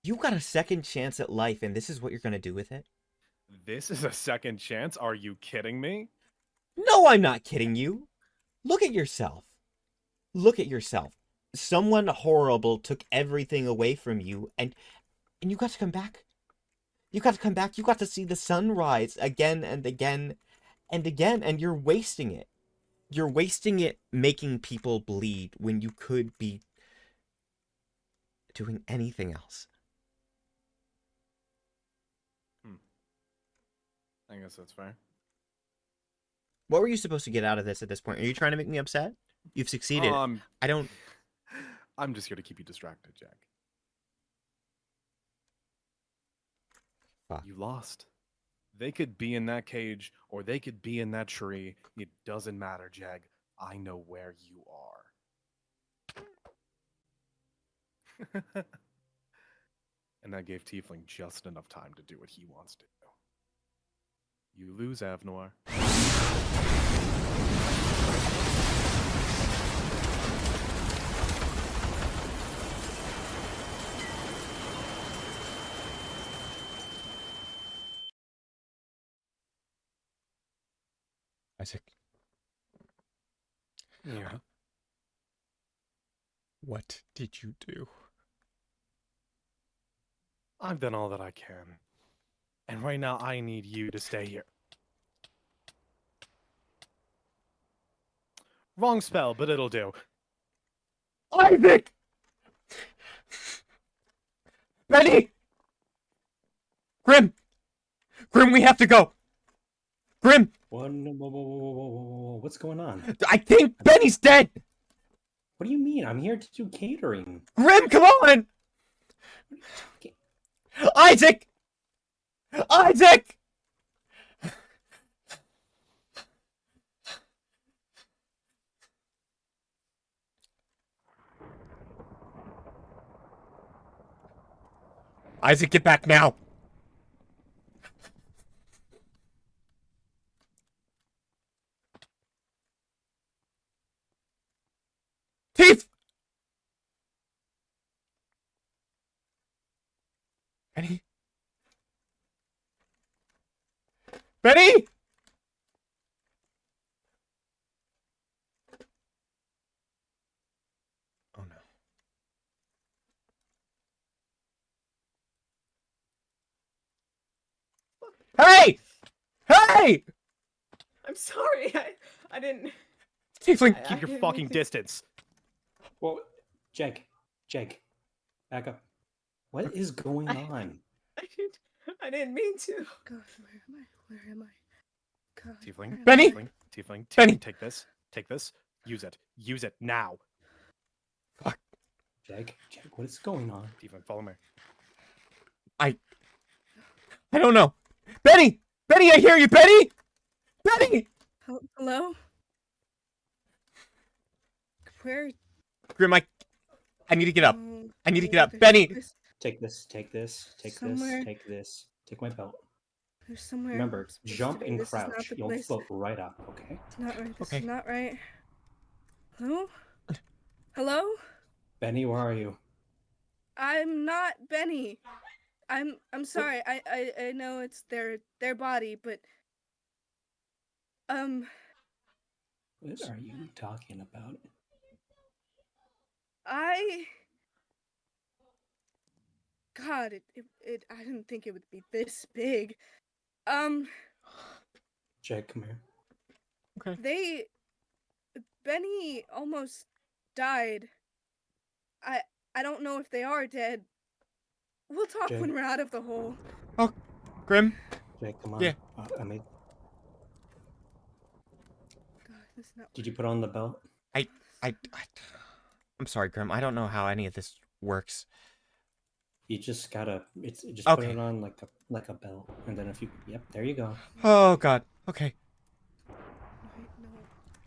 You got a second chance at life, and this is what you're gonna do with it? This is a second chance? Are you kidding me? No, I'm not kidding you. Look at yourself. Look at yourself. Someone horrible took everything away from you, and you got to come back. You got to come back. You got to see the sun rise again and again and again, and you're wasting it. You're wasting it making people bleed when you could be doing anything else. I guess that's fair. What were you supposed to get out of this at this point? Are you trying to make me upset? You've succeeded. I don't... I'm just here to keep you distracted, Jack. Fuck. You lost. They could be in that cage, or they could be in that tree. It doesn't matter, Jag. I know where you are. And that gave Tiefling just enough time to do what he wants to do. You lose, Avnor. Isaac. Yeah. What did you do? I've done all that I can. And right now, I need you to stay here. Wrong spell, but it'll do. Isaac! Benny! Grim! Grim, we have to go! Grim! Whoa, what's going on? I think Benny's dead! What do you mean? I'm here to do catering. Grim, come on! Isaac! Isaac! Isaac, get back now! Thief! Benny? Benny! Oh no. Hey! Hey! I'm sorry. I didn't. Tiefling! Keep your fucking distance. Well, Jake, back up. What is going on? I didn't mean to. God, where am I? God, Tiefling, Benny! Tiefling, Benny! take this, use it now. Fuck. Jake, what is going on? Tiefling, follow me. I don't know. Benny! Benny, I hear you, Benny! Benny! Hello? Where? Grim, I need to get up. I need to get up. There's- Benny! there's Take this, Somewhere- take this. Take my belt. There's somewhere. Remember, I'm supposed to jump be. and This is not crouch. the You'll place. float right up, okay? It's not right. This Okay. is not right. Hello? Hello? Benny, where are you? I'm not Benny. I'm sorry. I know it's their body, but What are you talking about? God, it I didn't think it would be this big. Jake, come here. Okay. Benny almost died. I don't know if they are dead. We'll talk Jake. when we're out of the hole. Oh, Grim. Jake, come on. Yeah. God, this is not. Did you put on the belt? I'm sorry, Grim. I don't know how any of this works. You just gotta. Just Okay. put it on like a belt, and then if you. Yep, there you go. Oh, God. Okay.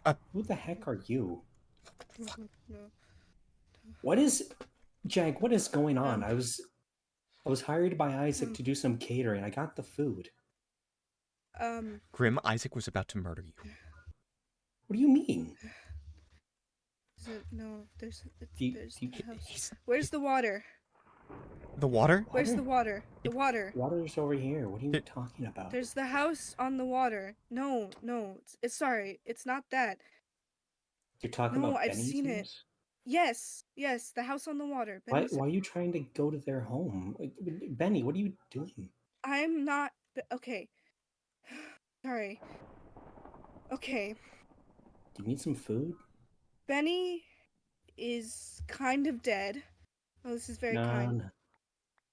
No. Who the heck are you? No. What is, Jake? What is going on? I was hired by Isaac to do some catering. I got the food. Grim, Isaac was about to murder you. What do you mean? No, there's You- the you- house. Where's the water? The water? Where's the water? The It- water. Water's over here. What are you There- talking about? There's the house on the water. No, no. It's sorry. It's not that. You're talking No, about I've Benny's seen it. house? Yes, yes, the house on the water. Why, Benny's. why are you trying to go to their home? Benny, what are you doing? I'm not. Okay. Sorry. Okay. Do you need some food? Benny is kind of dead. Oh, this is very No, kind.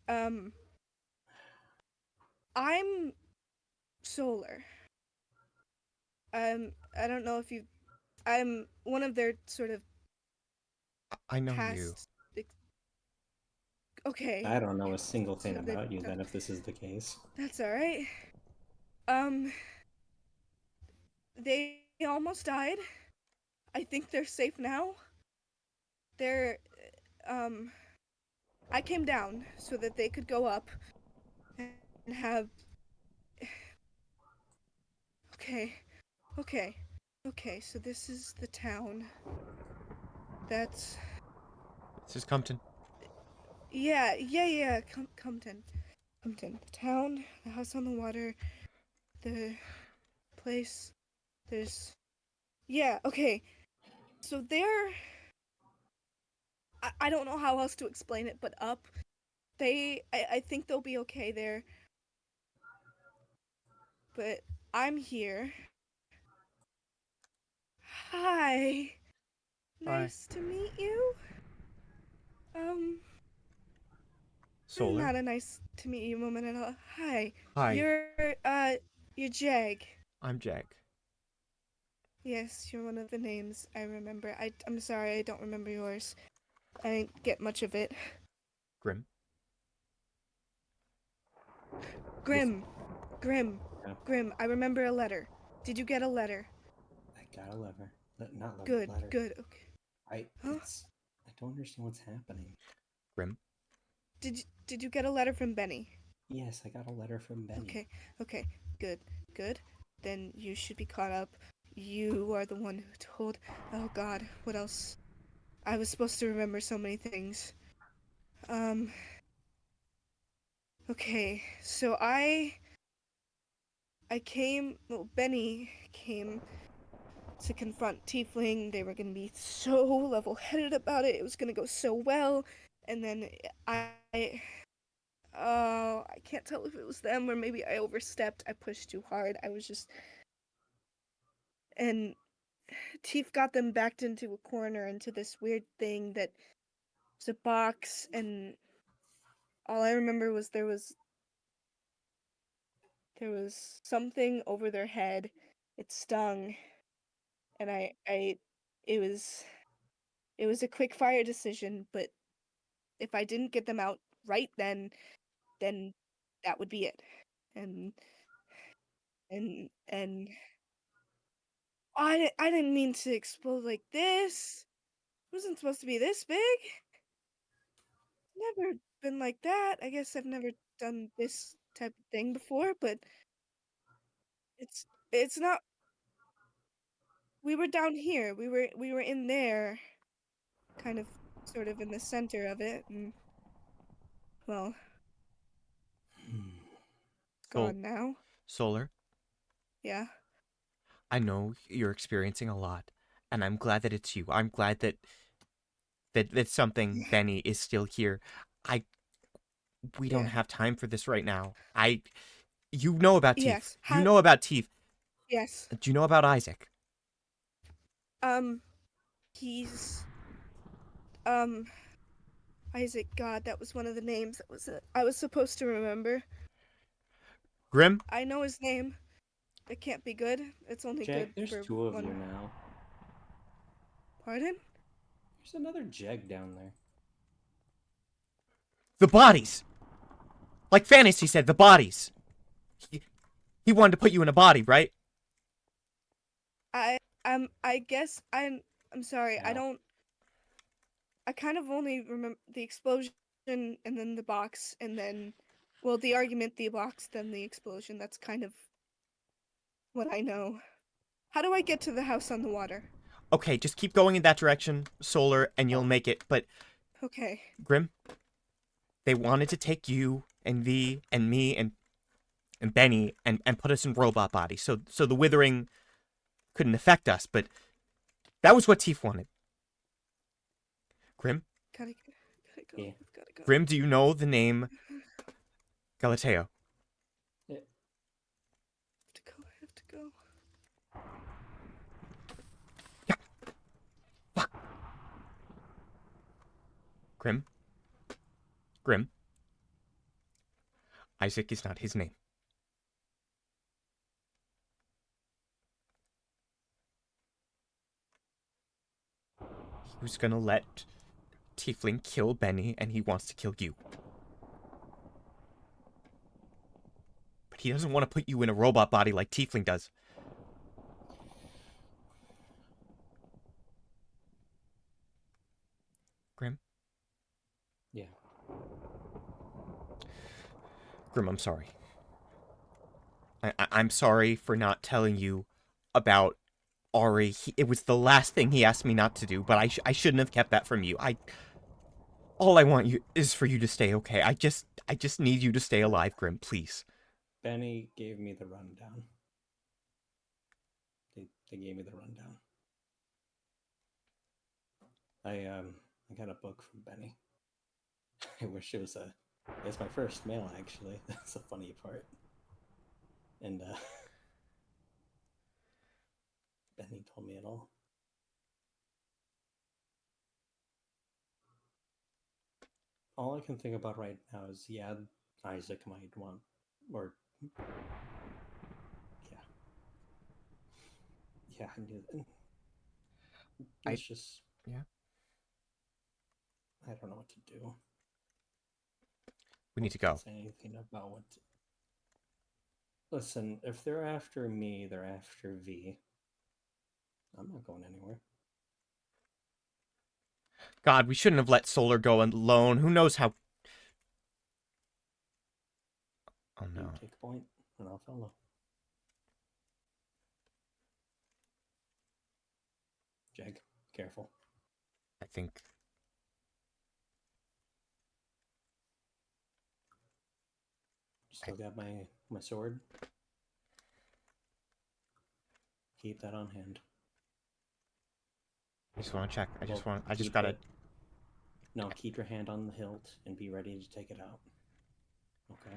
no. I'm Solar. I don't know if you. I'm one of their sort of I know you. past. Okay, I don't know a single thing So they- about you then if this is the case. that's all right. They almost died. I think they're safe now. They're, um, I came down so that they could go up and have. Okay, okay, okay. So this is the town. That's This is Compton. yeah. Compton. The town, the house on the water, the place. There's yeah. Okay. So they're. I don't know how else to explain it, but up. I think they'll be okay there. But I'm here. Hi. Nice to meet you. Solar. Not a nice to meet you moment at all. Hi. Hi. You're Jag. I'm Jack. Yes, you're one of the names I remember. I'm sorry, I don't remember yours. I didn't get much of it. Grim. Grim. Yeah. Grim, I remember a letter. Did you get a letter? I got a lever. Not lever. Good, Letter. good, okay. I Huh? I don't understand what's happening. Grim. Did you get a letter from Benny? Yes, I got a letter from Benny. Okay, good. Then you should be caught up. You are the one who told. Oh God, what else? I was supposed to remember so many things. Okay, so I came. Well, Benny came to confront Tiefling. They were gonna be so level-headed about it. It was gonna go so well, and then I can't tell if it was them or maybe I overstepped. I pushed too hard. I was just. And Teef got them backed into a corner, into this weird thing that was a box, and all I remember was there was something over their head. It stung, and it was a quick fire decision, but if I didn't get them out right then that would be it. And and I didn't mean to explode like this. It wasn't supposed to be this big. Never been like that. I guess I've never done this type of thing before, but it's not. We were down here. We were in there, kind of, sort of in the center of it, and well, Hmm. it's gone now. Solar. Yeah. I know you're experiencing a lot, and I'm glad that it's you. I'm glad that something Benny is still here. We don't Yeah. have time for this right now. You know about Teef. Yes. You know about Teef. Yes. Do you know about Isaac? He's Isaac. God, that was one of the names that was I was supposed to remember. Grim? I know his name. It can't be good. It's only Jack, good there's for two of one. you now. Pardon? There's another Jeg down there. The bodies! Like Fantasy said, the bodies! He wanted to put you in a body, right? I guess I'm sorry. I Ow. don't. I kind of only remember the explosion and then the box and then, well, the argument, the box, then the explosion. That's kind of what I know. How do I get to the house on the water? Okay, just keep going in that direction, Solar, and you'll Oh. make it. But, Okay. Grim, They wanted to take you and V and me and Benny and put us in robot bodies, so the withering couldn't affect us, but that was what Teef wanted. Grim? Gotta go. Yeah. I've gotta go. Grim, do you know the name Galateo? I have to go. Fuck. Grim? Grim? Isaac is not his name. He was gonna let Tiefling kill Benny, and he wants to kill you. But he doesn't want to put you in a robot body like Tiefling does. Grim? Yeah. Grim, I'm sorry. I'm sorry for not telling you about Ari. It was the last thing he asked me not to do, but I shouldn't have kept that from you. All I want you is for you to stay okay. I just need you to stay alive, Grim, please. Benny gave me the rundown. They gave me the rundown. I got a book from Benny. I wish it was it's my first mail actually. That's the funny part. And Benny told me it all. All I can think about right now is Isaac might want, or yeah, I knew that. It's just yeah. I don't know what to do. We need to go. Say anything about what? Listen, if they're after me, they're after V. I'm not going anywhere. God, we shouldn't have let Solar go alone. Who knows how... Oh no. You take a point, and I'll follow. Jag, careful. I think... Still got my sword. Keep that on hand. I just want to check. I just keep gotta... it- No, keep your hand on the hilt and be ready to take it out. Okay?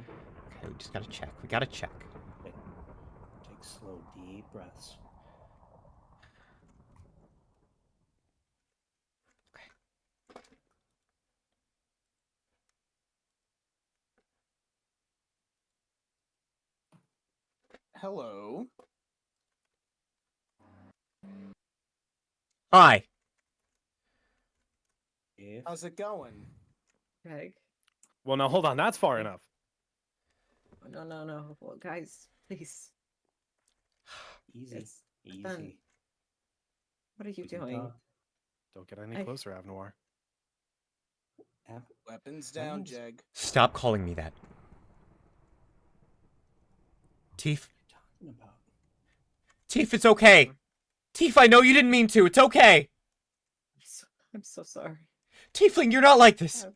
Okay, we just gotta check. We gotta check. Okay. Take slow, deep breaths. Hello. Hi! If How's it going? Greg. Well, now hold on. That's far enough. Oh, no. Well, guys, please. easy, It's easy. done. What are you We can doing? talk. Don't get any I- closer, Avnor. Weapons down, Weapons? Jeg. Stop calling me that. Teef? What are you talking about? Teef, it's okay! Teef, I know you didn't mean to. It's okay! I'm so sorry. Tiefling, you're not like this! I'm-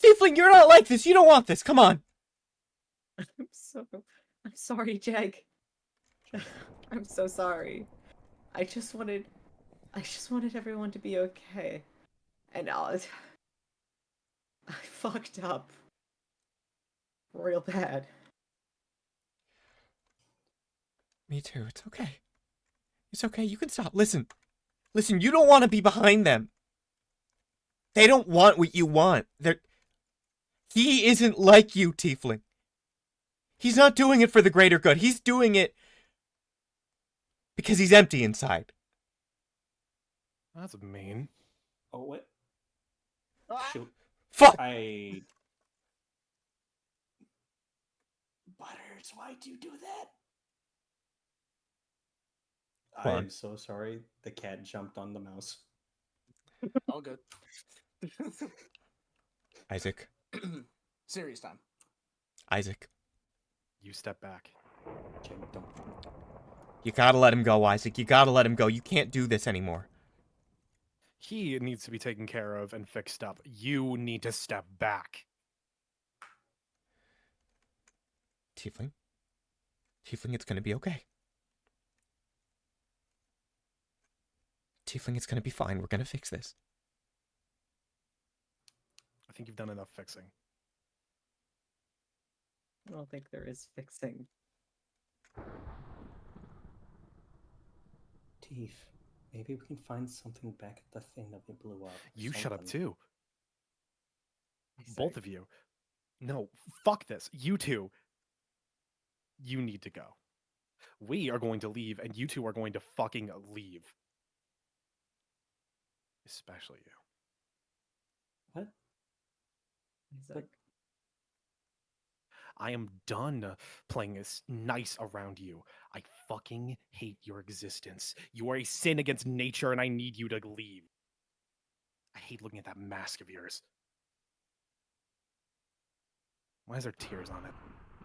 Tiefling, you're not like this! You don't want this! Come on! I'm sorry, Jag. I'm so sorry. I just wanted everyone to be okay. And I fucked up. Real bad. Me too. It's okay. It's okay. You can stop. Listen. Listen, you don't want to be behind them. They don't want what you want. He isn't like you, Tiefling. He's not doing it for the greater good. He's doing it because he's empty inside. That's mean. Oh, what? Ah! Shoot. Fuck! Butters, why'd you do that? Go I on. am so sorry. The cat jumped on the mouse. All good. Isaac. Serious time. Isaac. You step back. Jake, don't. You gotta let him go, Isaac. You gotta let him go. You can't do this anymore. He needs to be taken care of and fixed up. You need to step back. Tiefling. Tiefling, it's gonna be okay. Tiefling, it's gonna be fine. We're gonna fix this. I think you've done enough fixing. I don't think there is fixing. Teef, maybe we can find something back at the thing that we blew up. You shut up Something. too. Both of you. No, fuck this. You two. You need to go. We are going to leave, and you two are going to fucking leave. Especially you. What? Isaac. I am done playing as nice around you. I fucking hate your existence. You are a sin against nature, and I need you to leave. I hate looking at that mask of yours. Why is there tears on it?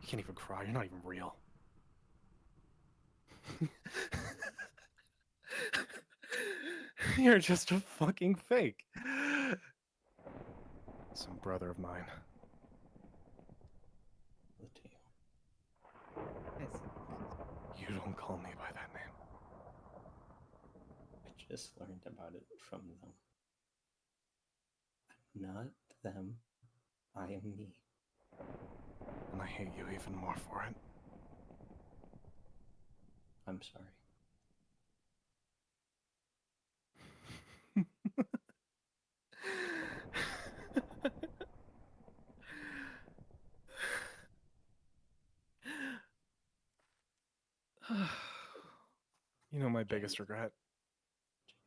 You can't even cry. You're not even real. You're just a fucking fake. Some brother of mine. Look to you. Isaac. You don't call me by that name. I just learned about it from them. I'm not them. I am me. And I hate you even more for it. I'm sorry. You know my biggest regret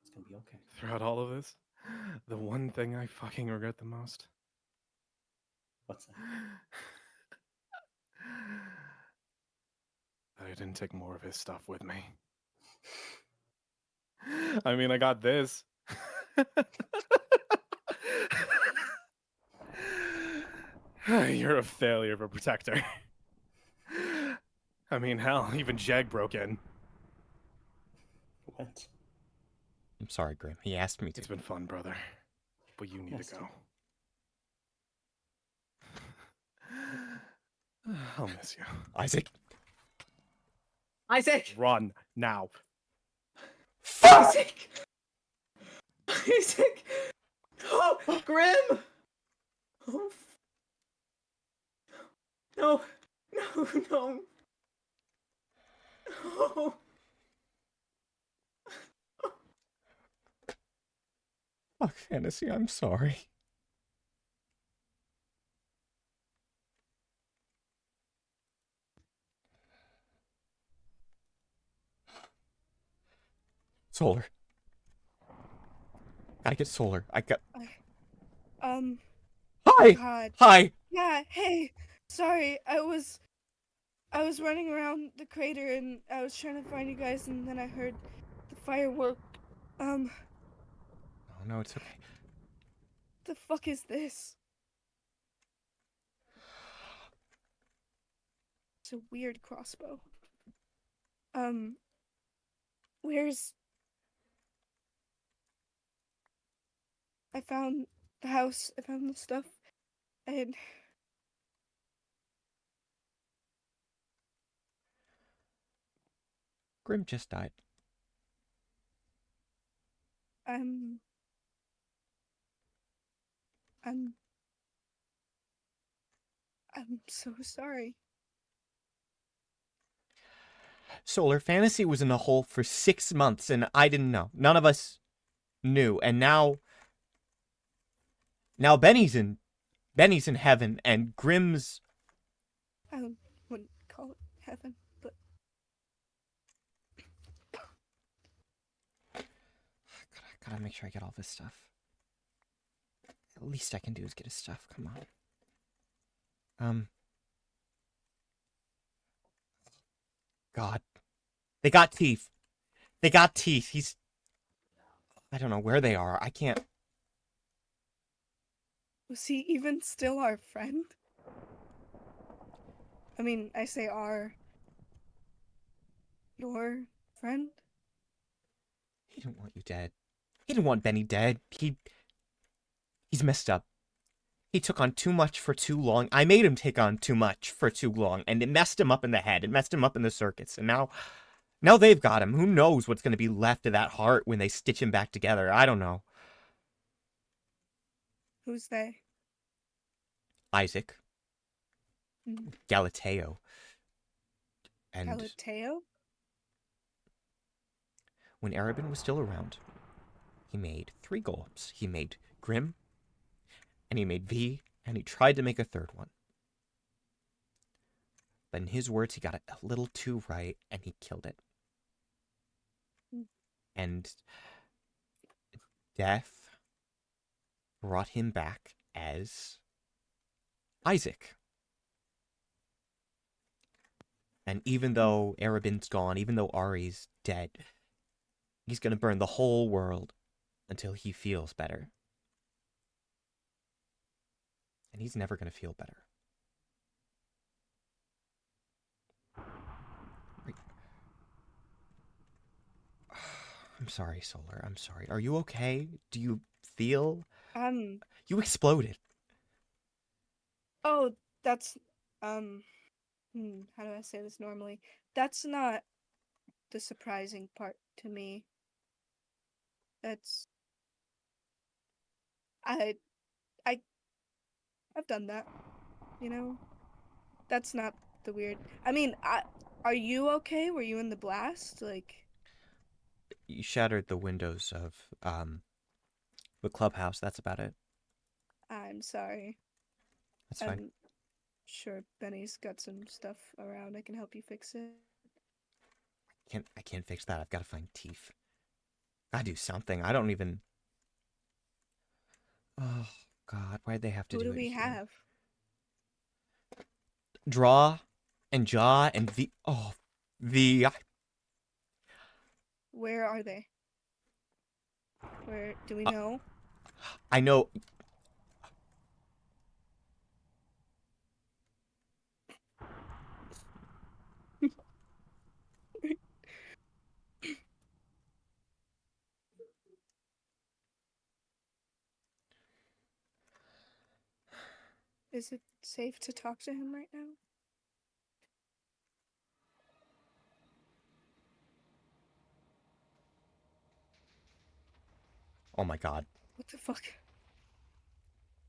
It's gonna be okay. throughout all of this? The one thing I fucking regret the most? What's that? That I didn't take more of his stuff with me. I mean, I got this. You're a failure of a protector. I mean, hell, even Jag broke in. What? I'm sorry, Grim. He asked me to. It's been fun, brother. But you need Yes, to go. I'll miss you. Isaac. Isaac! Run now. Fuck! Isaac! Isaac! Oh, Grim! Oh. No. No, no. No. Fuck, Fantasy, I'm sorry. Solar. Gotta get Solar. Hi! God. Hi! Yeah, hey. Sorry, I was running around the crater and I was trying to find you guys and then I heard the firework. Oh no, it's okay. The fuck is this? It's a weird crossbow. Where's... I found the house, I found the stuff, and... Grim just died. I'm so sorry. Solar, Fantasy was in a hole for 6 months and I didn't know. None of us knew. And now Benny's in heaven and Grim's... I wouldn't call it heaven, but Gotta make sure I get all this stuff. The least I can do is get his stuff. Come on. God. They got teeth. They got teeth. He's... I don't know where they are. I can't... was he even still our friend? I mean, I say your friend? He didn't want you dead. He didn't want Benny dead. He's messed up. He took on too much for too long. I made him take on too much for too long, and it messed him up in the head. It messed him up in the circuits. And now they've got him. Who knows what's going to be left of that heart when they stitch him back together? I don't know. Who's they? Isaac, Mm, Galateo, and Galateo? when Arabin was still around, he made 3 golems. He made Grim, and he made V, and he tried to make a 3rd one. But in his words, he got it a little too right, and he killed it. Mm. And death brought him back as Isaac. And even though Arabin's gone, even though Ari's dead, he's going to burn the whole world until he feels better. And he's never going to feel better. I'm sorry, Solar. I'm sorry. Are you okay? Do you feel? You exploded. Oh, that's how do I say this normally? That's not the surprising part to me. That's I I I've done that, you know? That's not the weird. I mean, are you okay? Were you in the blast? Like, You shattered the windows of the clubhouse. That's about it. I'm sorry. That's fine. I'm sure Benny's got some stuff around. I can help you fix it. I can't fix that. I've got to find teeth. Gotta do something. I don't even. Oh God, why'd they have to Who do do it we here? have? Draw and Jaw and the. Where are they? Where do we know? I know. Is it safe to talk to him right now? Oh my God. What the fuck?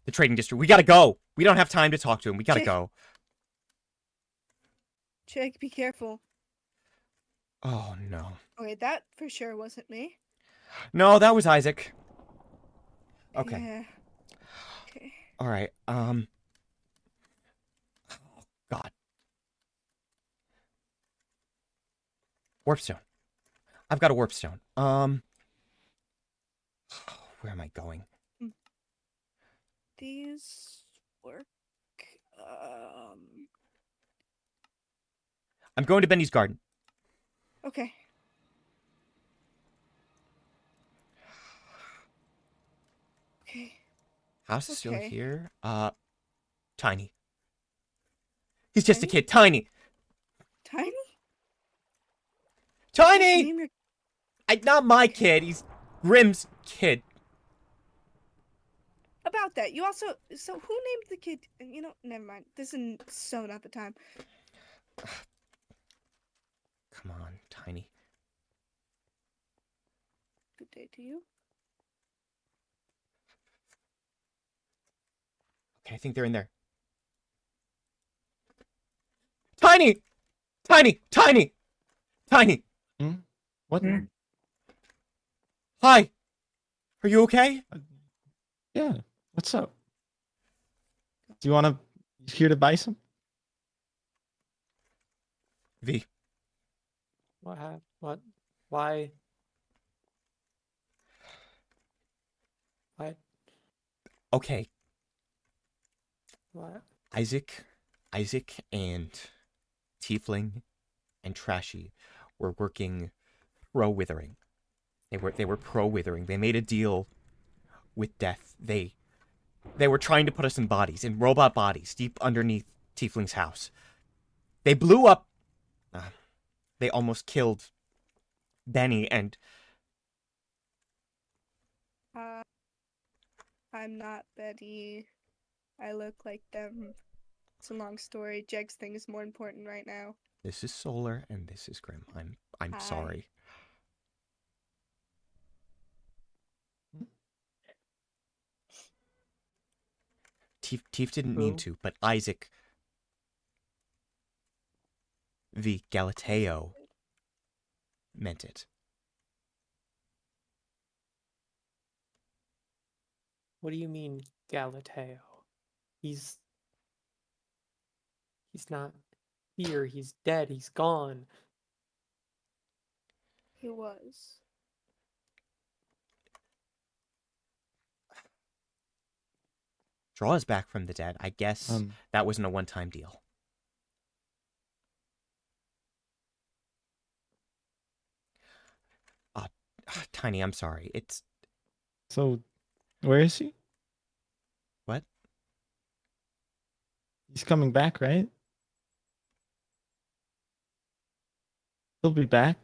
The trading district. We gotta go. We don't have time to talk to him. We gotta Jake. go. Jake, be careful. Oh no. Okay, that for sure wasn't me. No, that was Isaac. Okay. Yeah. Okay. All right. Oh, God. Warpstone. I've got a warpstone. Where am I going? These work. I'm going to Benny's garden. Okay. Okay. House is still Okay. here. Tiny. He's just a Tiny? kid. Tiny. Tiny? Just Tiny. name your. Not my kid. He's Grim's kid. About that. You also. So who named the kid? You know, never mind. This is so not the time. Come on, Tiny. Good day to you. Okay, I think they're in there. Tiny! Tiny! Tiny! Tiny! What? Hi! Are you okay? Yeah. What's up? Do you want to here to buy some? V. What? Why? What? Okay, What? Isaac and Tiefling and Trashy were working pro withering. They were pro withering. They made a deal with death. They were trying to put us in bodies, in robot bodies, deep underneath Tiefling's house. They blew up. They almost killed Benny and I'm not Betty. I look like them. It's a long story. Jeg's thing is more important right now. This is Solar and this is Grim. I'm Hi. sorry. Teef didn't mean Who? to, but Isaac the Galateo meant it. What do you mean, Galateo? He's not here. He's dead. He's gone. He was. Draw is back from the dead. I guess that wasn't a one-time deal. Tiny, I'm sorry. It's So, where is he? what? He's coming back, right? He'll be back.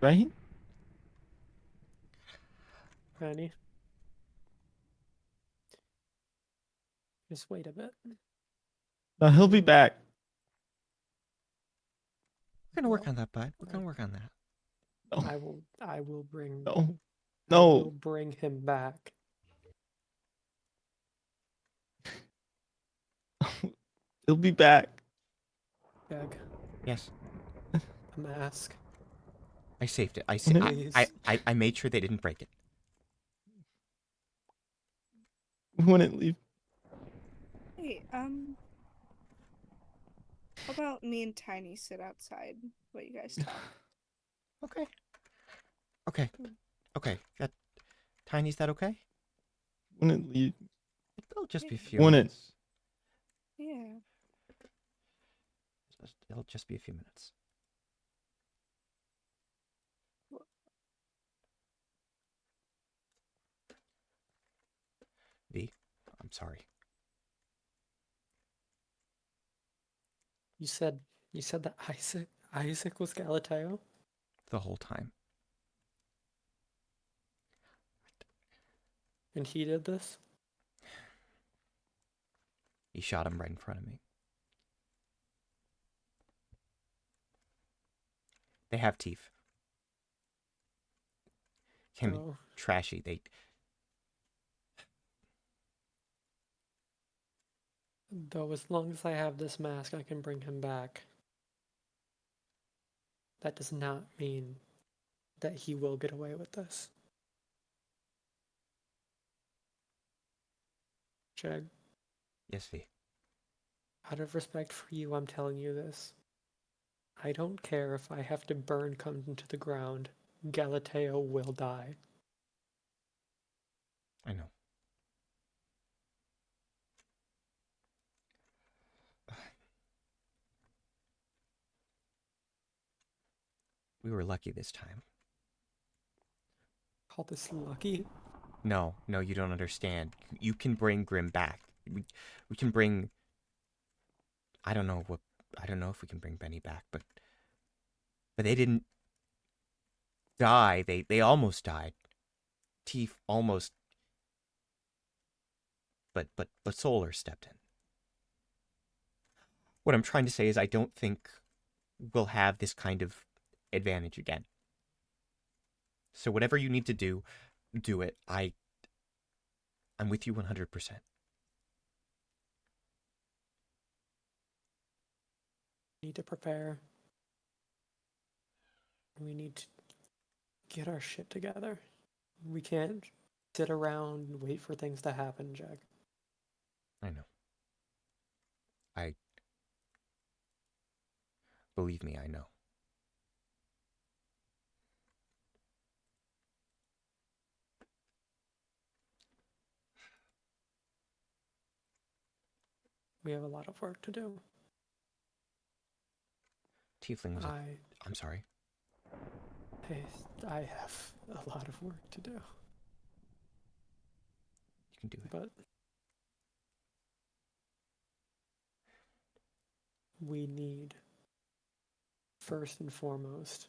Right? Ready? Just wait a bit. No, he'll be back. We're gonna work on that, bud. We're gonna work on that. No. I will bring No. I will No. bring him back. He'll be back. Jag, Yes, a mask. I saved it. Please. I made sure they didn't break it. Wouldn't leave. Hey, how about me and Tiny sit outside while you guys talk? Okay. Okay. Okay. That Tiny's that okay? Wouldn't leave. It'll just be a few Wouldn't. minutes. Yeah. It'll just be a few minutes. V, I'm sorry. You said that Isaac was Galateo? The whole time. And he did this? He shot him right in front of me. They have teeth. Can be Oh. trashy. They Though as long as I have this mask, I can bring him back. That does not mean that he will get away with this. Jag, yes, V. out of respect for you, I'm telling you this. I don't care if I have to burn come into the ground. Galateo will die. I know. We were lucky this time. Call this lucky? No, you don't understand. You can bring Grim back. We can bring. I don't know if we can bring Benny back, but they didn't die. They almost died. Teef almost. But Solar stepped in. What I'm trying to say is I don't think we'll have this kind of advantage again. So whatever you need to do it. I'm with you 100%. Need to prepare. We need to get our shit together. We can't sit around and wait for things to happen, Jag. I know. Believe me, I know. We have a lot of work to do. Tiefling was I'm sorry. I have a lot of work to do. You can do it. But we need, first and foremost,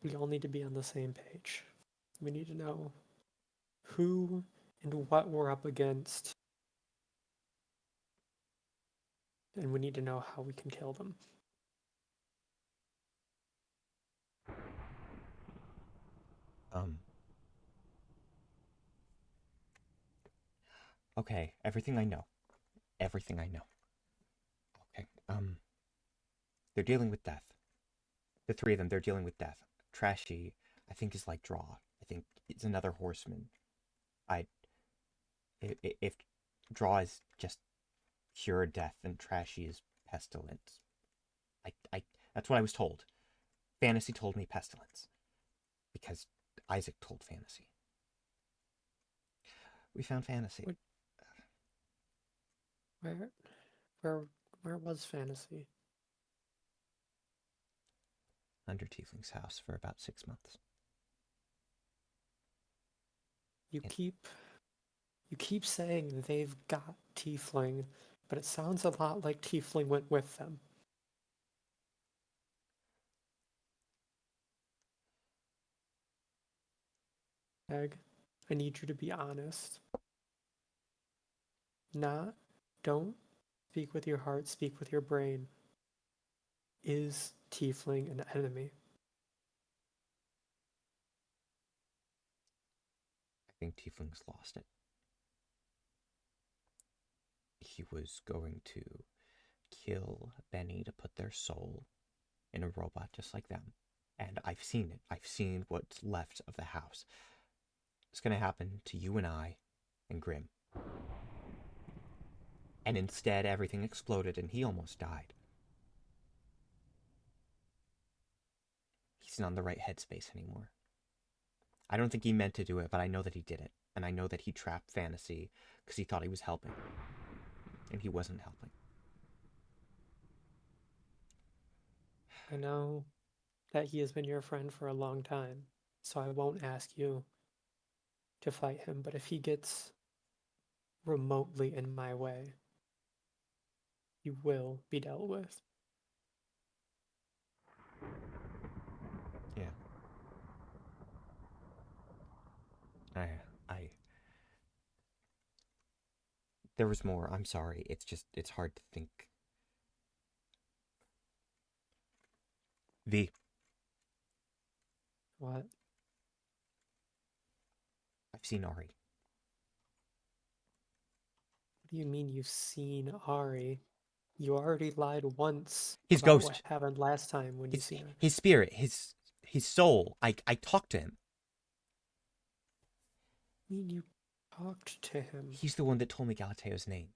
we all need to be on the same page. We need to know who and what we're up against. And we need to know how we can kill them. Okay, everything I know. Everything I know. Okay, they're dealing with death. The three of them, they're dealing with death. Trashy, I think, is like Draw. I think it's another horseman. If Draw is just pure death and Trashy is pestilence. That's what I was told. Fantasy told me pestilence. Because Isaac told Fantasy. We found Fantasy. Where was Fantasy? Under Tiefling's house for about 6 months. You keep saying they've got Tiefling, but it sounds a lot like Tiefling went with them. Egg, I need you to be honest. Don't speak with your heart, speak with your brain. Is Tiefling an enemy? I think Tiefling's lost it. He was going to kill Benny to put their soul in a robot just like them. And I've seen it. I've seen what's left of the house. It's going to happen to you and I and Grim. And instead, everything exploded and he almost died. He's not in the right headspace anymore. I don't think he meant to do it, but I know that he did it. And I know that he trapped Fantasy because he thought he was helping. And he wasn't helping. I know that he has been your friend for a long time, so I won't ask you to fight him, but if he gets remotely in my way, you will be dealt with. Yeah. I there was more. I'm sorry. It's hard to think. V. What? I've seen Ari. What do you mean you've seen Ari? You already lied once His about ghost. what happened last time when you seen her. His spirit, his soul. I talked to him. I mean you talked to him. He's the one that told me Galateo's name.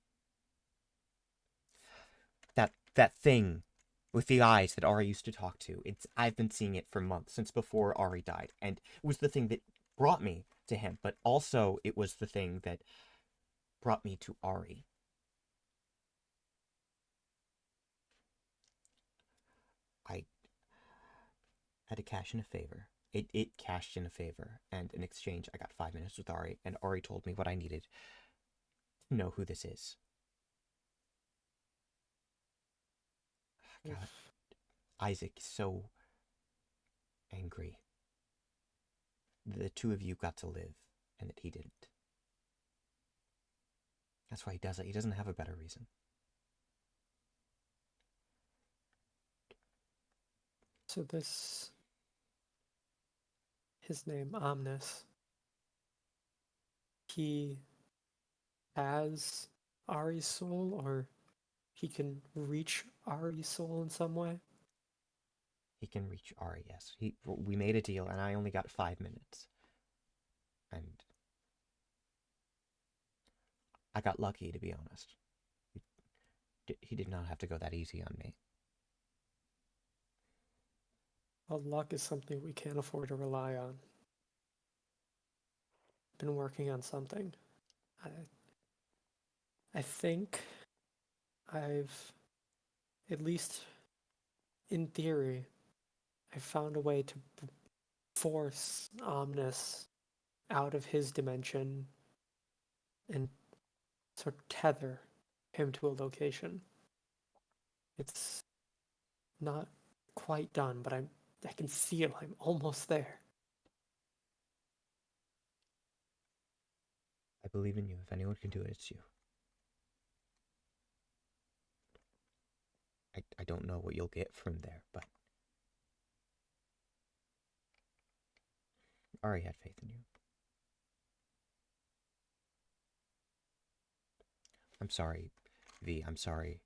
That thing with the eyes that Ari used to talk to. I've been seeing it for months, since before Ari died. And it was the thing that brought me to him, but also it was the thing that brought me to Ari. I had to cash in a favor. It cashed in a favor, and in exchange I got 5 minutes with Ari, and Ari told me what I needed to know who this is. God, Isaac is so angry. The two of you got to live, and that he didn't. That's why he does it. He doesn't have a better reason. So his name, Omnis, he has Ari's soul, or he can reach Ari's soul in some way? He can reach Ari, yes. We made a deal, and I only got 5 minutes. And I got lucky, to be honest. He did not have to go that easy on me. Well, luck is something we can't afford to rely on. Been working on something. I think I've, at least in theory, I found a way to force Omnis out of his dimension and sort of tether him to a location. It's not quite done, but I can feel I'm almost there. believe in you. If anyone can do it, it's you. I don't know what you'll get from there, but Ari had faith in you. I'm sorry, V. I'm sorry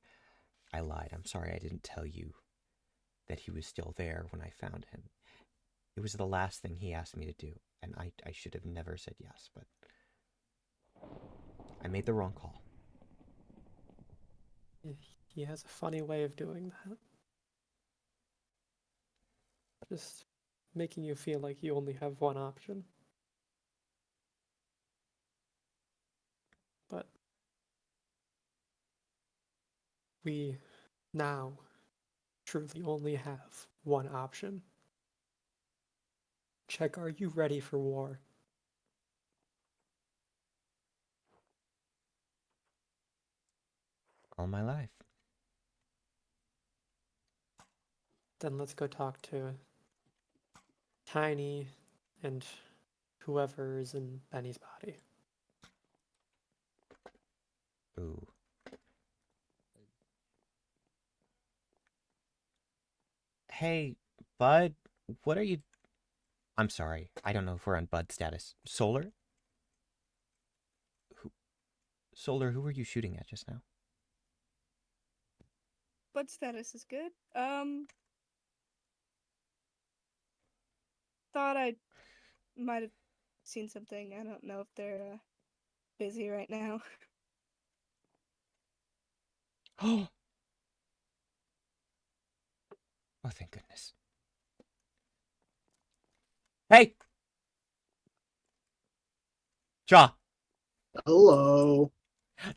I lied. I'm sorry I didn't tell you that he was still there when I found him. It was the last thing he asked me to do, and I should have never said yes, but I made the wrong call. He has a funny way of doing that. Just making you feel like you only have one option. But we now truly only have one option. Check, are you ready for war? All my life. Then let's go talk to Tiny and whoever is in Benny's body. Ooh. Hey, Bud, what are you... I'm sorry, I don't know if we're on Bud status. Solar? Solar, who were you shooting at just now? But status is good. Thought I might have seen something. I don't know if they're busy right now. Oh, thank goodness. Hey! Jaw! Hello.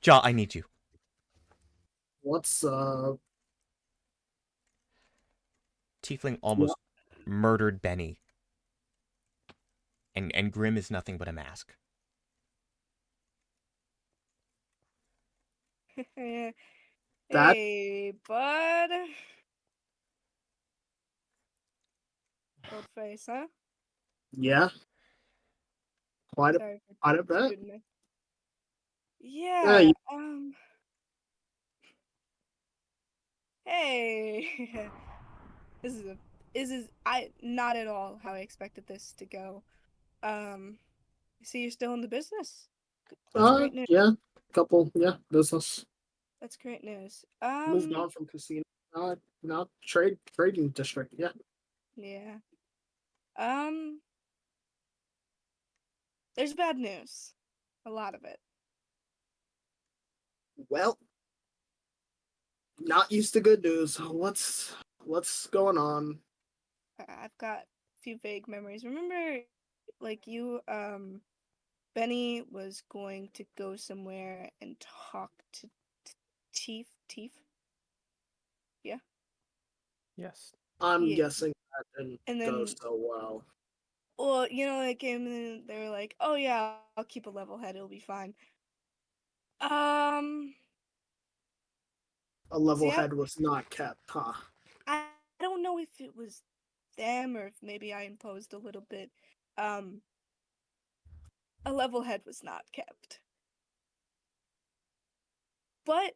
Jaw, I need you. What's up? Tiefling almost murdered Benny. And Grim is nothing but a mask. That Hey, bud. Old face, huh? yeah, quite a Sorry for quite a bit. shooting me. Yeah, Yeah, hey. This is I not at all how I expected this to go. I see you're still in the business. That's great news. yeah, business. That's great news. Moved on from casino. Now trading district. Yeah. Yeah. Um, there's bad news. A lot of it. Well, not used to good news. What's going on? I've got a few vague memories. Remember, like Benny was going to go somewhere and talk to Teef. Teef? Yeah. Yes. I'm Yeah. guessing that didn't And go then, so well. well, they came and they were like, "Oh yeah, I'll keep a level head. It'll be fine." Um, A level see, head was not kept, huh? I don't know if it was them or if maybe I imposed a little bit. Um, a level head was not kept. But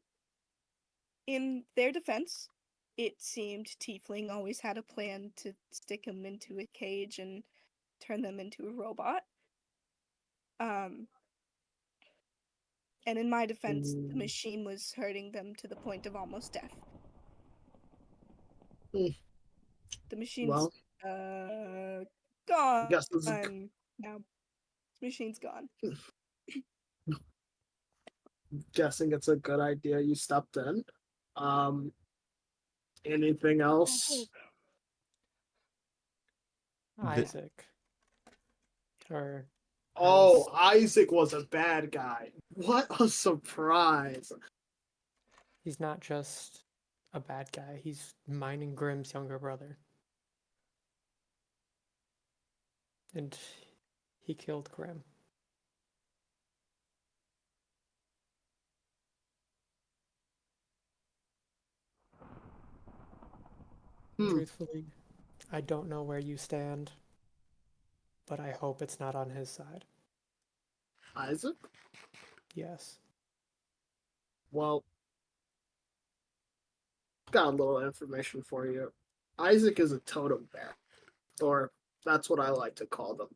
in their defense, it seemed Tiefling always had a plan to stick him into a cage and turn them into a robot. Um, and in my defense, the machine was hurting them to the point of almost death. Hmm. The machine's Well, I gone guess this is now. The machine's gone. guessing it's a good idea you stepped in. Um, anything I else? hope. Isaac. Or Oh, as Isaac was a bad guy. What a surprise. he's not just a bad guy, he's mine and Grimm's younger brother. And he killed Grimm. Hmm. Truthfully, I don't know where you stand, but I hope it's not on his side. Isaac? Yes. Well, got a little information for you. Isaac is a totem bear, or that's what I like to call them.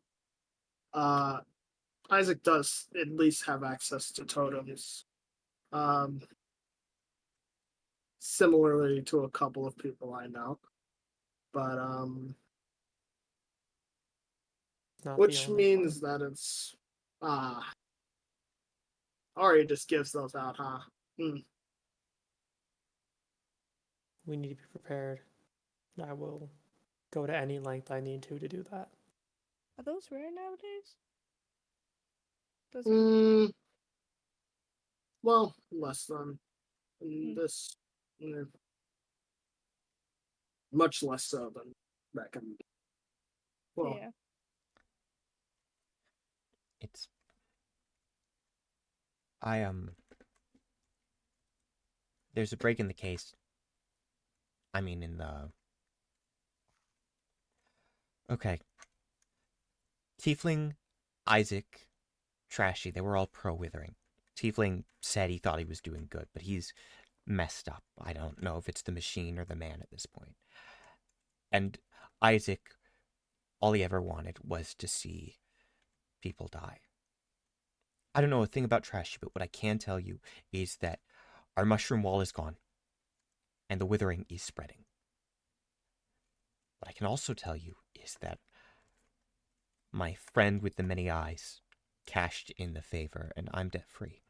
Uh, Isaac does at least have access to totems. Um, similarly to a couple of people I know. But Not the which only one. means that it's Ari just gives those out, huh? Hmm. We need to be prepared. I will go to any length I need to do that. Are those rare nowadays? Those are. Mm, well, less than Hmm. this. mm, Much less so than reckon. Well, Yeah. It's I there's a break in the case. I mean in the Okay. Tiefling, Isaac, Trashy, they were all pro withering. Tiefling said he thought he was doing good, but he's messed up. I don't know if it's the machine or the man at this point. And Isaac, all he ever wanted was to see people die. I don't know a thing about Trashy, but what I can tell you is that our mushroom wall is gone, and the withering is spreading. What I can also tell you is that my friend with the many eyes cashed in the favor, and I'm debt free.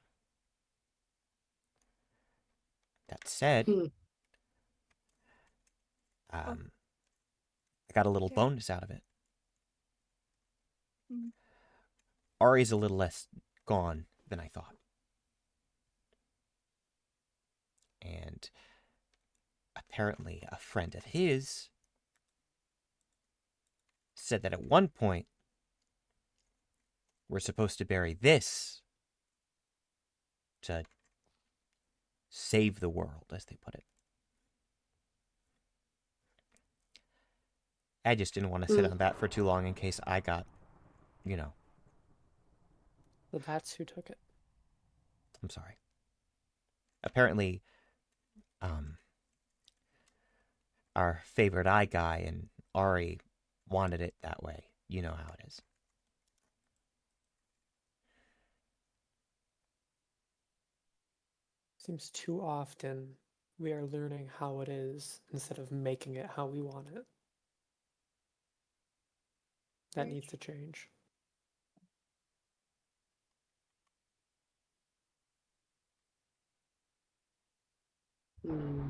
That said, hmm. Oh. I got a little Okay. bonus out of it. Mhm. Ari's a little less gone than I thought. And apparently, a friend of his said that at one point, we're supposed to bury this to save the world, as they put it. I just didn't want to sit Hmm. on that for too long in case I got, you know, Well, that's who took it. I'm sorry. Apparently, um, our favorite eye guy and Ari wanted it that way. You know how it is. Seems too often we are learning how it is instead of making it how we want it. That Very needs to change. Hmm.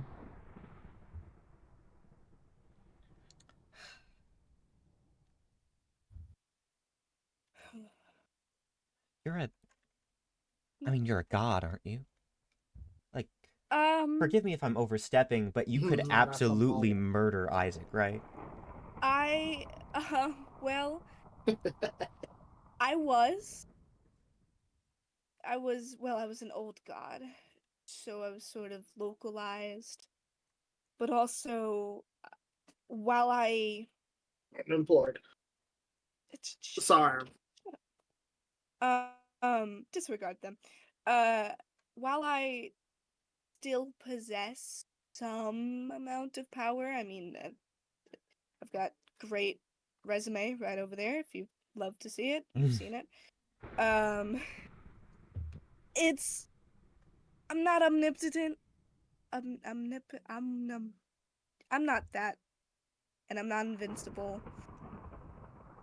You're a, I mean, you're a god, aren't you? Like, Um, forgive me if I'm overstepping, but you could Not at the absolutely moment. murder Isaac, right? I well, I was. I was an old god, so I was sort of localized. But also, while I Unemployed. shut Sorry. disregard them. Uh, while I still possess some amount of power, I mean, I've got great resume right over there. If you love to see it, you've seen it. Um, it's I'm not omnipotent. I'm not that, and I'm not invincible.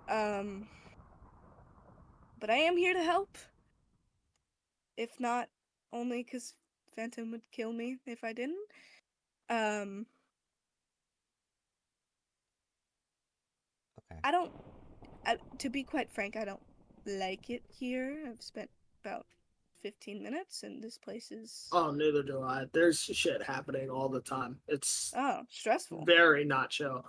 Um, but I am here to help. If not, only because Phantom would kill me if I didn't. Um, Okay. I don't. To be quite frank, I don't like it here. I've spent about 15 minutes, and this place is Oh, neither do I. There's shit happening all the time. It's stressful. very not chill.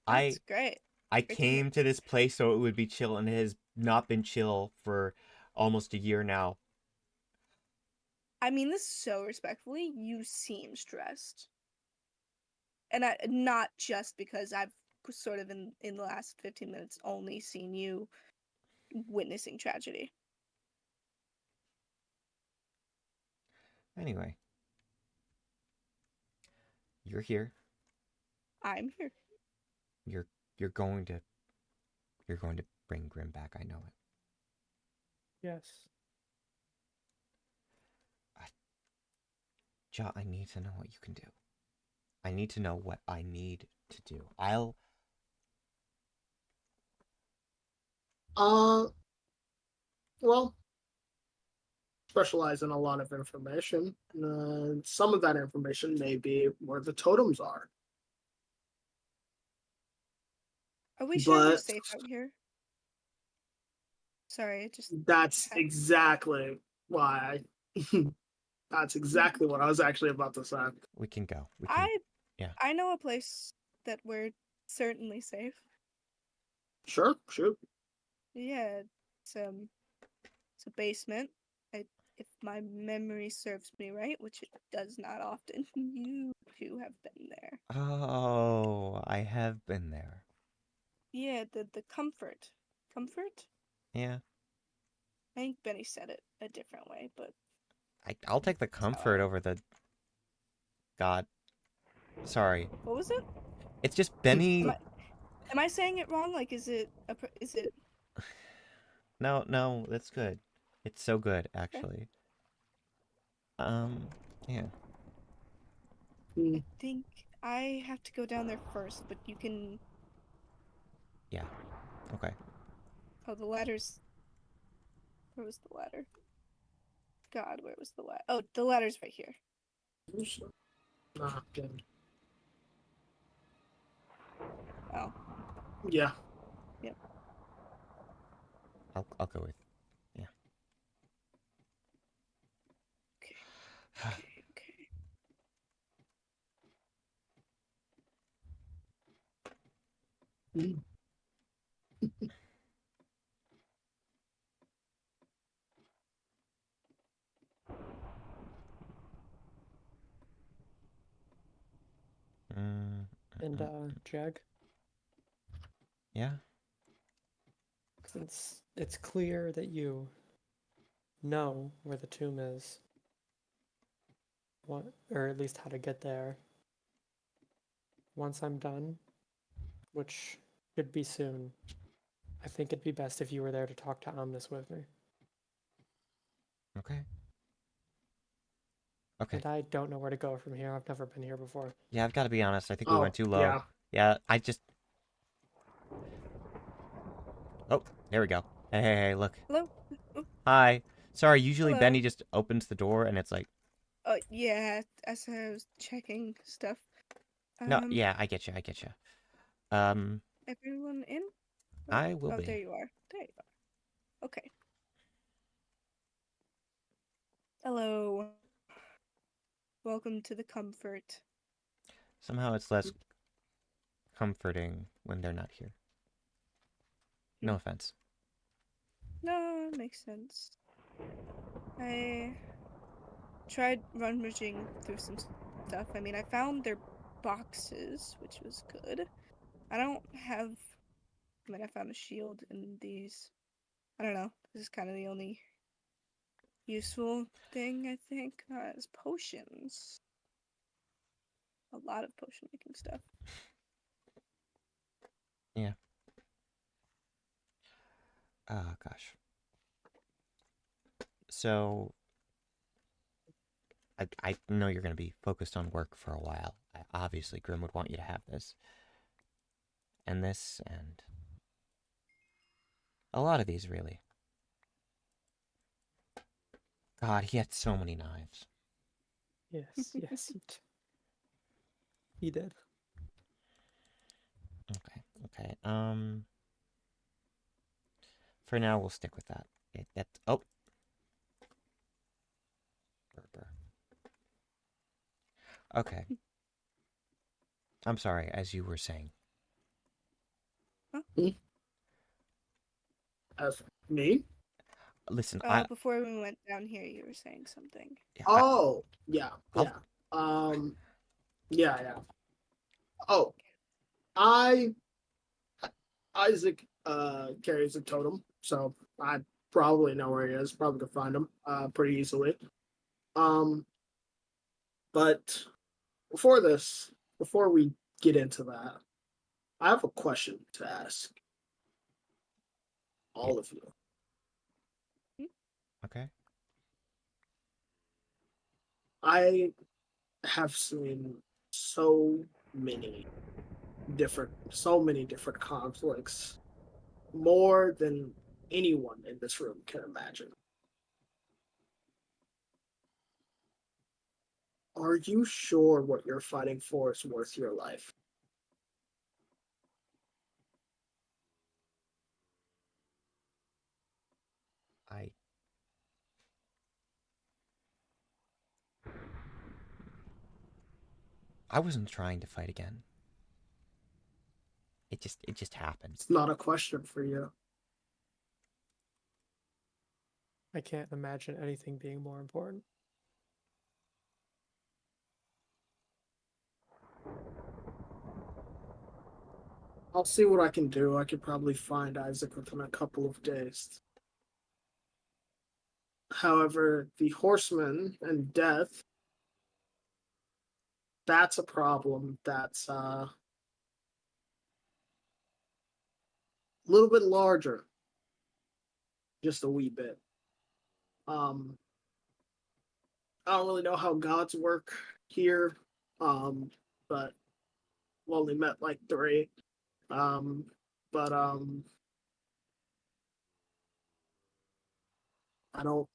I That's great. I Great to hear. came to this place so it would be chill, and it has not been chill for almost a year now. I mean this so respectfully. You seem stressed, and not just because I've sort of in the last 15 minutes only seen you witnessing tragedy. Anyway, you're here. I'm here. You're you're going to you're going to bring Grim back. I know it. Yes. Ja, I need to know what you can do. I need to know what I need to do. I'll. Well, specialize in a lot of information. Some of that information may be where the totems are. Are we sure we're But safe out here? Sorry, it just that's happened. exactly why. That's exactly what I was actually about to say. We can go. We can. Yeah. I know a place that we're certainly safe. Sure, shoot. Yeah, it's a basement. If my memory serves me right, which it does not often, you two have been there. Oh, I have been there. Yeah, the comfort. Comfort? Yeah. I think Benny said it a different way, but I'll take the that's how comfort over the. God. Sorry. What was it? It's just Benny. Am I saying it wrong? Like, is it No, that's good. It's so good, actually. Yeah. I think I have to go down there first, but you can. Yeah. Okay. Oh, the ladder's. Where was the ladder? God, where was the ladder? Oh, the ladder's right here. Ah, good. Oh, Yeah. yep. I'll go with. Yeah. Okay. Mm. And Jag, Yeah. since it's clear that you know where the tomb is, what, or at least how to get there. Once I'm done, which should be soon, I think it'd be best if you were there to talk to Omnis with me. Okay. Okay. And I don't know where to go from here. I've never been here before. Yeah, I've got to be honest. I think we Oh, went too low. yeah. Yeah, I just. Oh, there we go. Hey, look. Hello. Oh, Hi. Sorry, usually Hello. Benny just opens the door and it's like. oh yeah. As I was checking stuff. No, yeah, I get you. Everyone in? I will Oh, be. there you are. There you are. Okay. Hello. Welcome to the comfort. Somehow it's less comforting when they're not here. No offense. No, it makes sense. I tried rummaging through some stuff. I mean, I found their boxes, which was good. I don't have. I mean, I found a shield in these. I don't know. This is kind of the only useful thing, I think. Is potions. A lot of potion making stuff. Yeah. Oh, gosh. So, I know you're going to be focused on work for a while. Obviously, Grim would want you to have this. And this, and a lot of these, really. God, he had so many knives. Yes, yes, he did. Okay. For now, we'll stick with that. Oh. Burr. Okay. I'm sorry, as you were saying. As me? Listen, Before we went down here, you were saying something. Yeah, Oh, yeah. Yeah. Oh, Isaac carries a totem, so I probably know where he is. Probably could find him pretty easily. But before we get into that, I have a question to ask all of you. Okay. I have seen many so many different conflicts, more than anyone in this room can imagine. Are you sure what you're fighting for is worth your life? I I wasn't trying to fight again. It just happened. It's not a question for you. I can't imagine anything being more important. I'll see what I can do. I could probably find Isaac within a couple of days. However, the horseman and death, that's a problem that's a little bit larger. Just a wee bit. Um I don't really know how gods work here. But I've only met like three. Um but I don't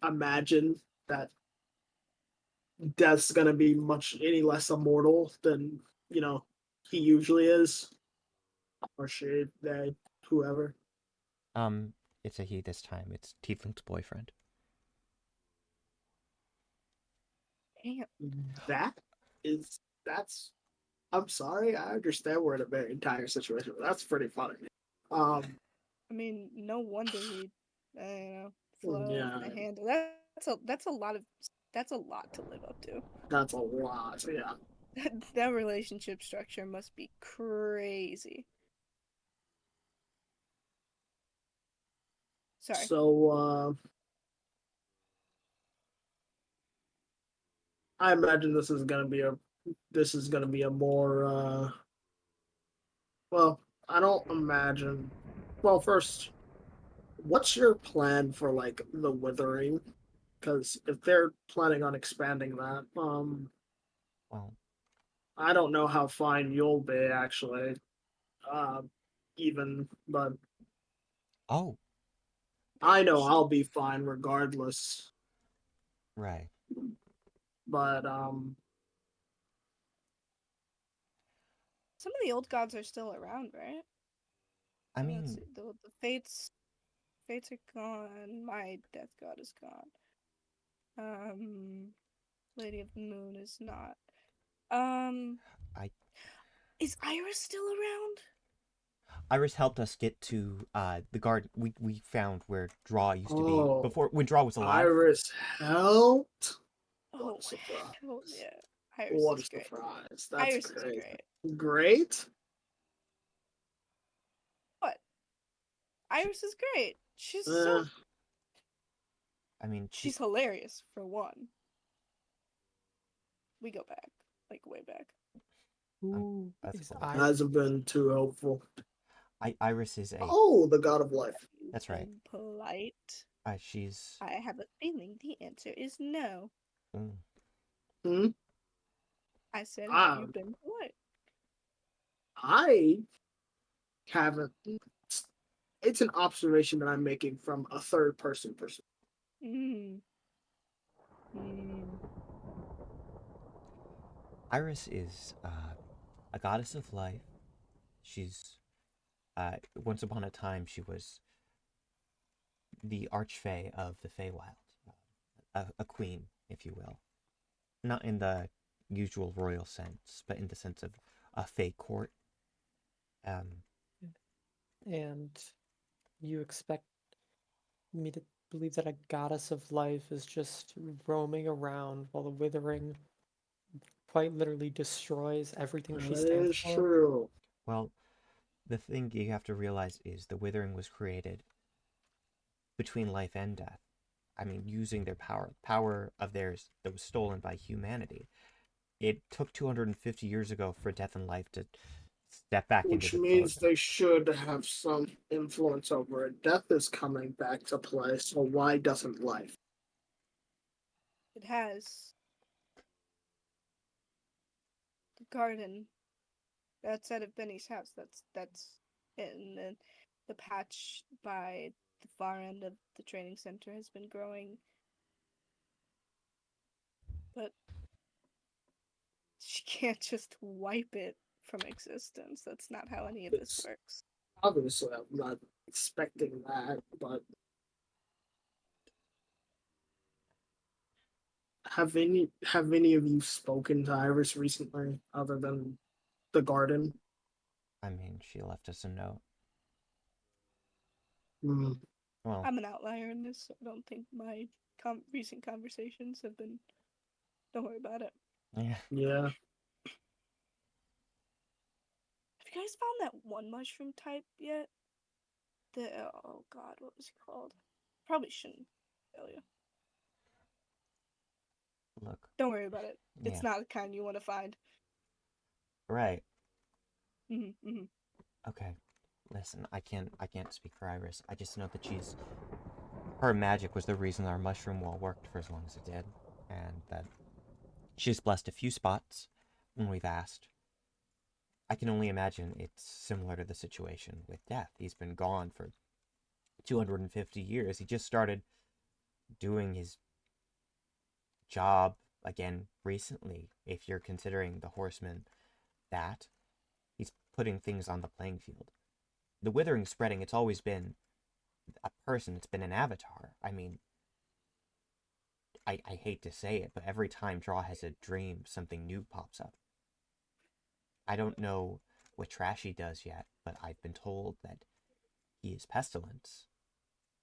imagine that death's gonna be much any less immortal than, you know, he usually is. Or she, they, whoever. It's a he this time. It's Tiefling's boyfriend. Damn. That's I'm sorry, I understand we're in a very entire situation, but that's pretty funny. Um I mean, no wonder he, you know, flow yeah, and handle. That's a lot to live up to. that's a lot. Yeah. That relationship structure must be crazy. Sorry. So I imagine this is gonna be a more well, I don't imagine well first, what's your plan for like the withering? Because if they're planning on expanding that, Well, I don't know how fine you'll be actually. Uh even but oh, I know I'll be fine regardless. right. But Some of the old gods are still around, right? I Let's mean, see. The fates are gone. My death god is gone. Lady of the Moon is not. I Is Iris still around? Iris helped us get to the garden. We found where Draw used to be oh, before when Draw was alive. Iris helped. What Oh, a surprise. hell yeah. Iris What a is great. surprise. That's Iris is great. great. Great? What? Iris is great. She's Uh, I mean, she's hilarious for one. We go back, like way back. Who that's is cool. Iris? hasn't been too helpful. Iris is a. Oh, the god of life. That's right. Been polite. She's. I have a feeling the answer is no. Mm, Hmm? I said, have you Um, been polite? I haven't. It's an observation that I'm making from a third person perspective. Mm. Mm. Iris is a goddess of life. She's. Once upon a time, she was the archfey of the Feywild, a queen, if you will. Not in the usual royal sense, but in the sense of a Fey court. And you expect me to believe that a goddess of life is just roaming around while the withering quite literally destroys everything she That stands is for? true. Well, the thing you have to realize is the withering was created between life and death. I mean, using their power of theirs that was stolen by humanity. It took 250 years ago for Death and Life to step back into Which the means boat. they should have some influence over it. Death is coming back to play, so why doesn't life? It has the garden outside of Benny's house. That's it. And then the patch by the far end of the training center has been growing. But she can't just wipe it from existence. That's not how any of this It's works. obviously I'm not expecting that, but have any of you spoken to Iris recently, other than the garden? I mean, she left us a note. Hmm. Well, I'm an outlier in this, so I don't think my recent conversations have been. Don't worry about it. yeah. Yeah. Have you guys found that one mushroom type yet? Oh god, what was he called? Probably shouldn't tell you. Look. Don't worry about it. Yeah. It's not the kind you want to find. Right. Mm-hmm. Okay. Listen, I can't speak for Iris. I just know that her magic was the reason our mushroom wall worked for as long as it did, and that she's blessed a few spots when we've asked. I can only imagine it's similar to the situation with Death. He's been gone for 250 years. He just started doing his job again recently, if you're considering the Horseman that. He's putting things on the playing field. The withering spreading, it's always been a person, it's been an avatar. I mean, I hate to say it, but every time Draw has a dream, something new pops up. I don't know what Trashy does yet, but I've been told that he is Pestilence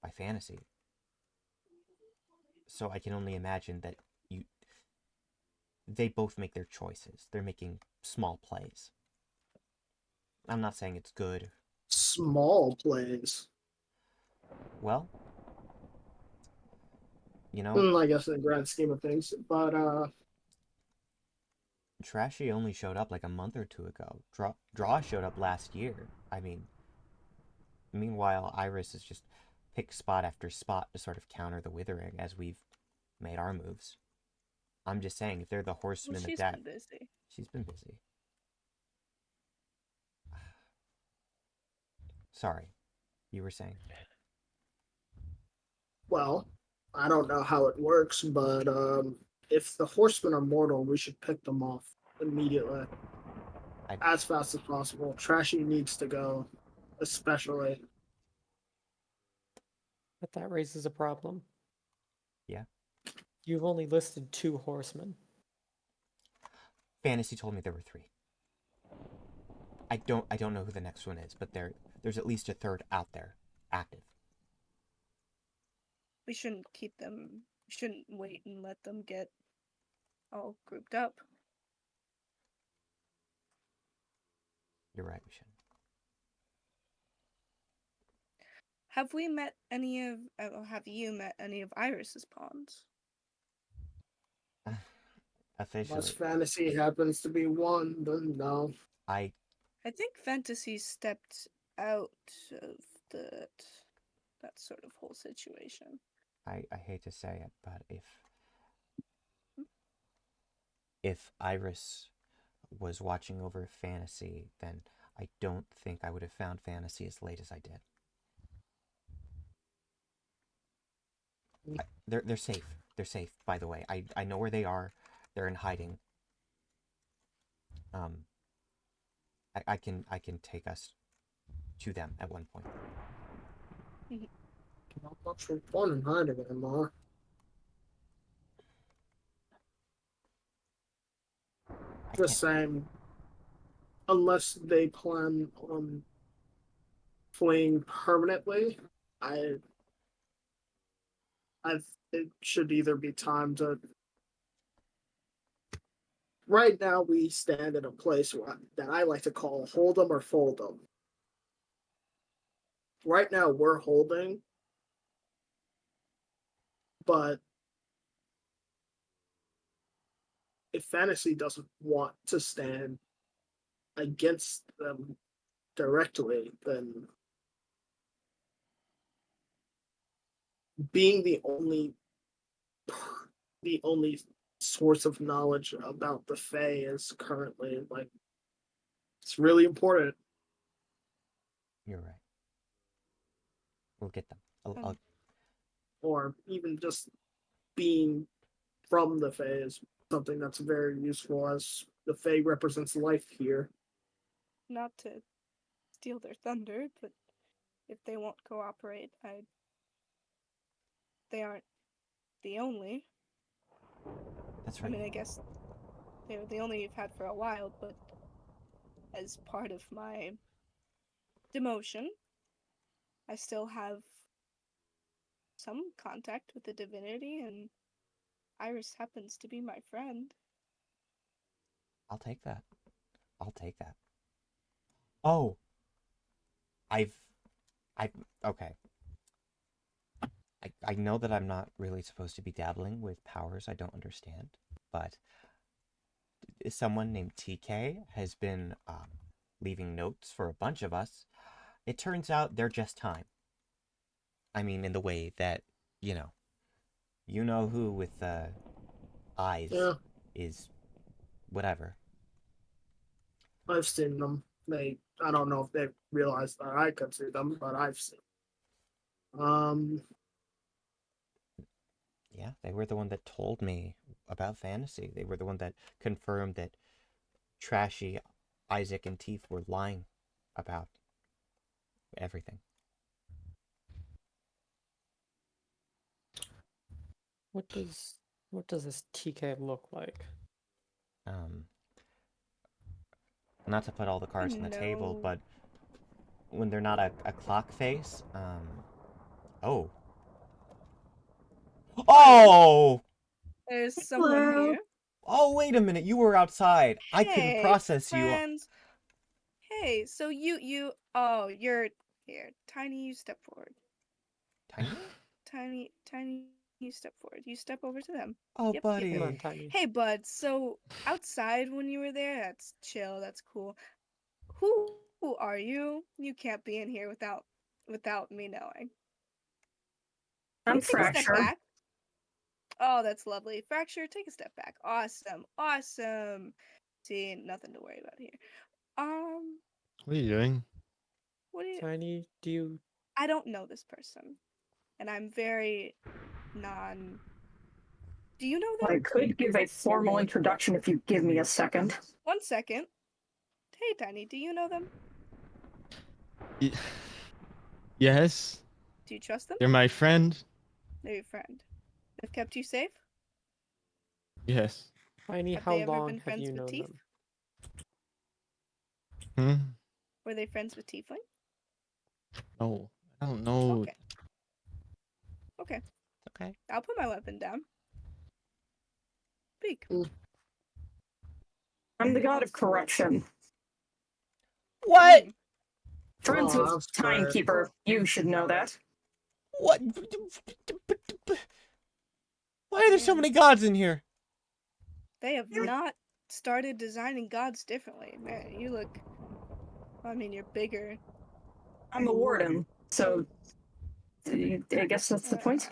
by Fantasy. So I can only imagine that they both make their choices. They're making small plays. I'm not saying it's good. Small plays. Well, you know, I guess in the grand scheme of things. But Trashy only showed up like a month or two ago. Draw showed up last year. I mean, meanwhile, Iris has just picked spot after spot to sort of counter the withering as we've made our moves. I'm just saying, if they're the Well, horsemen of she's death, been busy. she's been busy. Sorry, you were saying? well, I don't know how it works, but if the horsemen are mortal, we should pick them off immediately, as fast as possible. Trashy needs to go, especially. But that raises a problem. Yeah. You've only listed 2 horsemen. Fantasy told me there were 3. I don't know who the next one is, but there's at least a third out there, active. We shouldn't keep them. We shouldn't wait and let them get all grouped up. You're right, we should. Have we met any of? Have you met any of Iris's pawns? Unless Officially, fantasy happens to be one, then no. I think fantasy stepped out of that sort of whole situation. I hate to say it, but if Iris was watching over Fantasy, then I don't think I would have found Fantasy as late as I did. They're safe. They're safe, by the way. I know where they are. They're in hiding. I can take us to them at one point. Not much fun in hiding anymore. Just saying, unless they plan on fleeing permanently, I it should either be time to. Right now, we stand in a place that I like to call hold 'em or fold 'em. Right now, we're holding, but if fantasy doesn't want to stand against them directly, then being the only source of knowledge about the Fae is currently like it's really important. You're right. We'll get them. I'll Or even just being from the Fae is something that's very useful as the Fae represents life here. Not to steal their thunder, but if they won't cooperate, they aren't the only. That's I right. mean, I guess they were the only you've had for a while, but as part of my demotion, I still have some contact with the divinity, and Iris happens to be my friend. I'll take that. I'll take that. Oh, I've okay. I know that I'm not really supposed to be dabbling with powers I don't understand, but someone named TK has been leaving notes for a bunch of us. It turns out they're just time. I mean, in the way that, you know who with eyes Yeah, is whatever. I've seen them. I don't know if they realized that I could see them, but I've seen. Yeah, they were the one that told me about fantasy. They were the one that confirmed that trashy Isaac and Teeth were lying about everything. What does this TK look like? Not to put all the cards on the table, No. but when they're not a clock face, oh. Oh! There's someone here. Oh, wait a minute, you were outside. I couldn't Hey, process you. friends. Hey, so oh, you're here. Tiny, you step forward. Tiny? Tiny, you step forward. You step over to them. Oh, Yep, buddy. Come on, Tiny. Hey, bud, so outside when you were there, that's chill, that's cool. Who are you? You can't be in here without me knowing. I'm Take a step Fracture. back. Oh, that's lovely. Fracture, take a step back. Awesome. See, nothing to worry about here. What are you doing? What do you... Tiny, do you... I don't know this person, and I'm very non... Do you know them? I could give a formal introduction if you give me a second. 1 second. Hey, Tiny, do you know them? Yes, Do you trust them? they're my friend. They're your friend. They've kept you safe? Yes. Tiny, Have how they ever long been have friends you with known Teeth? them? Were they friends with Tiefling? Oh, I don't know. Okay. Okay. I'll put my weapon down. Speak. I'm the god of corruption. What? Friends Oh, with that's fair. Timekeeper. You should know that. What? Why are there so many gods in here? They have not started designing gods differently. Man, you look... I mean, you're bigger. I'm the warden, so I guess that's the point.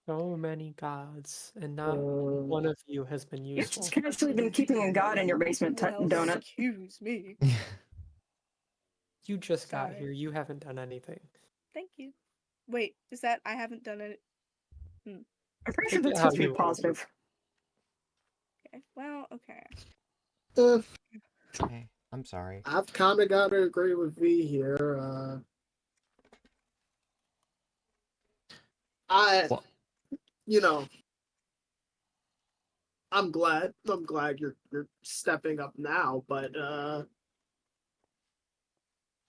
So many gods, and not one of you has been You've useful. just casually been keeping a god in your basement, Well, Donut. excuse me. You just got Sorry. here. You haven't done anything. Thank you. Wait, is that I haven't done it? I'm pretty sure Take it that's how supposed to be you want. positive. Okay. Well, okay. Okay, I'm sorry. I've kind of got to agree with V here. What? I'm glad you're stepping up now, but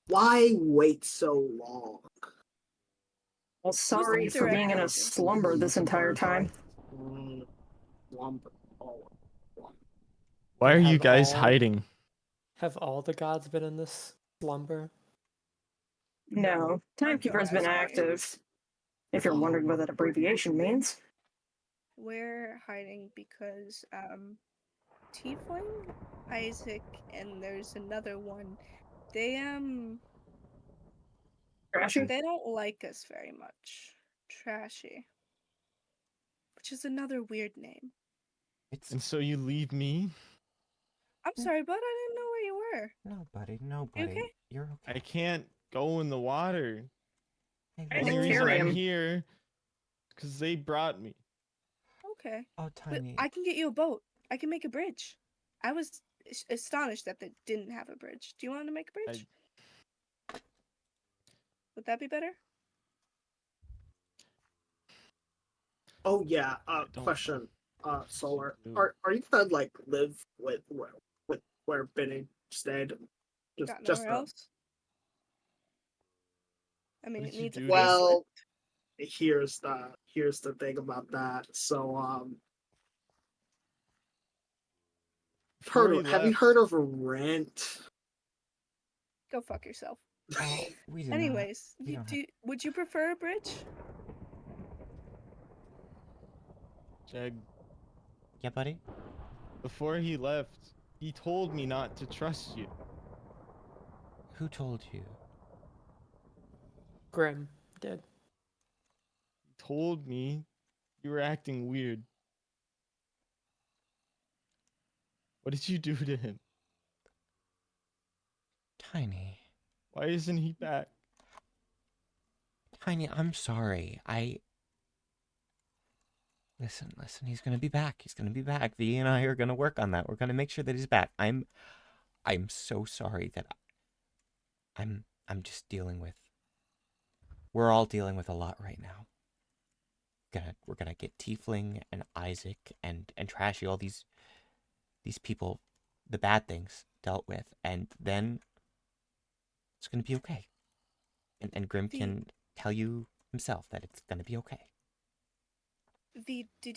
why wait so long? Well, sorry for being in a slumber this entire time. Lumber. Why are you Have guys all- hiding? Have all the gods been in this slumber? No, Timekeeper's been asking. active. If you're wondering what that abbreviation means. We're hiding because Tiefling, Isaac, and there's another one. They Trashy? they don't like us very much. Trashy. Which is another weird name. It's And so you leave me? I'm sorry, bud, I didn't know where you were. no, buddy, no, You buddy. okay? You're I okay. can't go in the water. Hey, I Only think listen. reason I'm Tyrion- here because they brought me. Okay. Oh, But Tiny. I can get you a boat. I can make a bridge. I was astonished that they didn't have a bridge. Do you want to make a bridge? Would that be better? Oh yeah. I don't Question. Solar. do. Are you gonna like live with where Benny stayed? Got Just nowhere else? I mean, What it did you needs a do to him? facelift. well. Here's the thing about that. So Before he have you left, heard of Rent? Go fuck yourself. Oh, we do not. Anyways, We don't would you prefer a bridge? Jag, Yeah, buddy. before he left, he told me not to trust you. Who told you? Grim did. He told me you were acting weird. What did you do to him? Tiny. Why isn't he back? Tiny, I'm sorry. Listen. He's gonna be back. He's gonna be back. V and I are gonna work on that. We're gonna make sure that he's back. I'm so sorry that I'm just dealing with. We're all dealing with a lot right now. We're gonna get Tiefling and Isaac and Trashy, all these people, the bad things dealt with, and then it's gonna be okay. And Grim can tell you himself that it's gonna be okay. V, do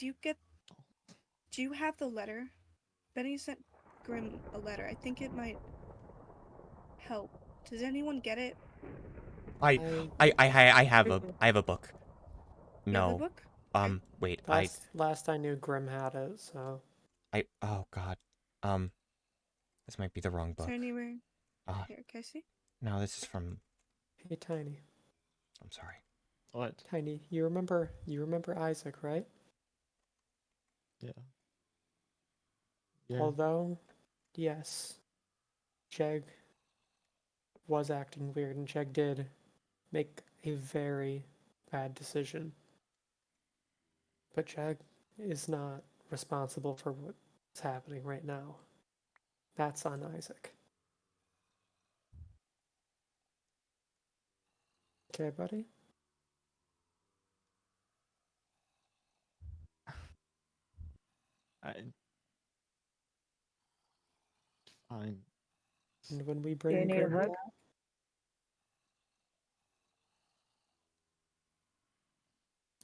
you have the letter? Benny sent Grim a letter. I think it might help. Does anyone get it? I have a book. You have the No. book? Wait, Last I knew, Grim had it. So oh god. This might be the wrong Is book. there anywhere? Uh, Here, can I see? no, this is from, hey, Tiny, I'm sorry. What? Tiny, you remember Isaac, right? Yeah. Yeah. Although, yes, Jeg was acting weird, and Jeg did make a very bad decision. But Jag is not responsible for what's happening right now. That's on Isaac. Okay, buddy? Fine. And when we You bring need a Grim hug? back,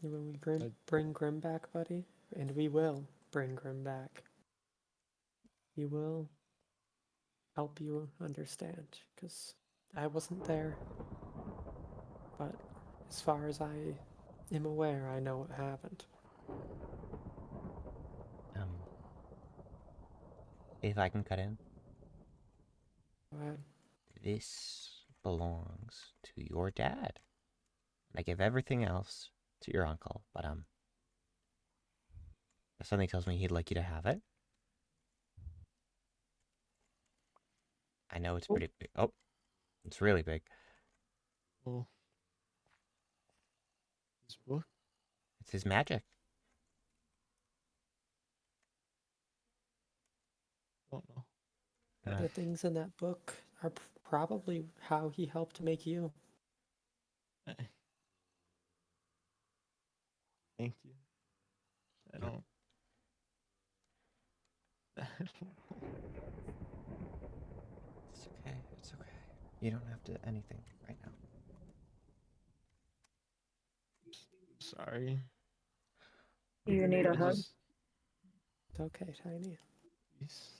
when we bring Grim back, buddy, and we will bring Grim back, we will help you understand, because I wasn't there. But as far as I am aware, I know what happened. If I can cut in. Go ahead. This belongs to your dad. I give everything else to your uncle, but something tells me he'd like you to have it. I know it's pretty big. Oh, it's really big. Oh. This book? It's his magic. I don't know. The things in that book are probably how he helped make you. Thank you. I don't. I don't know. It's okay. It's okay. You don't have to anything right now. Sorry. You need a I hug? just- It's okay, Tiny. Please.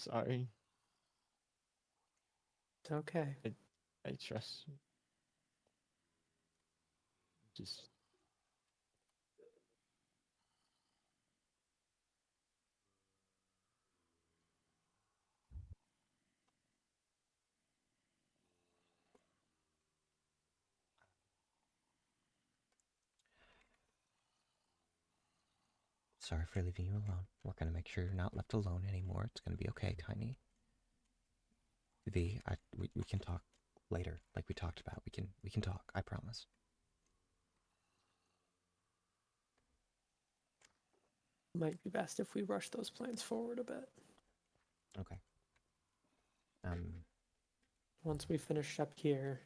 sorry. It's okay. I trust you. Just Sorry for leaving you alone. We're gonna make sure you're not left alone anymore. It's gonna be okay, Tiny. We can talk later, like we talked about. We can talk. I promise. Might be best if we rush those plans forward a bit. Okay. Once we finish up here,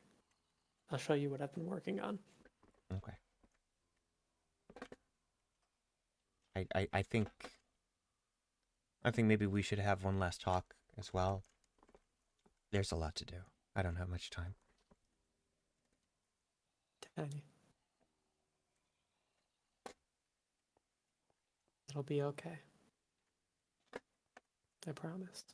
I'll show you what I've been working on. Okay. I think maybe we should have one last talk as well. There's a lot to do. I don't have much time. Tiny. It'll be okay. I promise.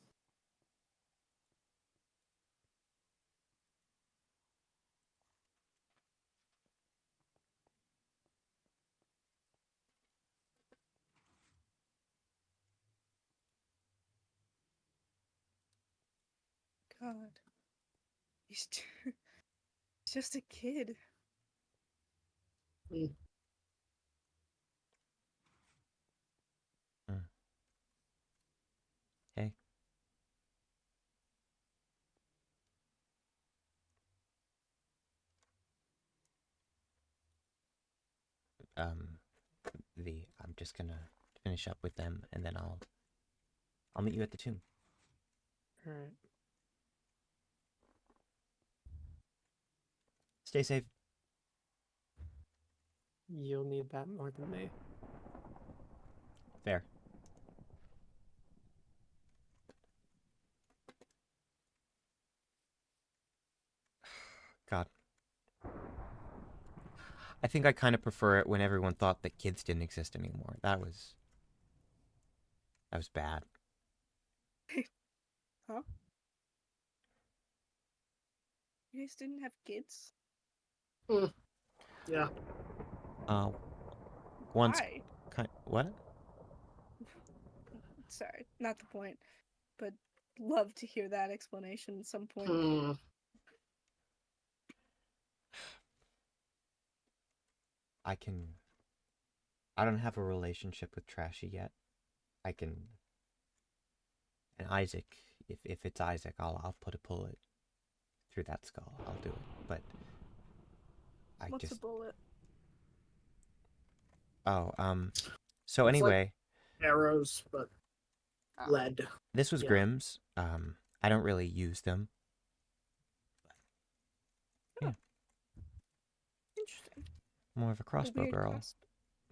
God. He's just a kid. Hey. I'm just gonna finish up with them, and then I'll meet you at the tomb. All right. Stay safe. You'll need that more than me. Fair. God. I think I kind of prefer it when everyone thought that kids didn't exist anymore. That was bad. Huh? You guys didn't have kids? Yeah. Once. Why? What? Sorry, not the point. But love to hear that explanation at some point. I don't have a relationship with Trashy yet. And Isaac, if it's Isaac, I'll pull it through that skull. I'll do it. But What's a bullet? Oh, so It's like anyway, arrows, but lead. this was Yeah. Grimm's. I don't really use them. Yeah. Interesting. More of a crossbow weird girl. crossbow.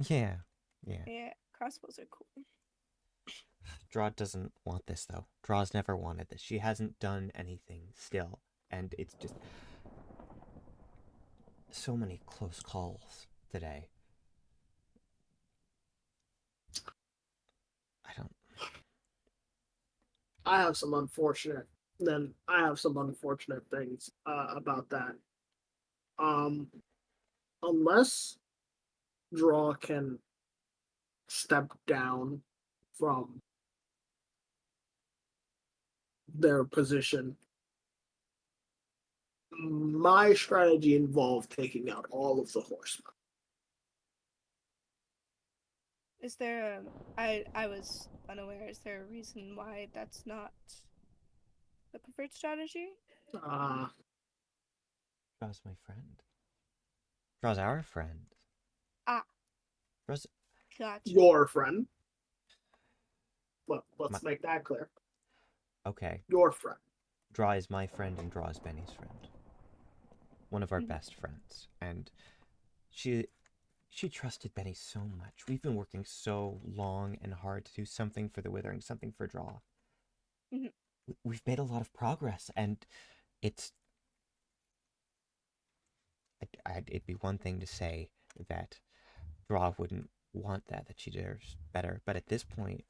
Yeah. Yeah, crossbows are cool. Draw doesn't want this though. Draw's never wanted this. She hasn't done anything still, and it's just so many close calls today. I have some unfortunate things about that. Unless Draw can step down from their position, my strategy involved taking out all of the horsemen. Is there I was unaware. Is there a reason why that's not the preferred strategy? Draw's my friend. Draw's our friend. Ah. Draw's Gotcha. Your friend. Well, let's make that clear. Okay. Your friend. Draw is my friend and Draw is Benny's friend. One of our best friends. And she trusted Benny so much. We've been working so long and hard to do something for the Withering, something for Draw. We've made a lot of progress, and it'd be one thing to say that Draw wouldn't want that she deserves better, but at this point,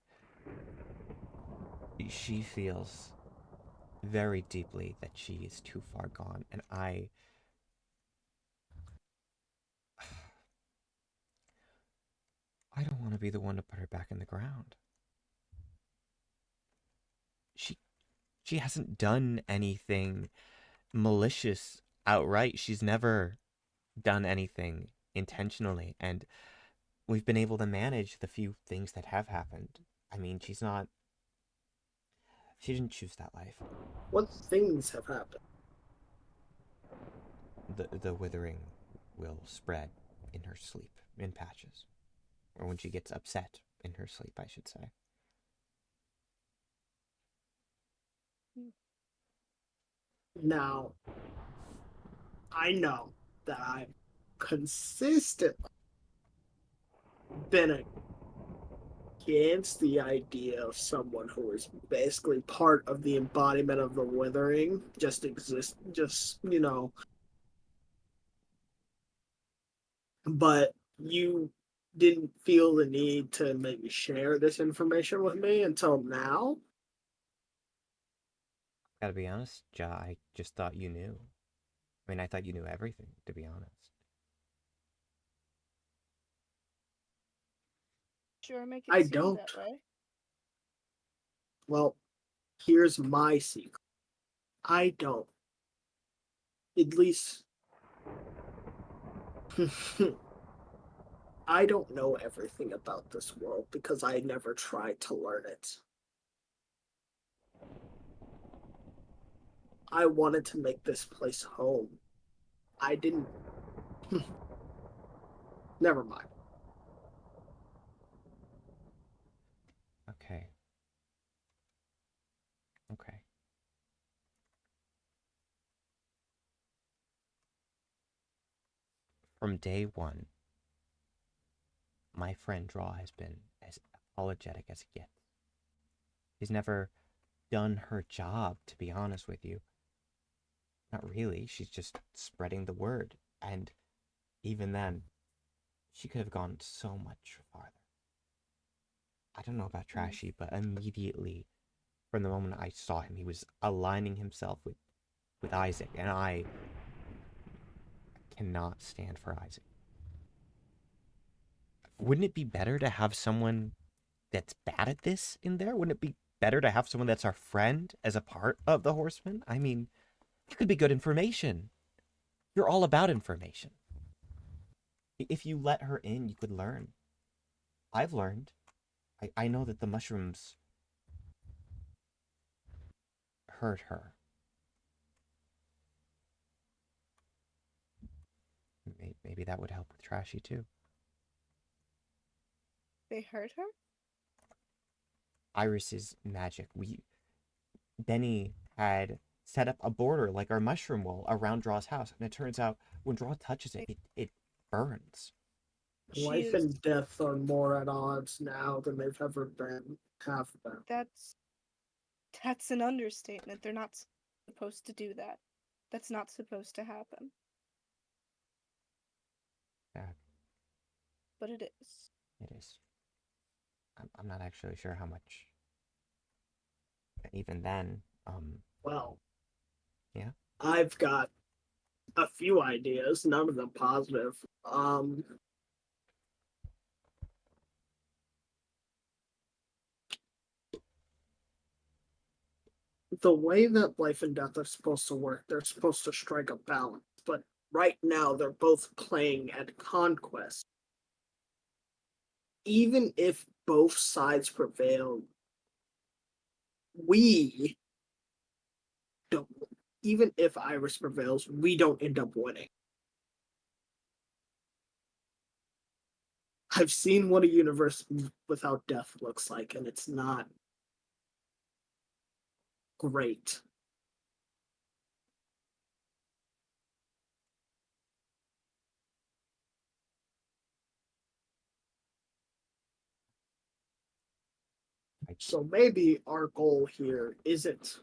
She feels very deeply that she is too far gone, and I don't want to be the one to put her back in the ground. She she hasn't done anything malicious outright. She's never done anything intentionally, and we've been able to manage the few things that have happened. I mean, she didn't choose that life. What things have happened? The withering will spread in her sleep in patches, or when she gets upset in her sleep, I should say. Now, I know that I've consistently been against the idea of someone who is basically part of the embodiment of the withering, but you didn't feel the need to maybe share this information with me until now. Gotta be honest, Ja, I just thought you knew. I mean, I thought you knew everything, to be honest. Sure, make I it seem don't. that way. Well, here's my secret. I don't. At least I don't know everything about this world because I never tried to learn it. I wanted to make this place home. I didn't. Never mind. Okay. Okay. From day one, my friend Draw has been as apologetic as it gets. She's never done her job, to be honest with you. Not really. She's just spreading the word. And even then, she could have gone so much farther. I don't know about Trashy, but immediately, from the moment I saw him, he was aligning himself with Isaac, and I cannot stand for Isaac. Wouldn't it be better to have someone that's bad at this in there? Wouldn't it be better to have someone that's our friend as a part of the Horsemen? I mean, it could be good information. You're all about information. If you let her in, you could learn. I've learned. I know that the mushrooms hurt her. Maybe that would help with Trashy too. They hurt her? Iris's magic. Benny had set up a border like our mushroom wall around Draw's house, and it turns out when Draw touches it, it burns. Life and death are more at odds now than they've ever been. Have been. That's an understatement. They're not supposed to do that. That's not supposed to happen. Yeah. But it is. It is. I'm not actually sure how much. Even then, Well, yeah. I've got a few ideas, none of them positive. The way that life and death are supposed to work, they're supposed to strike a balance. But right now, they're both playing at conquest. Even if both sides prevail, we don't. Even if Iris prevails, we don't end up winning. I've seen what a universe without death looks like, and it's not great. So maybe our goal here isn't.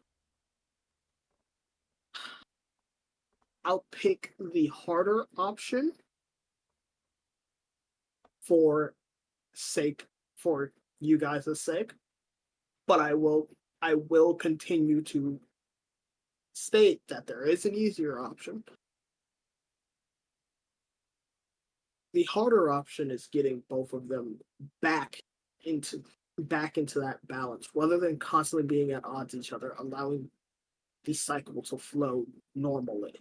I'll pick the harder option for you guys' sake, but I will I will continue to state that there is an easier option. The harder option is getting both of them back into that balance, rather than constantly being at odds with each other, allowing the cycle to flow normally.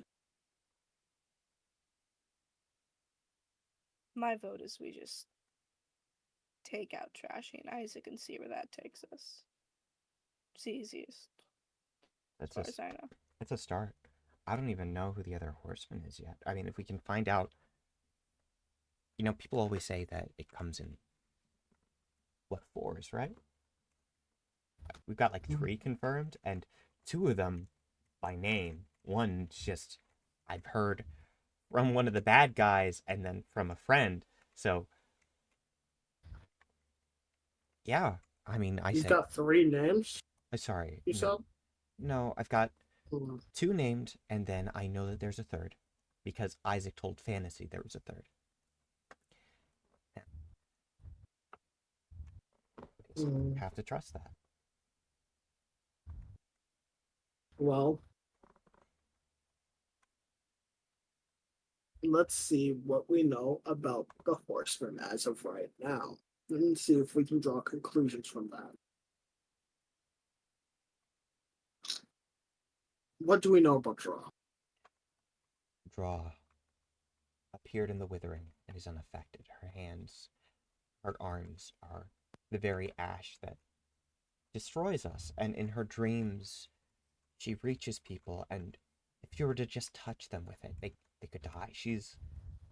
My vote is we just take out Trashy and Isaac and see where that takes us. It's the easiest, as far as I know. It's a start. I don't even know who the other horseman is yet. I mean, if we can find out, people always say that it comes in fours, right? We've got like 3 confirmed, and 2 of them by name. One just I've heard from one of the bad guys, and then from a friend. So yeah, I mean, I He's say, got 3 names. sorry, You said? no, I've got Hmm. 2 named, and then I know that there's a third, because Isaac told Fantasy there was a third. So you have to trust that. Well, let's see what we know about the horseman as of right now, and see if we can draw conclusions from that. What do we know about Draw? Draw appeared in the withering and is unaffected. Her hands, her arms are the very ash that destroys us, and in her dreams she reaches people, and if you were to just touch them with it, they could die. She's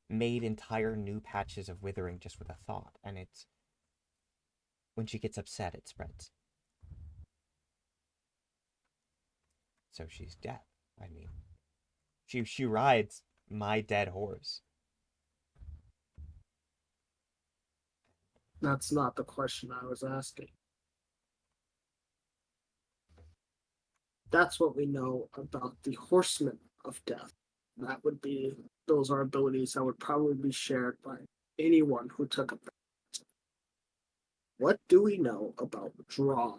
made entire new patches of withering just with a thought, and it's when she gets upset it spreads. So she's dead. I mean, she rides my dead horse. That's not the question I was asking. That's what we know about the horsemen of death. Those are abilities that would probably be shared by anyone who took a bet. What do we know about Draw?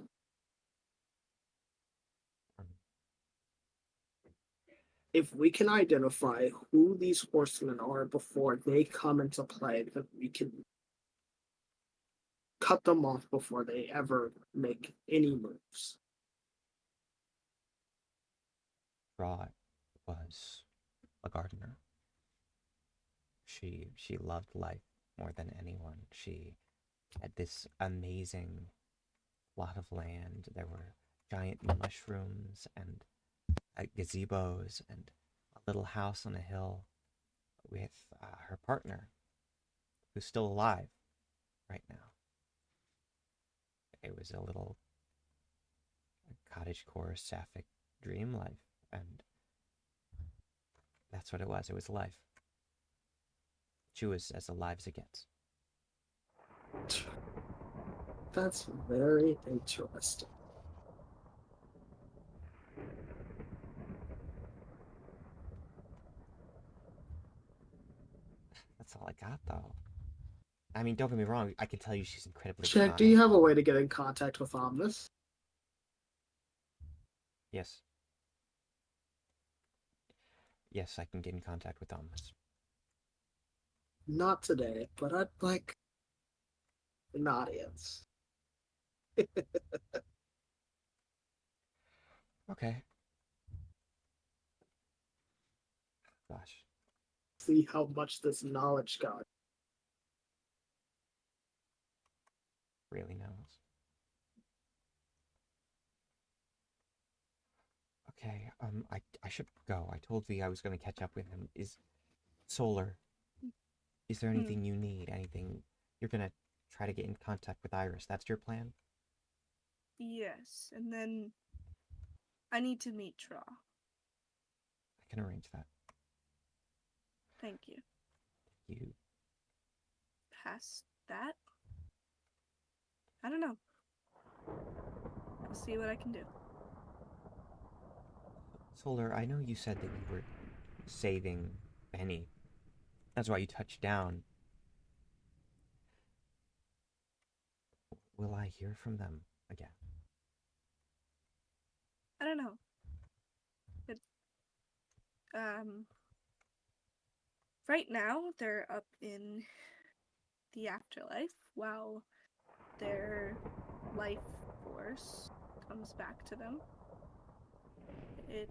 If we can identify who these horsemen are before they come into play, then we can cut them off before they ever make any moves. Draw was a gardener. She loved life more than anyone. She had this amazing plot of land. There were giant mushrooms and gazebos and a little house on a hill with her partner, who's still alive right now. It was a little cottagecore sapphic dream life, and that's what it was. It was life. She was as alive as it gets. That's very interesting. That's all I got, though. I mean, don't get me wrong. I can tell you she's incredibly Check, kind. do you have a way to get in contact with Omnis? Yes. Yes, I can get in contact with Omnis. Not today, but I'd like an audience. Okay. Gosh. See how much this knowledge got. Really knows. Okay, I should go. I told V I was going to catch up with him. Is Solar, is there anything you need? Anything you're going to try to get in contact with Iris? That's your plan? Yes, and then I need to meet Tra. I can arrange that. Thank you. You Past that? I don't know. I'll see what I can do. Solar, I know you said that you were saving Benny. That's why you touched down. Will I hear from them again? don't know. It, right now they're up in the afterlife while their life force comes back to them. It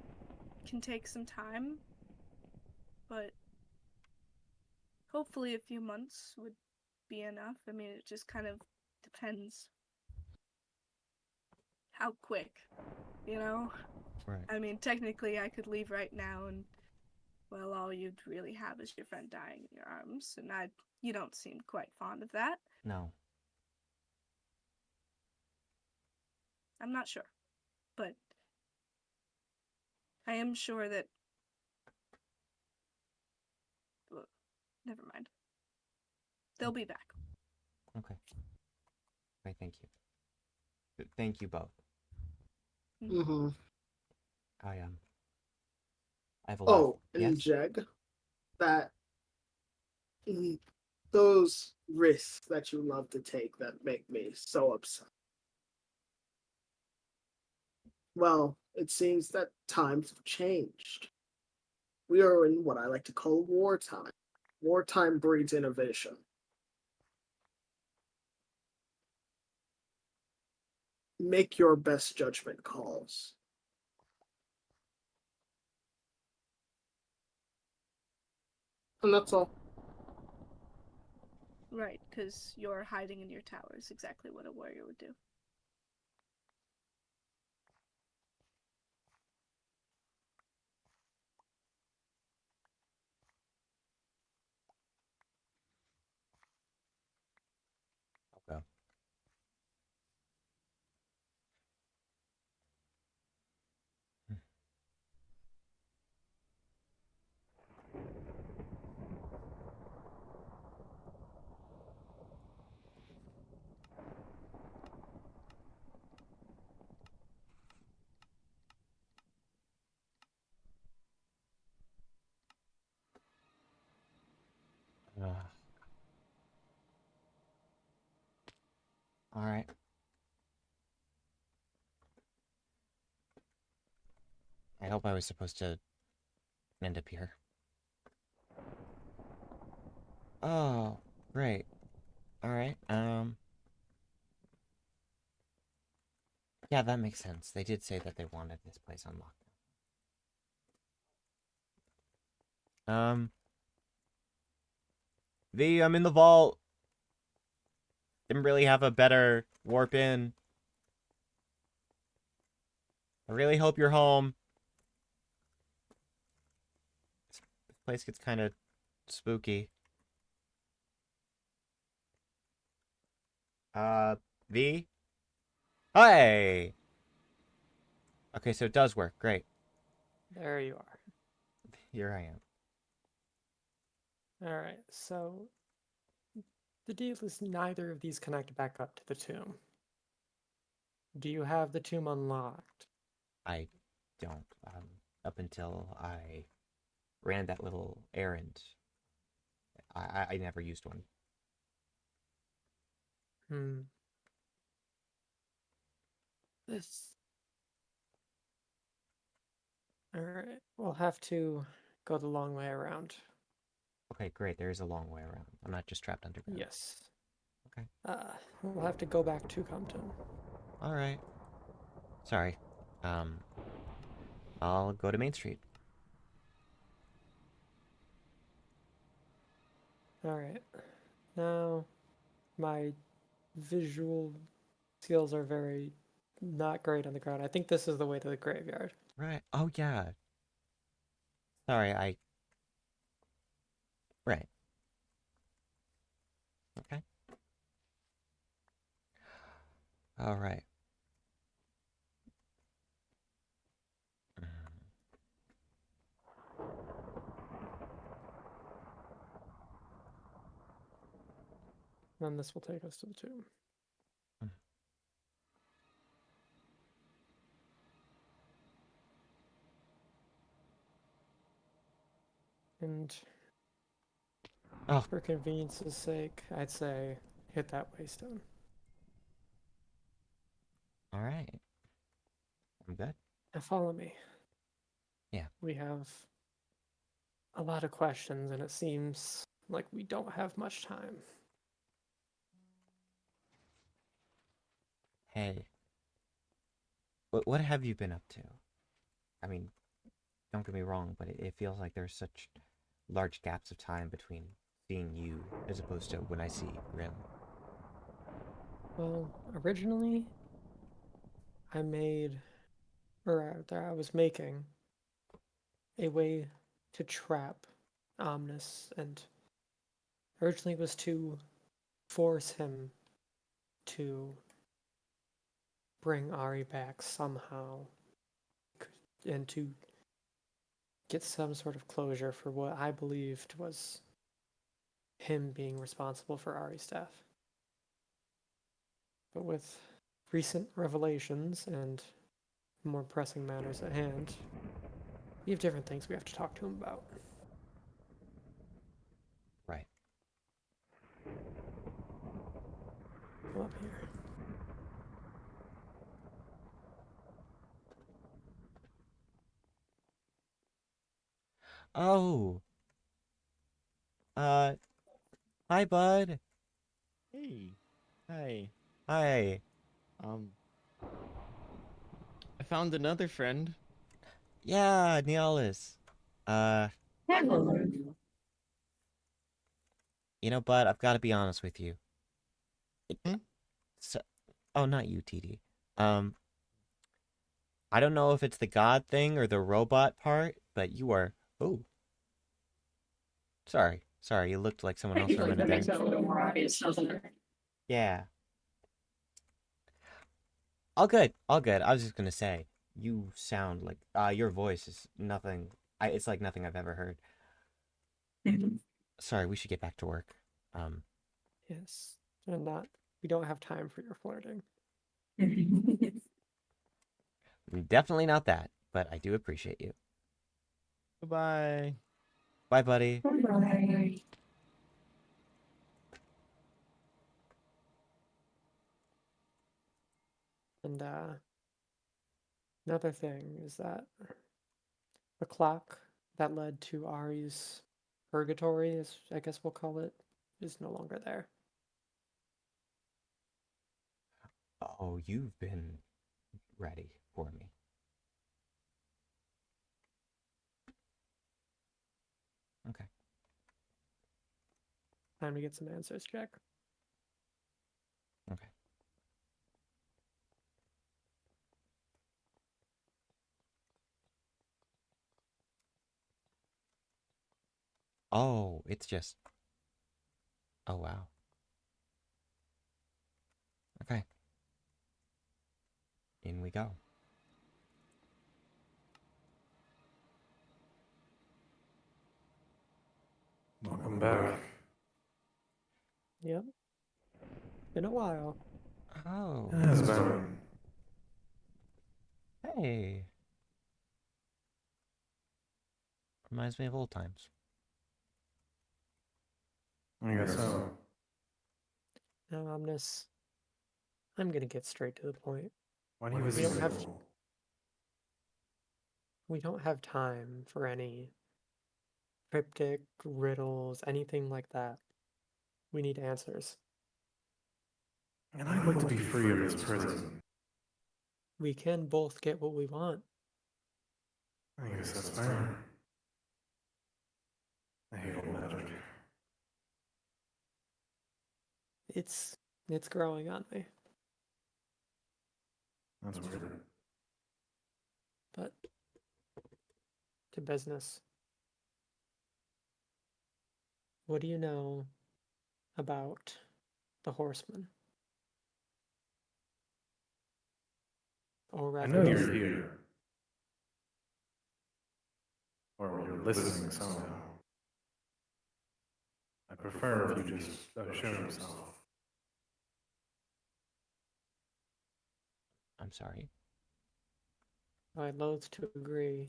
can take some time, but hopefully a few months would be enough. I mean, it just kind of depends how quick, you know? Right. I mean, technically I could leave right now and, well, all you'd really have is your friend dying in your arms, and you don't seem quite fond of that. No. I'm not sure, but I am sure that. Well, never mind. They'll be back. Okay. Okay, thank you. Thank you both. Mm-hmm. I have a lot. Oh, and Yes? Jeg, that those risks that you love to take that make me so upset. Well, it seems that times have changed. We are in what I like to call wartime. Wartime breeds innovation. Make your best judgment calls. And that's all. Right, because you're hiding in your tower is exactly what a warrior would do. Okay. All right. I hope I was supposed to end up here. Oh, great. All right. Yeah, that makes sense. They did say that they wanted this place on lockdown. I'm in the vault. Didn't really have a better warp in. I really hope you're home. This place gets kind of spooky. V? Hi! Okay, so it does work. Great. There you are. Here I am. All right, so the deal is neither of these connect back up to the tomb. Do you have the tomb unlocked? I don't. Up until I ran that little errand, I never used one. This. All right, we'll have to go the long way around. Okay, great. There is a long way around. I'm not just trapped underground. Yes. Okay. We'll have to go back to Compton. All right. Sorry. I'll go to Main Street. All right. Now, my visual skills are very not great on the ground. I think this is the way to the graveyard. Right. Oh, yeah. Sorry, Right. Okay. All right. Then this will take us to the tomb. And for convenience's sake, I'd say hit that waystone. All right. I'm good. Now follow me. Yeah. We have a lot of questions, and it seems like we don't have much time. Hey, what have you been up to? I mean, don't get me wrong, but it feels like there's such large gaps of time between seeing you as opposed to when I see Grim. Well, originally, I made, or rather, I was making a way to trap Omnis, and originally was to force him to bring Ari back somehow and to get some sort of closure for what I believed was him being responsible for Ari's death. But with recent revelations and more pressing matters at hand, we have different things we have to talk to him about. Right. Come up here. Oh. Hi, bud. Hey. Hi. Hi. I found another friend. Yeah, Nealis. Hello. You know, bud, I've got to be honest with you. Hmm? So, oh, not you, TD. Um, I don't know if it's the god thing or the robot part, but you are. Oh, sorry. You looked like someone I else feel for a like minute that makes there. it a little more obvious, doesn't it? Yeah. All good. I was just gonna say, you sound like your voice is nothing. It's like nothing I've ever heard. Mhm. Sorry, we should get back to work. Yes. And not, we don't have time for your flirting. Definitely not that, but I do appreciate you. Goodbye. Bye, buddy. Bye. And another thing is that the clock that led to Ari's purgatory, as I guess we'll call it, is no longer there. Oh, you've been ready for me. Okay. Time to get some answers, Jack. Okay. Oh, it's just. Oh, wow. Okay. In we go. Welcome back. Yep. Been a while. Oh. It has been. Hey. Reminds me of old times. I guess so. Now, Omnis, I'm gonna get straight to the point. Why do you have We don't have sequel? we don't have time for any cryptic riddles, anything like that. We need answers. And I'd like to be free of this prison. We can both get what we want. I guess that's fair. I hate old magic. It's growing on me. That's weird. But to business. What do you know about the horseman? Or I rather, know you're here. Or you're listening somehow. I prefer if you just show yourself. I'm sorry. I loathe to agree.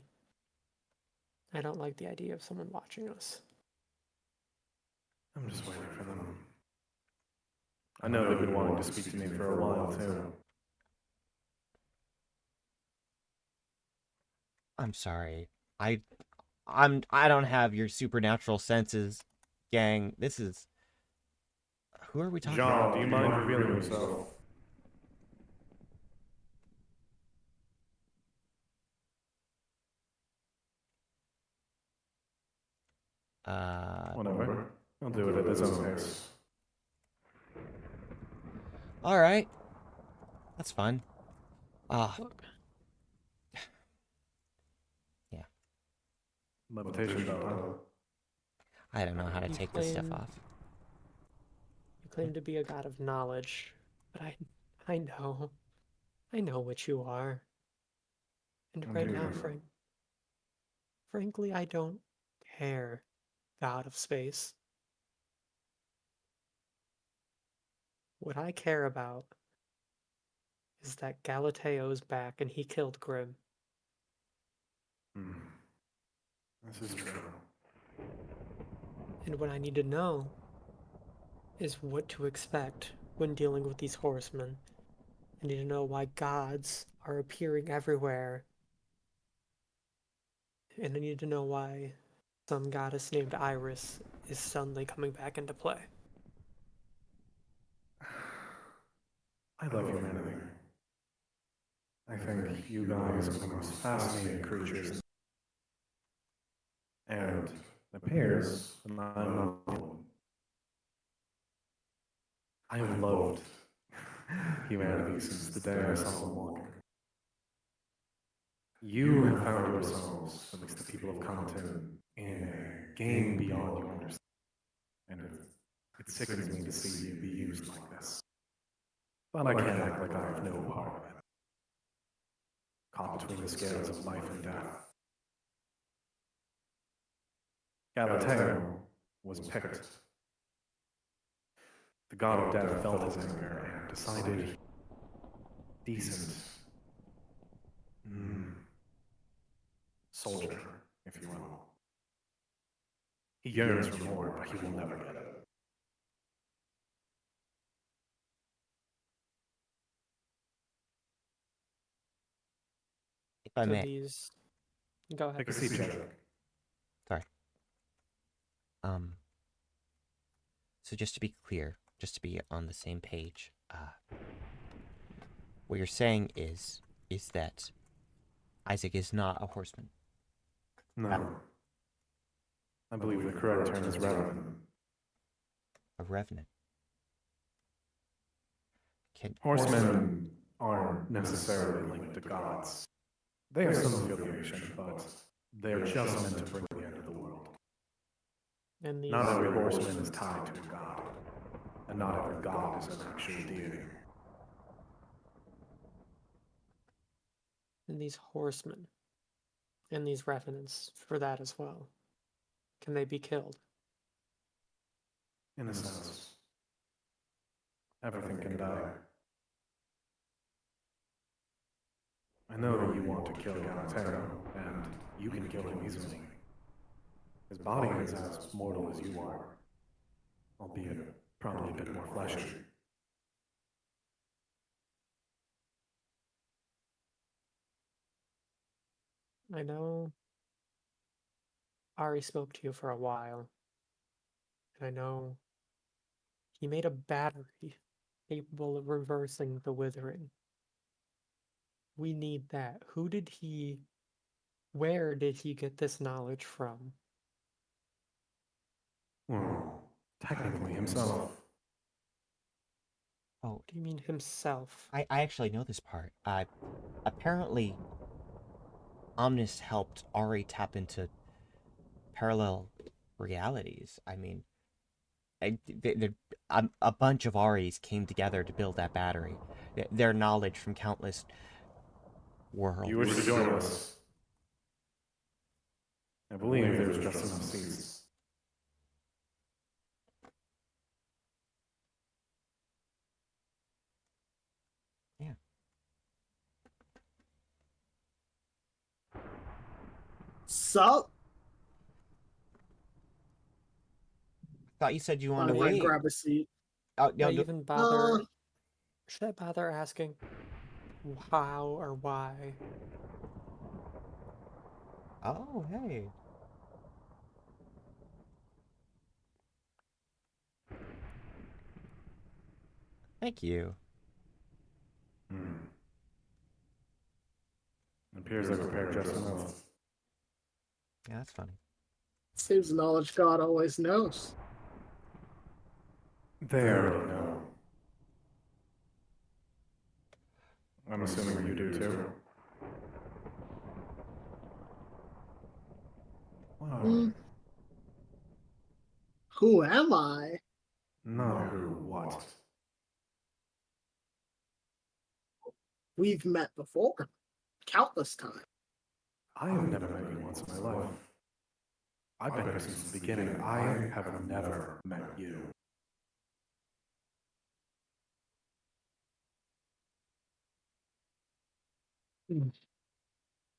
I don't like the idea of someone watching us. I'm just waiting for them. I know they've been wanting to speak to me for a while, too. I'm sorry. I I don't have your supernatural senses, gang. This is who are we talking Jean, about? do you mind revealing yourself? Whatever. I'll do it at his own pace. All right. That's fun. Ah, Look, yeah. Levitation belt, huh? I don't know how to You take this stuff claim- off. you claim to be a god of knowledge, but I know what you are. And right now, frankly, I don't care, god of space. What I care about is that Galateo's back and he killed Grim. Hmm. This is true. And what I need to know is what to expect when dealing with these horsemen. I need to know why gods are appearing everywhere. And I need to know why some goddess named Iris is suddenly coming back into play. I love humanity. I think you guys are the most fascinating creatures. And it appears that I'm not the only one. I have loved humanity since the day I saw them walking. You have found yourselves, at least the people of Compton, in a game beyond your understanding. And it sickens me to see you be used like this. But I can't act like I have no part of it. Caught between the scales of life and death. Galateo was picked. The god of death felt his anger and decided decent soldier, if you will. He yearns for more, but he will never get it. If I So may. these... Go ahead. Take a seat, Jack. Sorry. So just to be clear, just to be on the same page, what you're saying is that Isaac is not a horseman. No. I believe the correct term is revenant. A revenant. Horsemen aren't necessarily linked to gods. They have some affiliation, but they're just meant to bring the end of the world. And these... Not every horseman is tied to a god, and not every god is an actual deity. And these horsemen, and these revenants for that as well. Can they be killed? In a sense, everything can die. I know that you want to kill Galatero, and you can kill him easily. His body is as mortal as you are, albeit probably a bit more fleshy. I know Ari spoke to you for a while, and I know he made a battery capable of reversing the withering. We need that. Where did he get this knowledge from? Well, technically himself. Oh, What do you mean himself? I actually know this part. Apparently, Omnis helped Ari tap into parallel realities. I mean, a bunch of Aris came together to build that battery. Their knowledge from countless worlds. You wish to join us? I believe there's just enough seats. Yeah. So, Thought you said you I wanted to wait. grab a seat. Oh, Should I no, even bother? Should I bother asking how or why? Oh, hey. Thank you. Appears I prepared just enough. Yeah, that's funny. Seems knowledge God always knows. They already know. I'm assuming you do too. Wow. Hmm. Who am I? Not who, what? We've met before, countless times. I have never met you once in my life. I've been here since the beginning. I have never met you.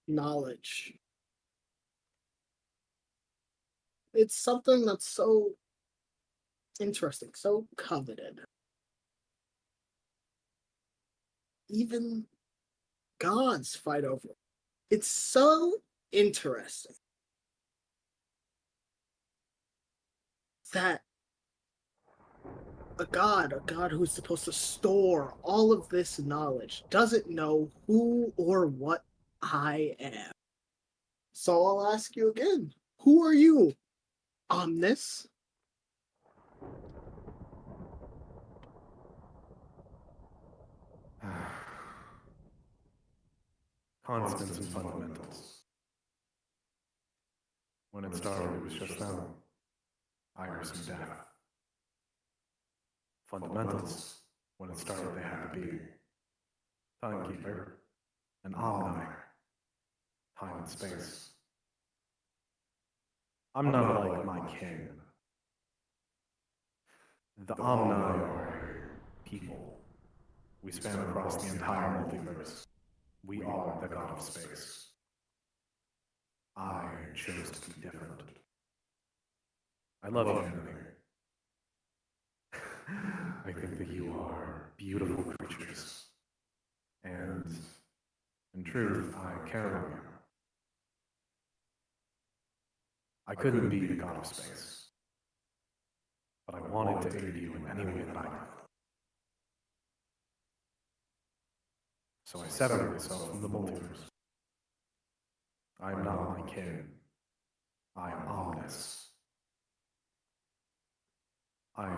Knowledge. It's something that's so interesting, so coveted. Even gods fight over it. It's so interesting that a god who's supposed to store all of this knowledge, doesn't know who or what I am. So I'll ask you again, who are you? Omnis? Constants and fundamentals. When it started, it was just them. Iris and Death. Fundamentals. When it started, they had to be Timekeeper and Omni. Time and space. I'm not like my kin. The Omni are people. We span across the entire multiverse. We are the god of space. I chose to be different. I love humanity. I think that you are beautiful creatures. And, in truth, I care about you. I couldn't be the god of space. But I wanted to aid you in any way that I could. So I severed myself from the multiverse. I am not my kin. I am Omnis. I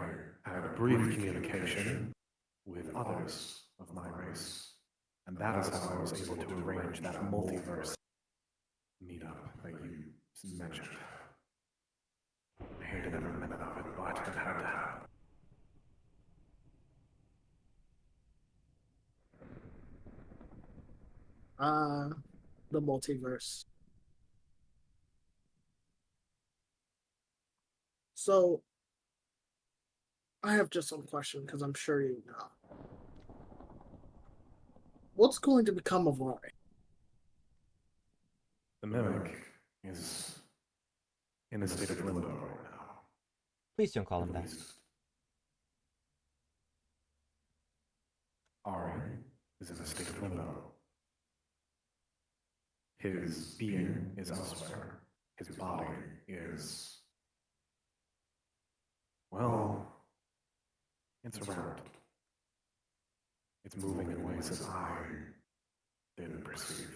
had a brief communication with others of my race, and that is how I was able to arrange that multiverse meetup that you mentioned. I hated every minute of it, but it had to happen. The multiverse. So I have just some question because I'm sure you know. What's going to become of Ari? The mimic is in a state of limbo right now. Please don't call him At that. least. Ari is in a state of limbo. His being is elsewhere. His body is... well, it's around. It's moving in ways that I didn't perceive.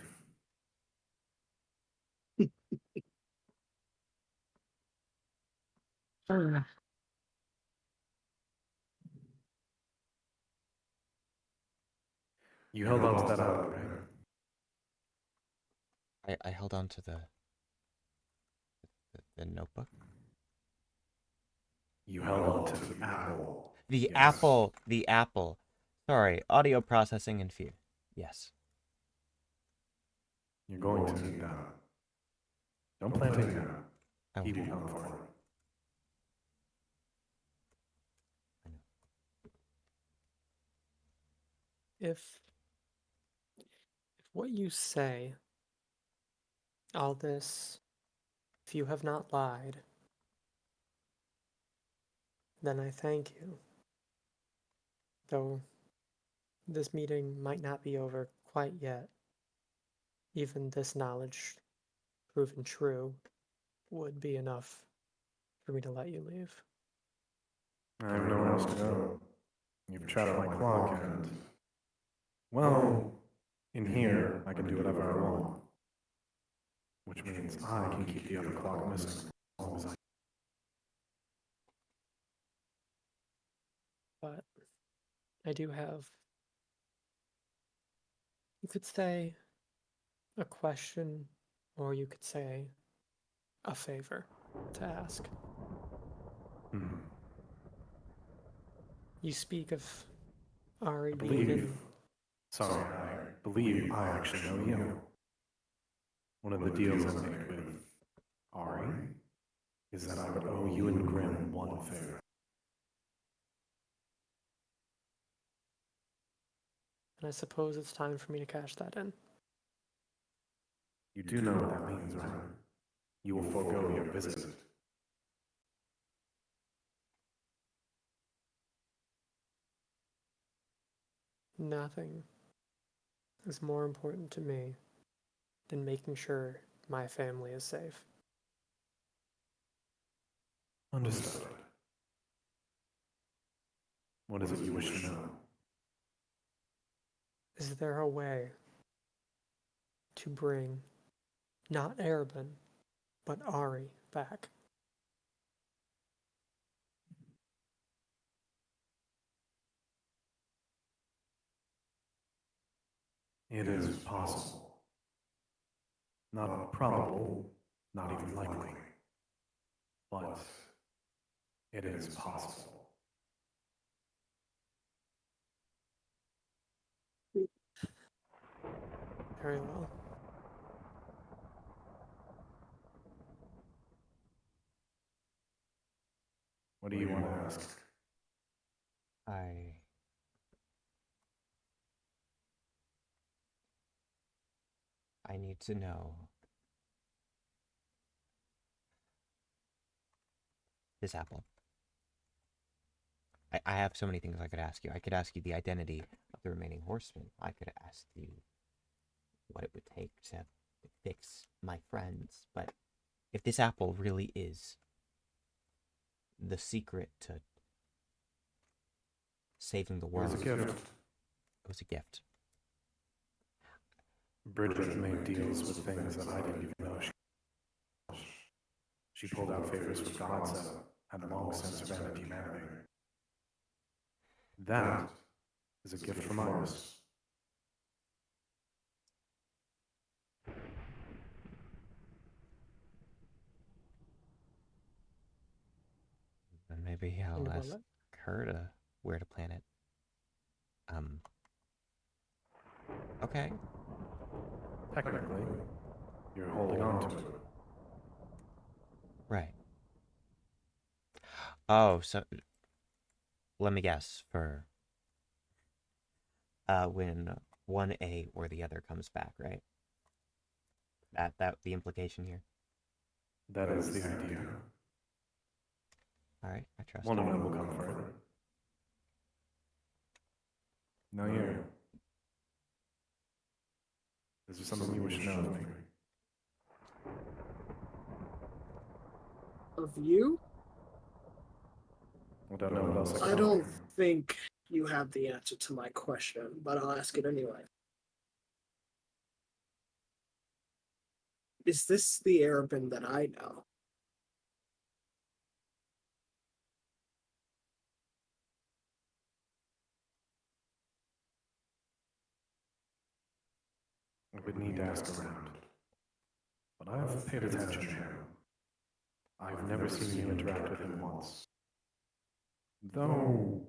You held on to that apple, right? I held on to the notebook. You held on to the apple. The Yes. apple. The apple. Sorry, audio processing and fear. Yes. You're going to need that. Don't plant it yet. I He will. will come for it. If what you say, all this, if you have not lied, then I thank you. Though this meeting might not be over quite yet, even this knowledge proven true would be enough for me to let you leave. I have nowhere else to go. You've trapped my clock and... Well, in here, I can do whatever I want. Which means I can keep the other clock missing as long as I... But I do have, you could say, a question, or you could say a favor to ask. Hmm. You speak of Ari I being believe... in... Sorry, I believe I actually know you. One of the deals I made with Ari is that I would owe you and Grim one favor. And I suppose it's time for me to cash that in. You do know what that means, right? You will forego your visit. Nothing is more important to me than making sure my family is safe. Understood. What is it you wish to know? Is there a way to bring not Arabin, but Ari back? It is possible. Not probable, not even likely. But it is possible. Very well. What do you want to ask? I need to know this apple. I have so many things I could ask you. I could ask you the identity of the remaining horsemen. I could ask you what it would take to fix my friends. But if this apple really is the secret to saving the world, It was a gift. It was a gift. Bridget made deals with things that I didn't even know she pulled out favors for gods that had long since abandoned humanity. That is a gift from Iris. And maybe I'll And ask what? her to where to plant it. Okay. Technically, you're holding on to it. Right. Oh, so let me guess for when 1A or the other comes back, right? That the implication here. That is the idea. All right, I trust One of you. them will come for it. Now you. Is there something you wish to know of me? Of you? I don't know what else I can I offer don't you. think you have the answer to my question, but I'll ask it anyway. Is this the Arabin that I know? I would need to ask around. But I've paid attention to him. I've never seen you interact with him once. Though,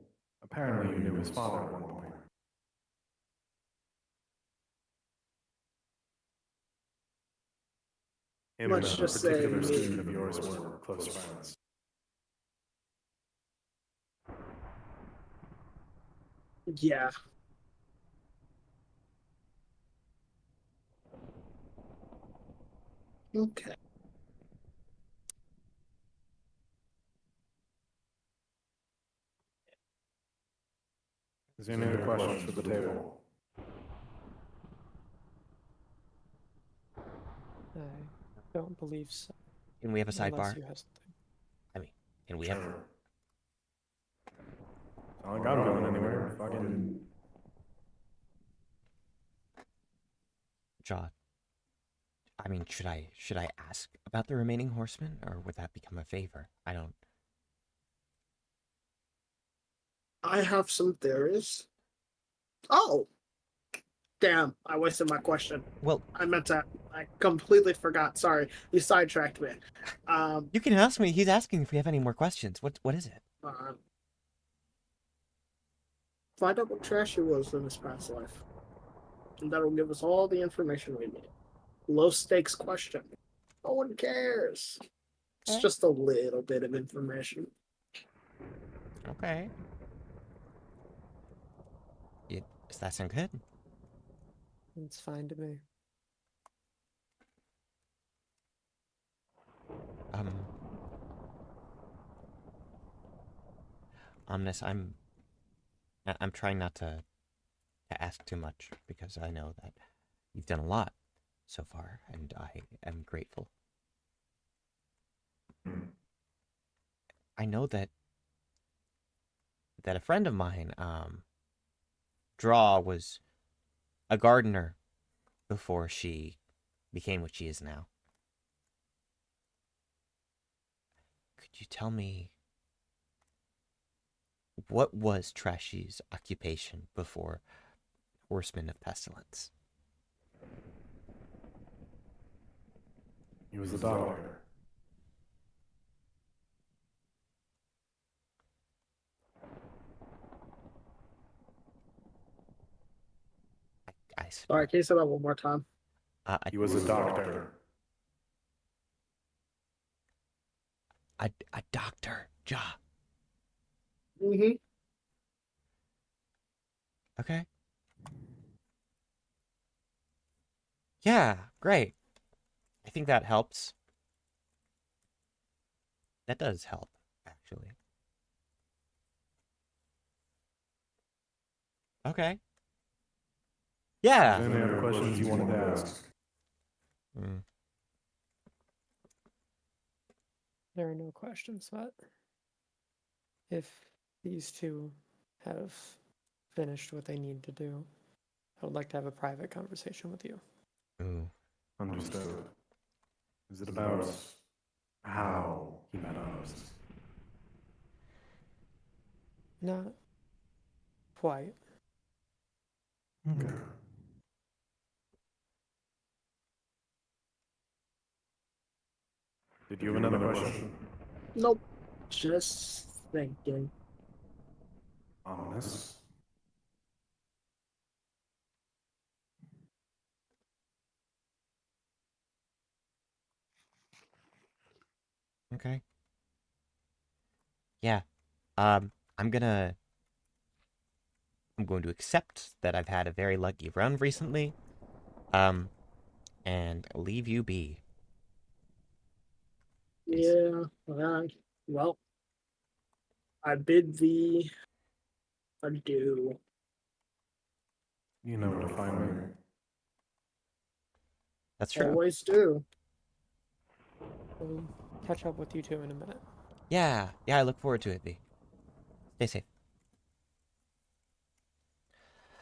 apparently you knew his father at one point. Him Let's and a just say particular me. student of yours were close friends. Yeah. Okay. Is there any other questions for the table? Aye. don't believe so. Can we have a Unless sidebar? you have something. I mean, can we have? Sure. It's not like I'm going anywhere. Fucking. Jaw. I mean, should I ask about the remaining horsemen, or would that become a favor? I don't. I have some theories. Oh, damn! I wasted my question. Well, I meant to. I completely forgot. Sorry, you sidetracked me. you can ask me. He's asking if we have any more questions. What is it? Find out what Trashy was in his past life, and that'll give us all the information we need. Low stakes question. No one cares. It's Okay. just a little bit of information. Okay. Does that sound good? It's fine to me. Omnis, I'm trying not to ask too much because I know that you've done a lot so far, and I am grateful. I know that a friend of mine, Draw, was a gardener before she became what she is now. Could you tell me what was Trashy's occupation before Horseman of Pestilence? He was a doctor. Sorry, can you say that one more time? He was a doctor. A doctor, Ja. Mm-hmm. Okay. Yeah, great. I think that helps. That does help, actually. Okay. Yeah. Any other questions you wanted to ask? There are no questions, but if these two have finished what they need to do, I would like to have a private conversation with you. Ooh. Understood. Is it about how he met us? Not quite. Okay. Did you have another question? Nope. Just thinking. Ominous. Okay. Yeah. I'm going to accept that I've had a very lucky run recently. And leave you be. Yeah. Well, I bid thee adieu. You know where to find me. That's true. Always do. We'll catch up with you two in a minute. Yeah, I look forward to it, V. Stay safe.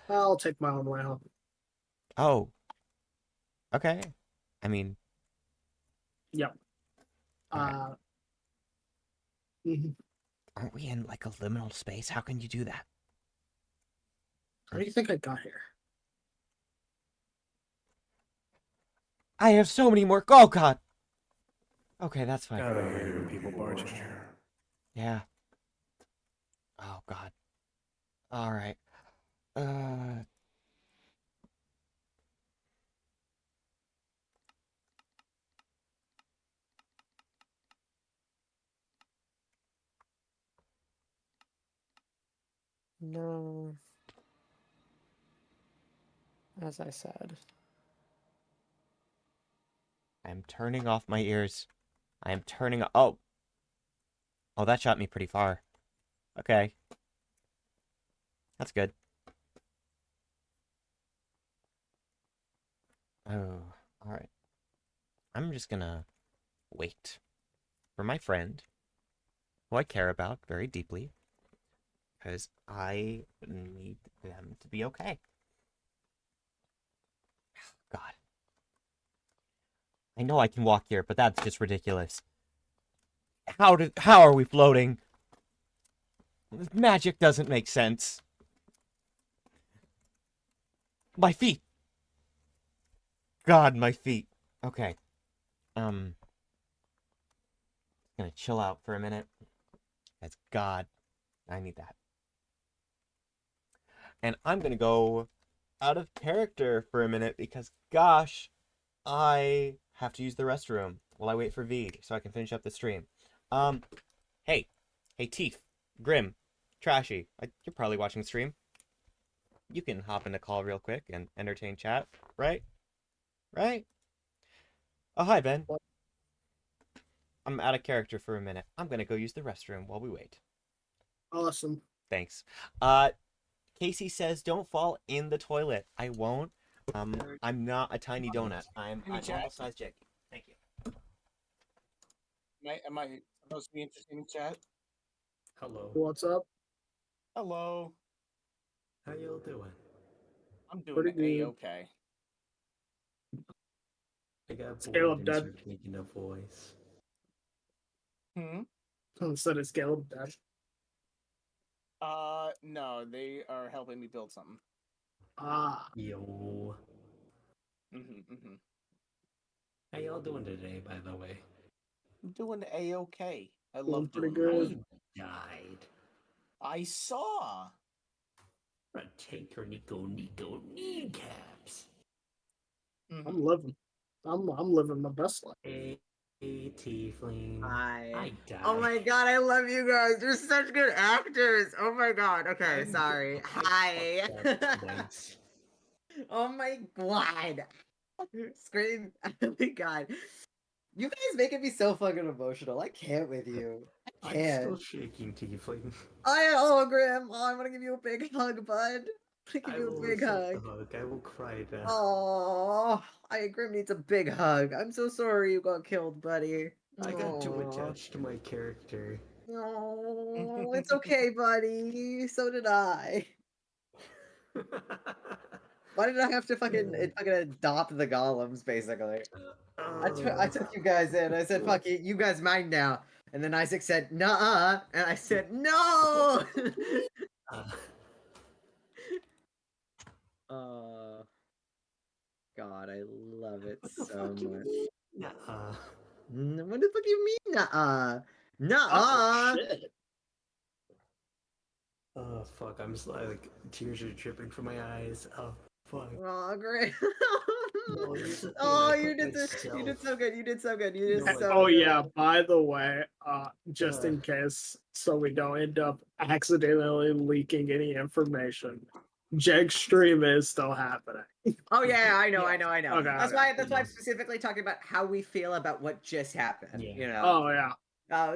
I'll take my own way home. Oh. Okay. I mean. Yep. Okay. Mhm. Aren't we in like a liminal space? How can you do that? How do you think I got here? I have so many more. Oh God. Okay, that's fine. Gotta hate when people barge in here. Yeah. Oh God. All right. No. As I said. I'm turning off my ears. I am turning. Oh. Oh, that shot me pretty far. Okay. That's good. Oh. All right. I'm just gonna wait for my friend, who I care about very deeply, because I need them to be okay. God. I know I can walk here, but that's just ridiculous. How are we floating? Magic doesn't make sense. My feet. God, my feet. Okay. Gonna chill out for a minute. That's God. I need that. And I'm gonna go out of character for a minute because, gosh, I have to use the restroom while I wait for V so I can finish up the stream. Hey, Teef, Grim, Trashy, you're probably watching the stream. You can hop in a call real quick and entertain chat, right? Right? Oh, hi, Ben. I'm out of character for a minute. I'm gonna go use the restroom while we wait. Awesome. Thanks. Casey says don't fall in the toilet. I won't. I'm not a tiny donut. I'm normal size Jake. Thank you. Am I supposed to be interested in chat? Hello. What's up? Hello. How y'all doing? I'm doing Pretty good. A-okay. I got Scale bored up, and Dad. started making a voice. Instead of scale up, Dad. No, they are helping me build something. Ah. Yo. Mm-hmm. How y'all doing today, by the way? I'm doing A-okay. I Doing love pretty doing good. I died. I saw. I'm gonna take her Nico kneecaps. I'm living. I'm living my best life. Hey, tiefling. Hi. I died. Oh my god, I love you guys. You're such good actors. Oh my god. Okay, sorry. Hi. Twice. Oh my god. Scream. Oh my god. You guys making me so fucking emotional. I can't with you. I I'm can't. still shaking, tiefling. Oh, Grim. Oh, I want to give you a big hug, bud. I give I you a will big accept hug. the hug. I will cry now. Oh, Grim needs a big hug. I'm so sorry you got killed, buddy. I got too Aw. attached to my character. No, it's okay, buddy. So did I. Why did I have to fucking adopt the golems, basically? I took you guys in. I said, fuck you guys mine now. And then Isaac said, nuh-uh. And I said, no! God, I love it so much. Nuh-uh. What the fuck do you mean, nuh-uh? Oh, Nuh-uh! shit. Oh, fuck. I'm just like, tears are dripping from my eyes. Oh, fuck. Oh, great. No, here's the thing. Oh, I you put did so good. You did so good. You did No, so Oh good. yeah, by the way, just in case, so we don't end up accidentally leaking any information, Jeg's stream is still happening. Oh yeah, I know. Okay, That's okay. why I'm specifically talking about how we feel about what just happened. Yeah. You know. Oh yeah.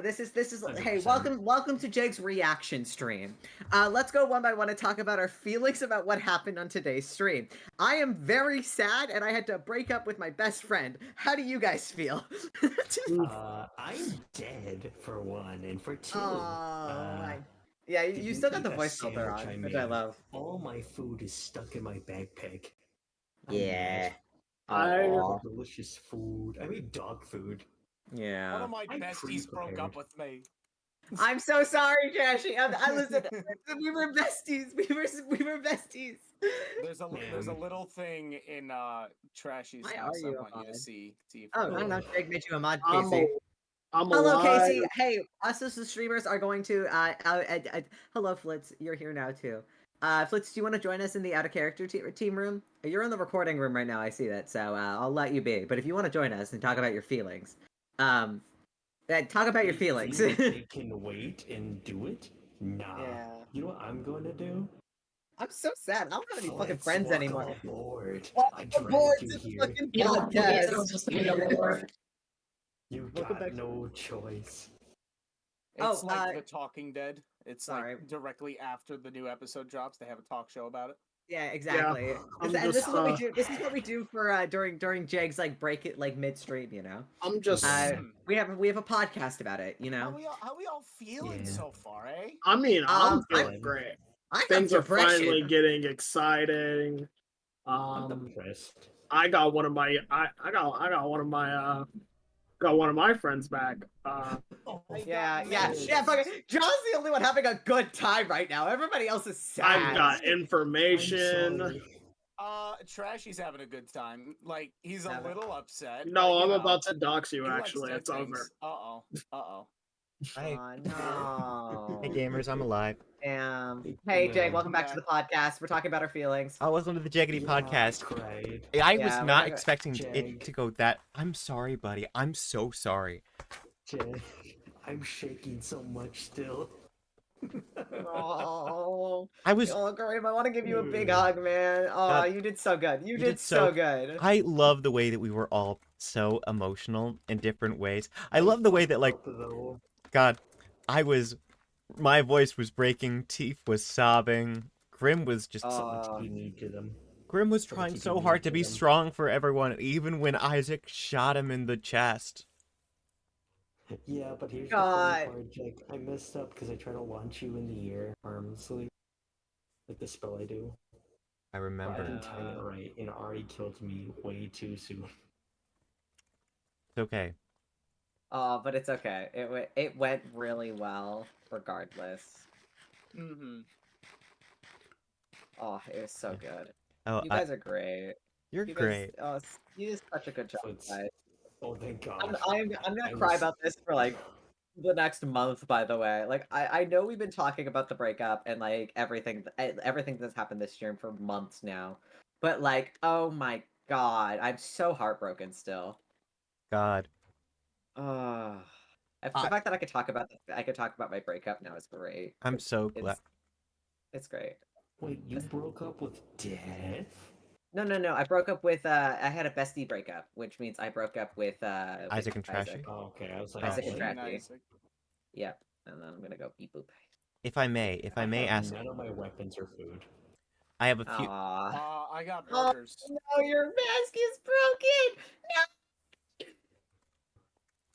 This is hey, 100%. welcome to Jake's reaction stream. Let's go one by one and talk about our feelings about what happened on today's stream. I am very sad and I had to break up with my best friend. How do you guys feel? I'm dead for one, and for two, yeah, did you still got eat the that voice filter sandwich on, which I made? love. All my food is stuck in my backpack. I'm Yeah. mad. Aw. Delicious food. I made dog food. One Yeah. of my I'm besties broke pre-prepared. up with me. I'm so sorry, Trashy. I listen. We were besties. We were besties. There's a little thing in Trashy's Why house are I you a want you to mod? see. If Oh, I don't know. Jake made you a mod, I'm Casey. I'm Hello, alive. Casey. Hey, us as the streamers are going to. Hello, Flitz. You're here now too. Flitz, do you want to join us in the out of character team room? You're in the recording room right now. I see that, so I'll let you be. But if you want to join us and talk about your feelings, talk about your feelings. Think they can wait and do it? Nah. Yeah. You know what I'm going to do? I'm so sad. I don't have any fucking Let's friends welcome anymore. aboard. I Aboard dragged to you the here. fucking podcast. You Welcome got back. no choice. It's Oh, like The Talking Dead. It's sorry. like directly after the new episode drops, they have a talk show about it. Yeah, exactly. I'm And this just, is what we do. This is what we do for during Jag's like break it like midstream. You know. I'm just. We have a podcast about it. You How know. we all feeling Yeah. so far, eh? I mean, I'm I'm feeling great. I have Things are depression. finally getting exciting. I'm depressed. I got one of my I got one of my friends back. Yeah. Fucking John's the only one having a good time right now. Everybody else is sad. I've got information. Trashy's having a good time. Like he's a Having- little upset. No, but, I'm know, about to dox you. he likes Actually, good it's over. things. Uh oh. Hi. no. Hey gamers, I'm alive. Hey Jake, welcome back to the podcast. We're talking about our feelings. Oh, welcome to the Jaggedy podcast. Cried. I was Yeah, we're not talking- expecting it Jag. to go that. I'm sorry, buddy. I'm so sorry. Jag, I'm shaking so much still. Oh, I was. oh, Kareem, I want to give you a big hug, man. Oh, God, you did so good. You you did so good. I love the way that we were all so emotional in different ways. I love the way that, like, Though. God, my voice was breaking. Teef was sobbing. Grim was just. So much TP to them. Grim was so trying much so TP hard to to be them. strong for everyone, even when Isaac shot him in the chest. Yeah, but here's God. the funny part, Jake. I messed up because I tried to launch you in the air harmlessly. Like the spell I do. I But I remember. didn't time it right, and Ari killed me way too soon. It's okay. Oh, but it's okay. It went really well, regardless. Mm-hmm. Oh, it was so good. Oh, You guys are great. you're You great. guys, you did such a good job, It's- guys. Oh, thank God. I'm gonna I cry was- about this for like the next month. By the way, like I know we've been talking about the breakup and like everything that's happened this year for months now, but like, oh my God, I'm so heartbroken still. God. The fact that I could talk about my breakup now is great. I'm so glad. It's great. Wait, you broke up with Death? No. I broke up with I had a bestie breakup, which means I broke up with Isaac and Trashy? Isaac. Oh, okay. I was like, Isaac and wait. Trashy. Yep. And then I'm gonna go beep boop. If I may have ask, none of my weapons or food. I have a few. I got Oh, burgers. no, your mask is broken.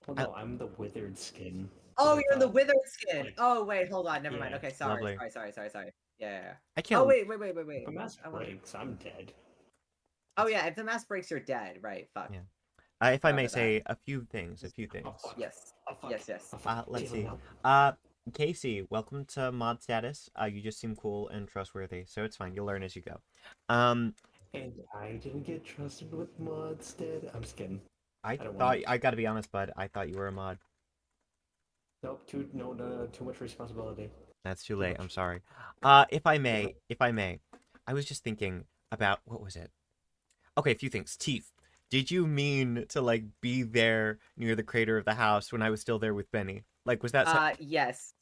Oh no, I'm the withered skin. Oh, With, you're in the withered skin. like- Oh wait, hold on. Never mind. Yeah, Okay, sorry. lovely. Sorry. Yeah. I can't. Oh wait. If the mask I wanna- breaks, I'm dead. Oh yeah, if the mask breaks, you're dead. Right? Fuck. Yeah. If I Forgot may about say a few things. Oh, fuck. Yes. Oh, fuck. Yes. Oh, fuck. Let's see. Taylor, Casey, welcome to mod status. You just seem cool and trustworthy, so it's fine. You'll learn as you go. And I didn't get trusted with mods, did I'm just kidding. I don't thought want- I gotta be honest, bud. I thought you were a mod. Nope, too much responsibility. That's too late. I'm sorry. If I may, I was just thinking about what was it? Okay, a few things. Teeth. Did you mean to like be there near the crater of the house when I was still there with Benny? Like, was that? Yes.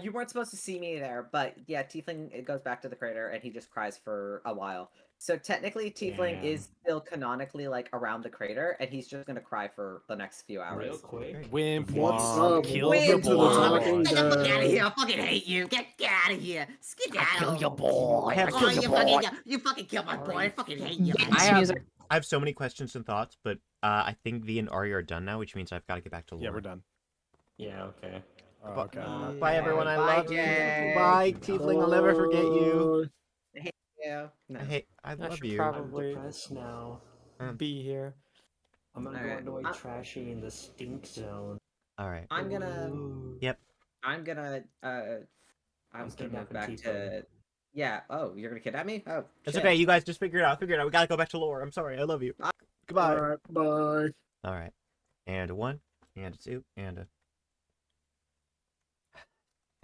You weren't supposed to see me there, but yeah, Tiefling it goes back to the crater and he just cries for a while. So technically, Tiefling Damn. is still canonically like around the crater, and he's just gonna cry for the next few hours. Real quick. Wimp What's womp, up? kill Welcome your to the boy. Talking Get the fuck out of Dead. here! I fucking hate you! Get out of here! Skedaddle! Kill your boy. I have Oh, kill you your fucking killed my boy! I fucking hate you! I have so many questions and thoughts, but I think V and Ari are done now, which means I've got to get back to Lore. Yeah, we're done. Yeah, okay. Okay. Bye, everyone. I Bye, love you. Jay. Bye, Tiefling. I'll never forget you. Yeah. No. I I love should you. probably I'm depressed now. be here. I'm gonna Alright. go into a trashy in the stink zone. All right. I'm gonna Yep. I'm gonna move kidnapping back Tiefling. to. Yeah. Oh, you're gonna kidnap me? Oh, It's shit. okay. You guys just figure it out. We gotta go back to Lore. I'm sorry. I love you. Goodbye. Alright, bye. All right. And a 1, and a 2, and a.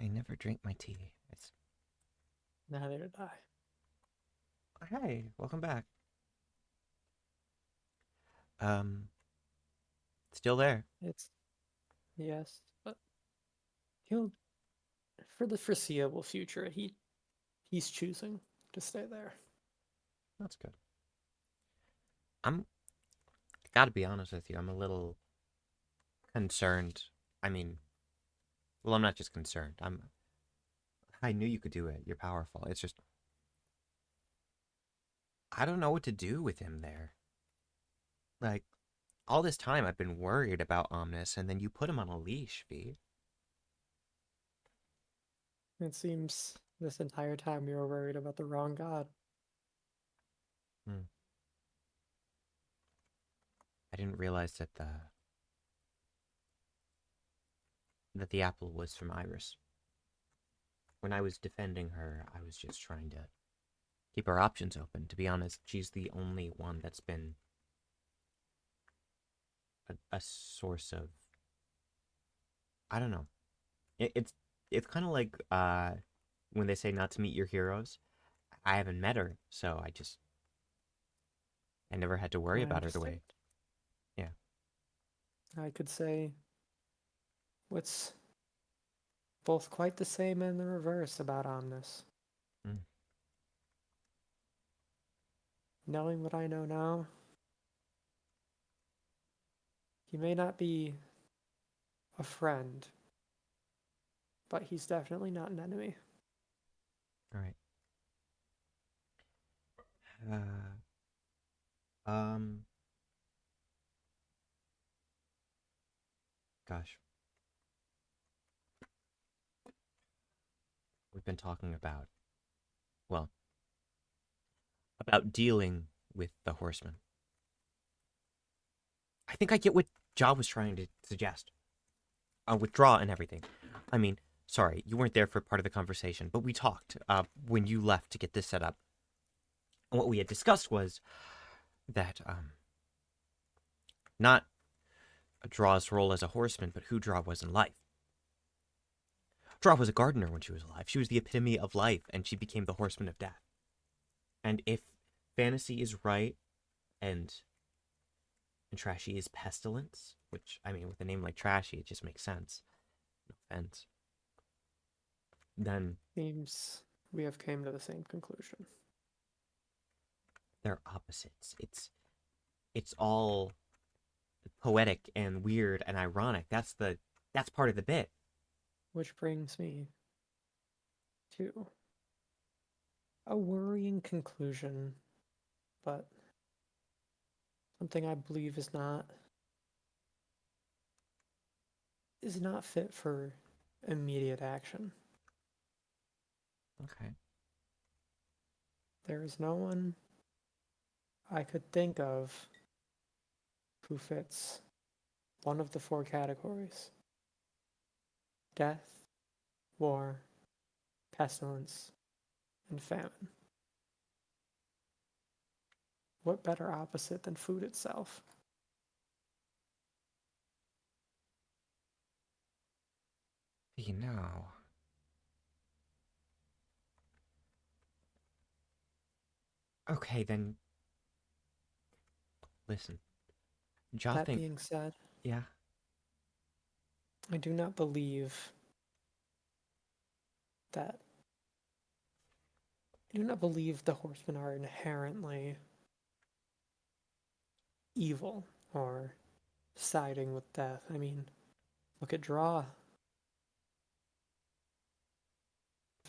I never drink my tea. It's. Neither did I. Hey, welcome back. Still there. It's yes, but he'll for the foreseeable future. He's choosing to stay there. That's good. Gotta be honest with you. I'm a little concerned. I mean, well, I'm not just concerned. I knew you could do it. You're powerful. It's just I don't know what to do with him there. Like, all this time I've been worried about Omnis, and then you put him on a leash, V. It seems this entire time you were worried about the wrong god. I didn't realize that the apple was from Iris. When I was defending her, I was just trying to keep our options open. To be honest, she's the only one that's been a source of, I don't know. It's kind of like when they say not to meet your heroes. I haven't met her, so I never had to worry I about her the way. understand. Yeah. I could say what's both quite the same and the reverse about Omnis. Mm. Knowing what I know now, he may not be a friend, but he's definitely not an enemy. All right. Um. Gosh. We've been talking about, well, about dealing with the horsemen. I think I get what Ja was trying to suggest. Withdraw and everything. I mean, sorry, you weren't there for part of the conversation, but we talked when you left to get this set up. And what we had discussed was that not Draw's role as a horseman, but who Draw was in life. Draw was a gardener when she was alive. She was the epitome of life, and she became the horseman of death. And if fantasy is right, and Trashy is pestilence, which, I mean, with a name like Trashy, it just makes sense. No offense. Then Seems we have came to the same conclusion. they're opposites. It's all poetic and weird and ironic. That's part of the bit. Which brings me to a worrying conclusion, but something I believe is not fit for immediate action. Okay. There is no one I could think of who fits one of the 4 categories: death, war, pestilence, and famine. What better opposite than food itself? You know. Okay, then. Listen. That being said, yeah. I do not believe that. I do not believe the horsemen are inherently evil or siding with death. I mean, look at Draw. In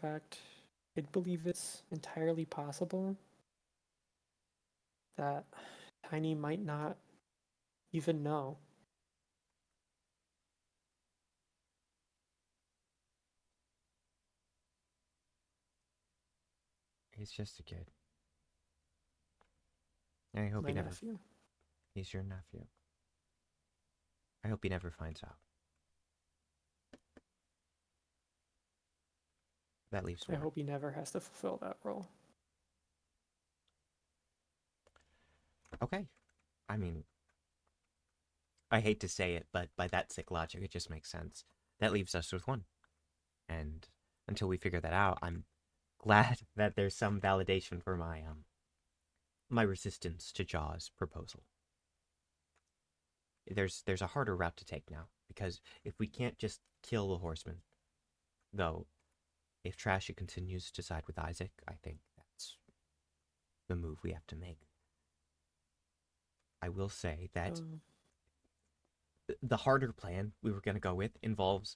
fact, I believe it's entirely possible that Tiny might not even know. He's just a kid. I hope My he never. nephew. He's your nephew. I hope he never finds out. That leaves I one. hope he never has to fulfill that role. Okay. I mean, I hate to say it, but by that sick logic, it just makes sense. That leaves us with one. And until we figure that out, I'm glad that there's some validation for my resistance to Jaw's proposal. There's a harder route to take now, because if we can't just kill the horseman, though, if Trashy continues to side with Isaac, I think that's the move we have to make. I will say that the harder plan we were going to go with involves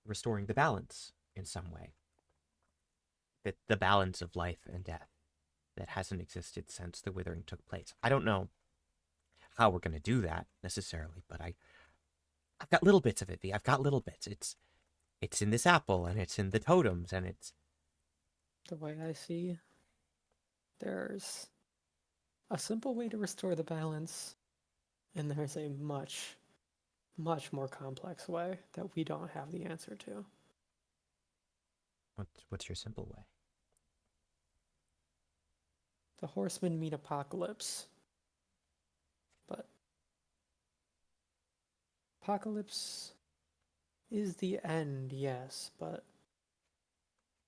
restoring the balance in some way. The balance of life and death. that hasn't existed since the withering took place. I don't know how we're going to do that necessarily, but I've got little bits of it, V. I've got little bits. It's in this apple, and it's in the totems, and it's... The way I see, there's a simple way to restore the balance, and there's a much, much more complex way that we don't have the answer to. What's your simple way? The horsemen mean apocalypse. But apocalypse is the end, yes, but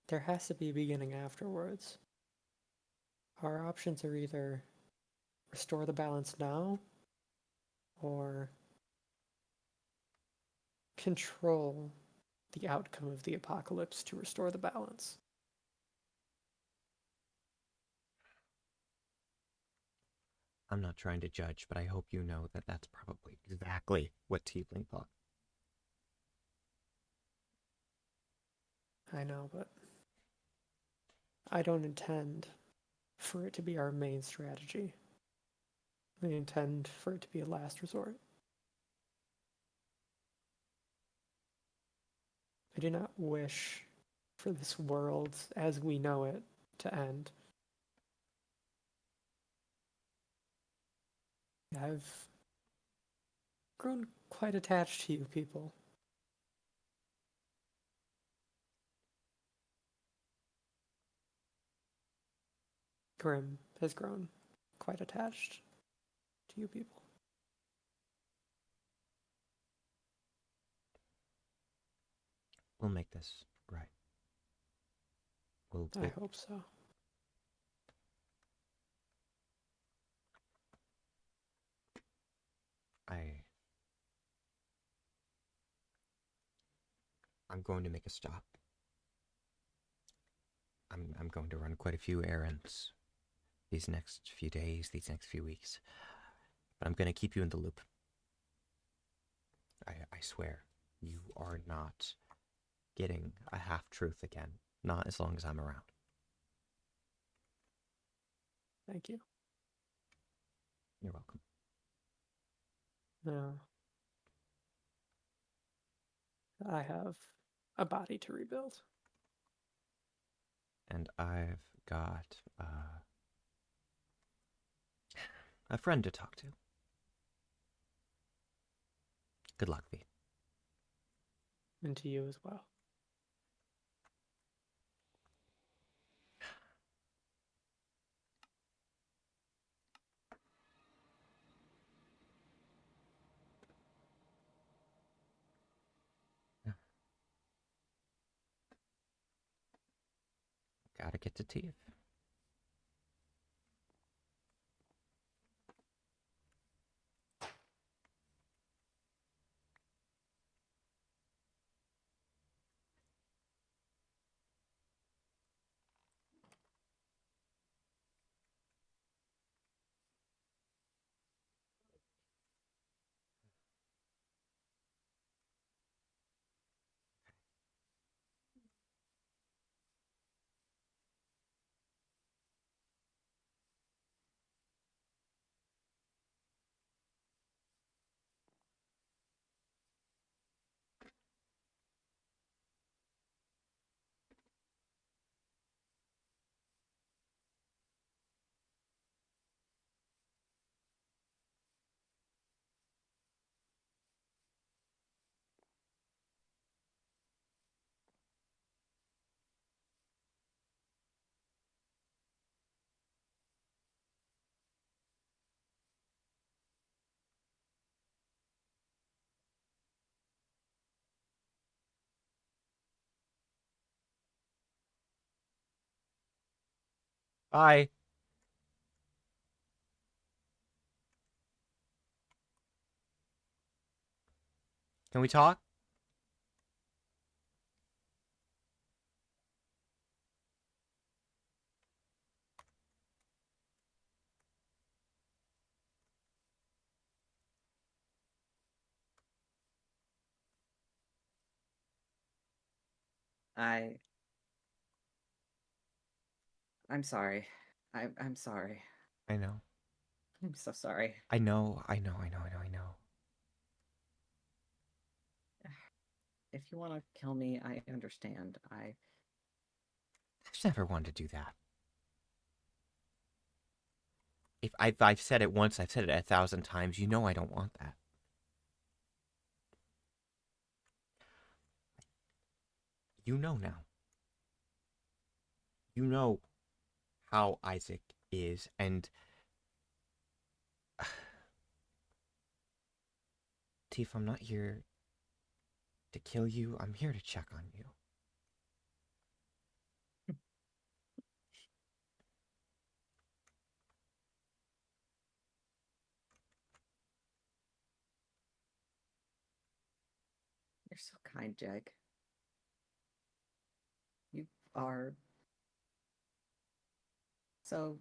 there has to be a beginning afterwards. Our options are either restore the balance now or control the outcome of the apocalypse to restore the balance. I'm not trying to judge, but I hope you know that that's probably exactly what Tiefling thought. I know, but I don't intend for it to be our main strategy. I intend for it to be a last resort. I do not wish for this world as we know it to end. I've grown quite attached to you people. Grim has grown quite attached to you people. We'll make this right. I hope so. I'm going to make a stop. I'm going to run quite a few errands these next few days, these next few weeks. But I'm going to keep you in the loop. I swear, you are not getting a half-truth again. Not as long as I'm around. Thank you. You're welcome. No. I have a body to rebuild. And I've got a friend to talk to. Good luck, V. And to you as well. Gotta get to Tief. Bye. Can we talk? I'm sorry. I'm sorry. I know. I'm so sorry. I know. I know. If you want to kill me, I understand. I've never wanted to do that. If I've said it once, I've said it 1,000 times. You know I don't want that. You know now. You know how Isaac is, and Tifa, I'm not here to kill you. I'm here to check on you. You're so kind, Jag. You are so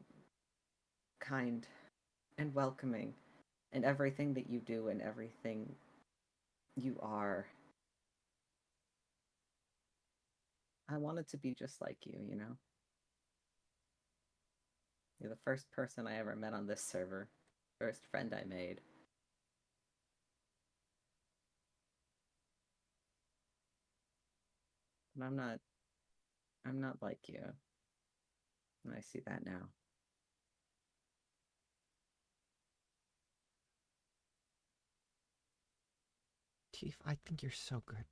kind and welcoming in everything that you do and everything you are. I wanted to be just like you, you know? You're the first person I ever met on this server, first friend I made. And I'm not like you. And I see that now. Tifa, I think you're so good.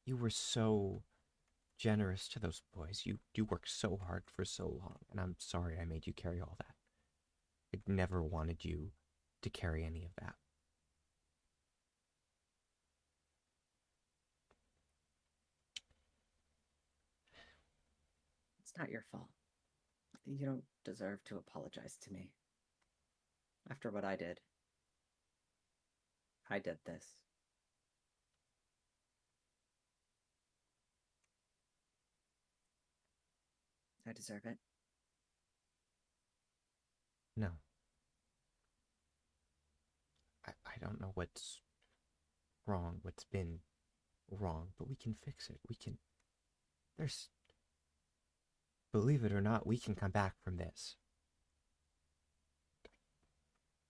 You were so generous to those boys. You worked so hard for so long, and I'm sorry I made you carry all that. I never wanted you to carry any of that. It's not your fault. You don't deserve to apologize to me. After what I did this. I deserve it. No. I don't know what's wrong, what's been wrong, but we can fix it. There's, believe it or not, we can come back from this.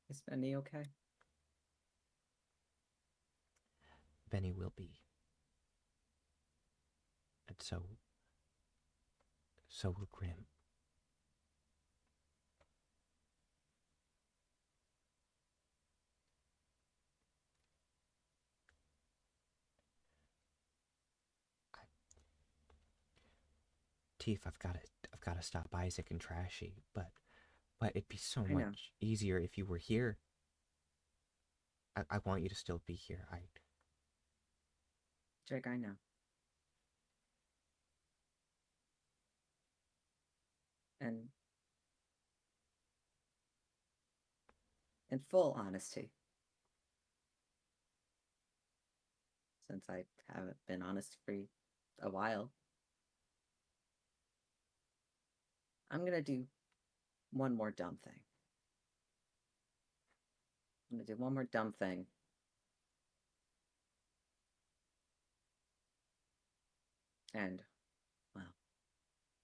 Is Benny okay? Benny will be. And so will Grim. Teef, I've got to stop Isaac and Trashy, but it'd be so much easier if you were here. I want you to still be here. Jake, I know. And in full honesty, since I haven't been honest for a while, I'm gonna do one more dumb thing. I'm gonna do one more dumb thing. And, well,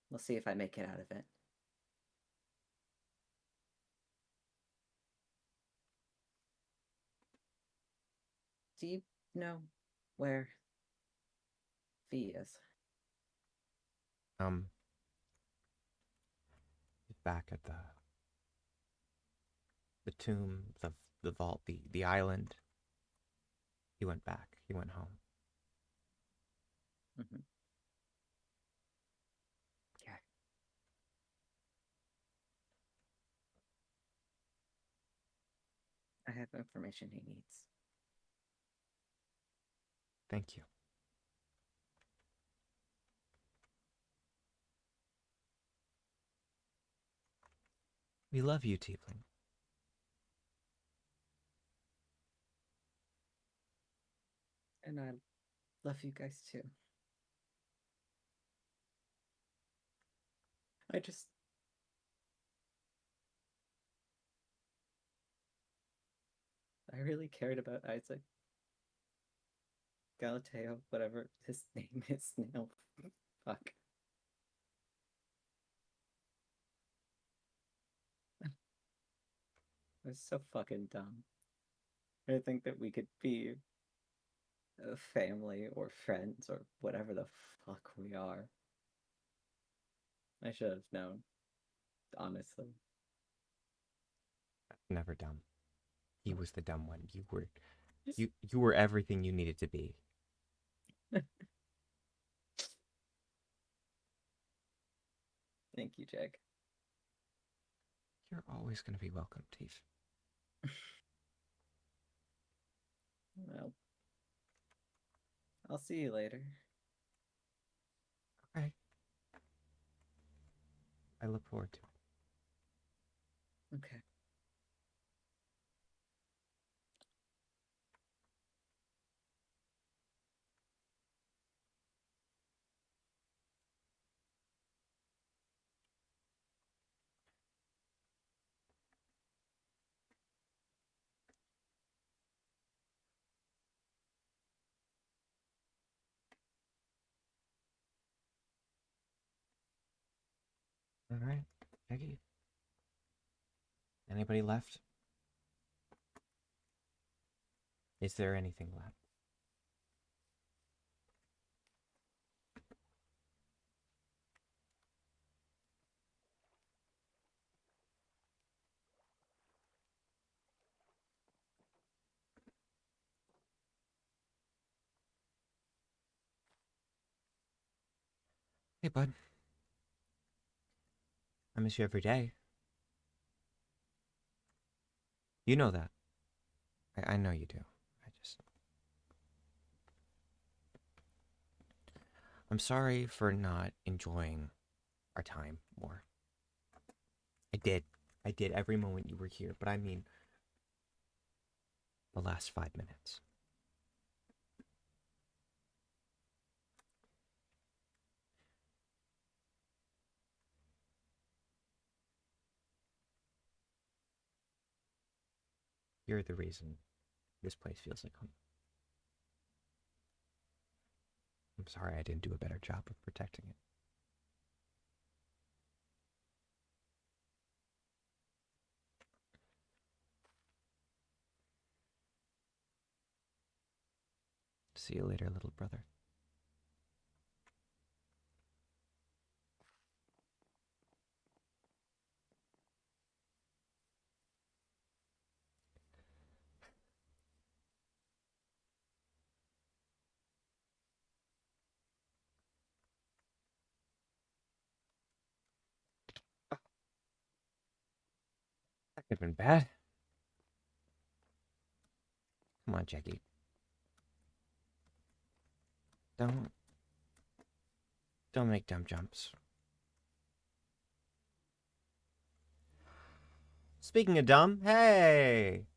we'll see if I make it out of it. Do you know where V is? Back at the tomb, the vault, the island. He went back. He went home. Mm-hmm. Okay. I have information he needs. Thank you. We love you, Tiefling. And I love you guys too. I really cared about Isaac. Galateo, whatever his name is now. Fuck. was so fucking dumb. I think that we could be a family or friends or whatever the fuck we are. I should have known, honestly. Never dumb. He was the dumb one. You were everything you needed to be. Thank you, Jake. You're always gonna be welcome, Teef. Well, I'll see you later. Okay. I look forward to it. Okay. All right, Peggy. Anybody left? Is there anything left? Hey, bud. I miss you every day. You know that. I know you do. I'm sorry for not enjoying our time more. I did. I did every moment you were here, but I mean the last 5 minutes. You're the reason this place feels like home. I'm sorry I didn't do a better job of protecting it. See you later, little brother. That could have been bad. Come on, Jackie. Don't make dumb jumps. Speaking of dumb, hey.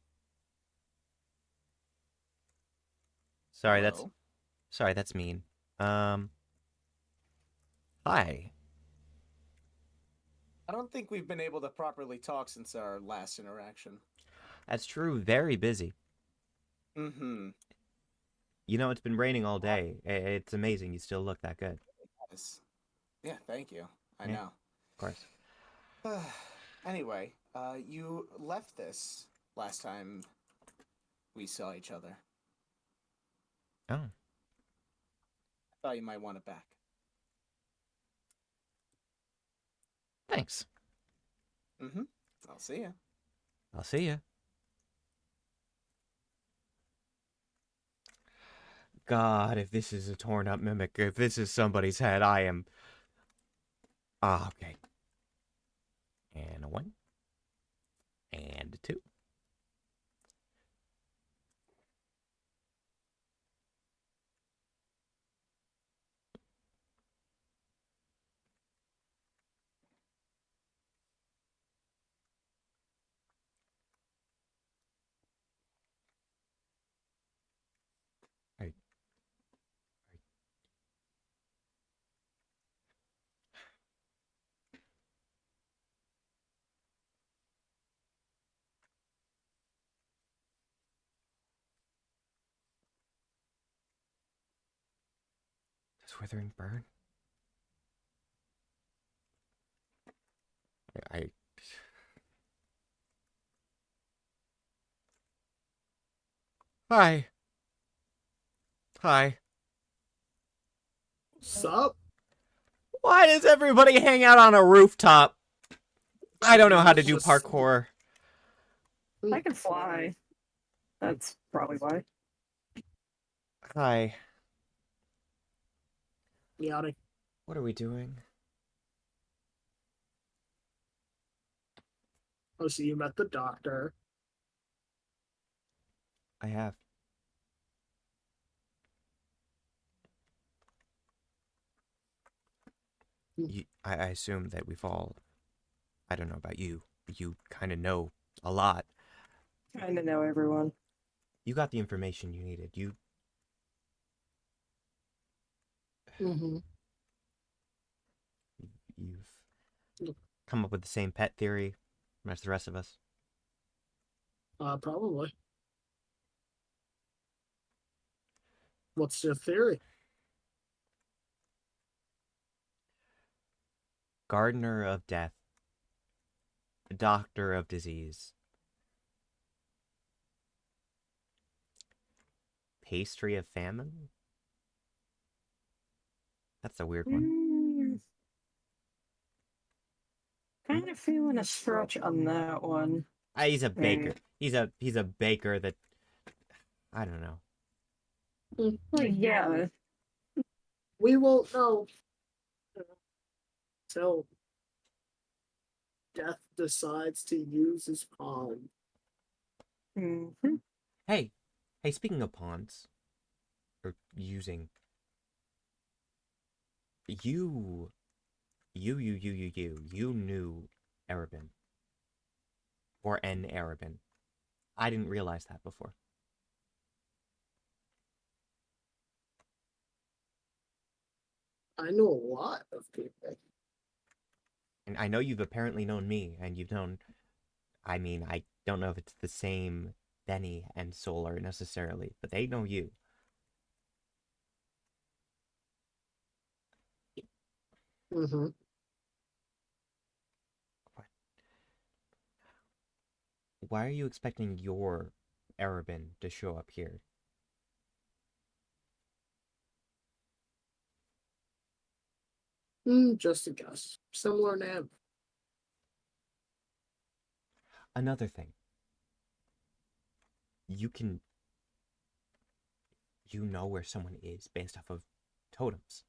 Sorry, Hello. that's mean. Hi. I don't think we've been able to properly talk since our last interaction. That's true, very busy. Mm-hmm. You know, it's been raining all day. It's amazing you still look that good. Yes. Yeah, thank you. I Yeah. know. Of course. Anyway, you left this last time we saw each other. Oh. I thought you might want it back. Thanks. Mm-hmm. I'll see you. I'll see ya. God, if this is a torn up mimic, if this is somebody's head, I am... Ah, okay. And a 1. And a 2. Right. Does Withering burn? I Hi. Hi. Sup? Why does everybody hang out on a rooftop? I don't know how to do Just- parkour. I can fly. That's probably why. Hi. Yachting. What are we doing? Oh, so you met the doctor. I have. I assume that we've all. I don't know about you. You kind of know a lot. Kind of know everyone. You got the information you needed. Mm-hmm. You've come up with the same pet theory as the rest of us. Probably. What's your theory? Gardener of death. Doctor of disease. Pastry of famine? That's a weird one. Kind of feeling a stretch on that one. He's a baker. He's a baker that I don't know. Well, yeah. We won't know till Death decides to use his pawn. Mm-hmm. Hey, speaking of pawns, or using, you knew Arabin. Or an Arabin. I didn't realize that before. I know a lot of people. And I know you've apparently known me, and you've known... I mean, I don't know if it's the same Benny and Solar necessarily, but they know you. Mm-hmm. Why are you expecting your Arabin to show up here? Just a guess. Similar name. Another thing. You know where someone is based off of totems.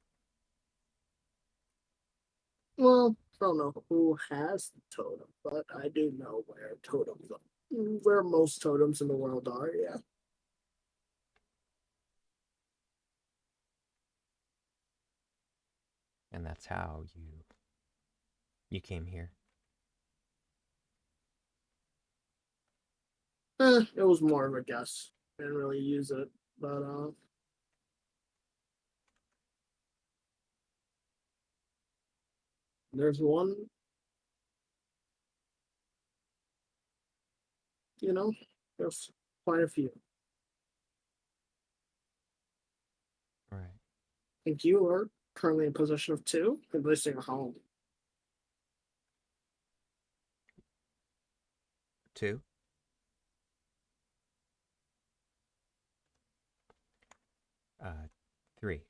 Well, I don't know who has the totem, but I do know where totems are. Where most totems in the world are, yeah. And that's how you came here. It was more of a guess. Didn't really use it, but there's one. There's quite a few. Right. I think you are currently in possession of two, at least in your home. Two? Three.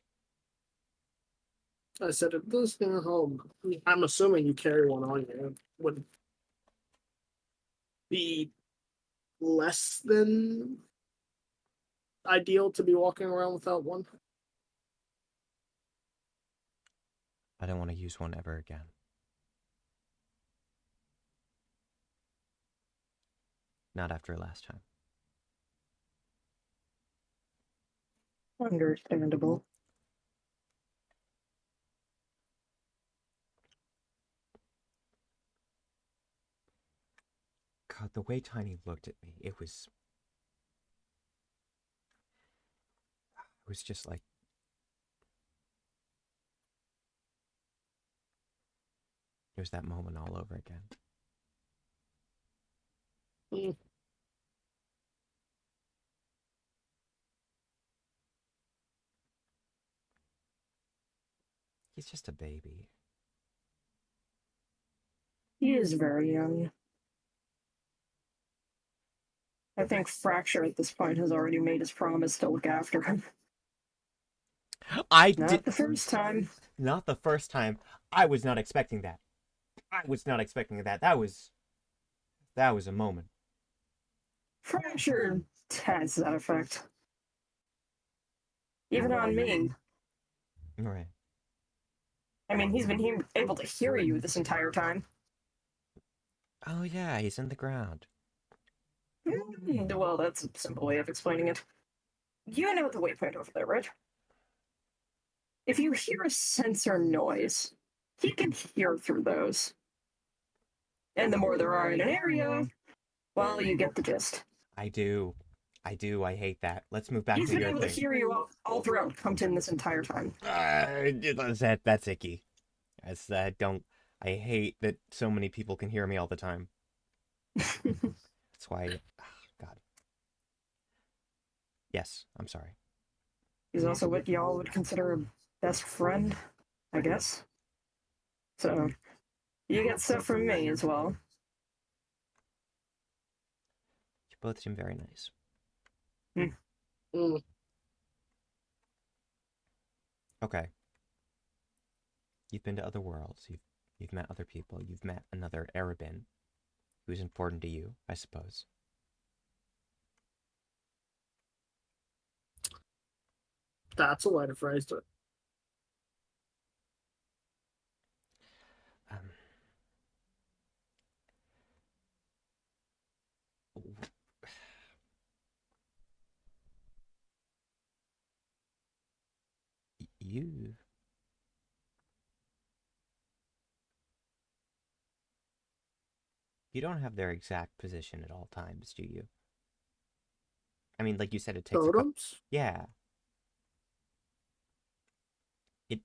I said at least in your home. I'm assuming you carry one on you. It would be less than ideal to be walking around without one. I don't want to use one ever again. Not after last time. Understandable. God, the way Tiny looked at me, it was just like... It was that moment all over again. Mm. He's just a baby. He is very young. I think Fracture at this point has already made his promise to look after him. I Not did the first time. not the first time. I was not expecting that. I was not expecting that. That was a moment. Fracture has that effect. Even on me. Right. I mean, he's been able to hear you this entire time. Oh yeah, he's in the ground. Well, that's a simple way of explaining it. You know the waypoint over there, right? If you hear a sensor noise, he can hear through those. And the more there are in an area, well, you get the gist. I do. I hate that. Let's move back He's to been your able to thing. hear you all throughout Compton this entire time. That's icky. I hate that so many people can hear me all the time. That's why. God. Yes, I'm sorry. He's also what y'all would consider a best friend, I guess. So, you get stuff from me as well. You both seem very nice. Mm. Okay. You've been to other worlds. You've met other people. You've met another Arabin who's important to you, I suppose. That's a way to phrase it. Um, you don't have their exact position at all times, do you? I mean, like you said, it takes Totems? Yeah.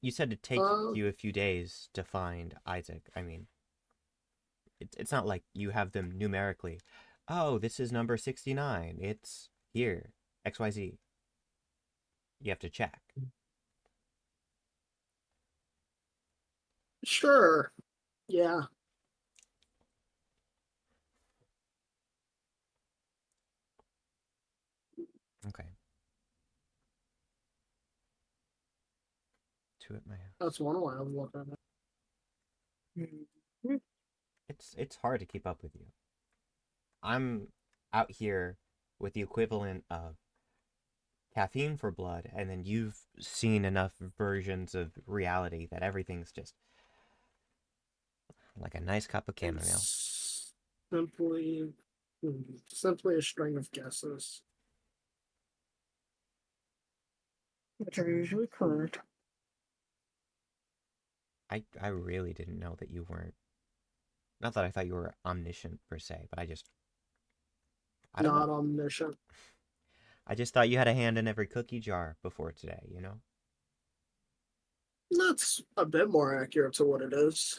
You said it takes you a few days to find Isaac. I mean, it's not like you have them numerically. Oh, this is number 69. It's here. XYZ. You have to check. Sure. Yeah. Okay. Two at my house. That's one way of looking at it. It's hard to keep up with you. I'm out here with the equivalent of caffeine for blood, and then you've seen enough versions of reality that everything's just like a nice cup of chamomile. It's simply a string of guesses. Which are usually correct. I really didn't know that you weren't. Not that I thought you were omniscient per se, but I don't Not know. omniscient. I just thought you had a hand in every cookie jar before today, you know? That's a bit more accurate to what it is.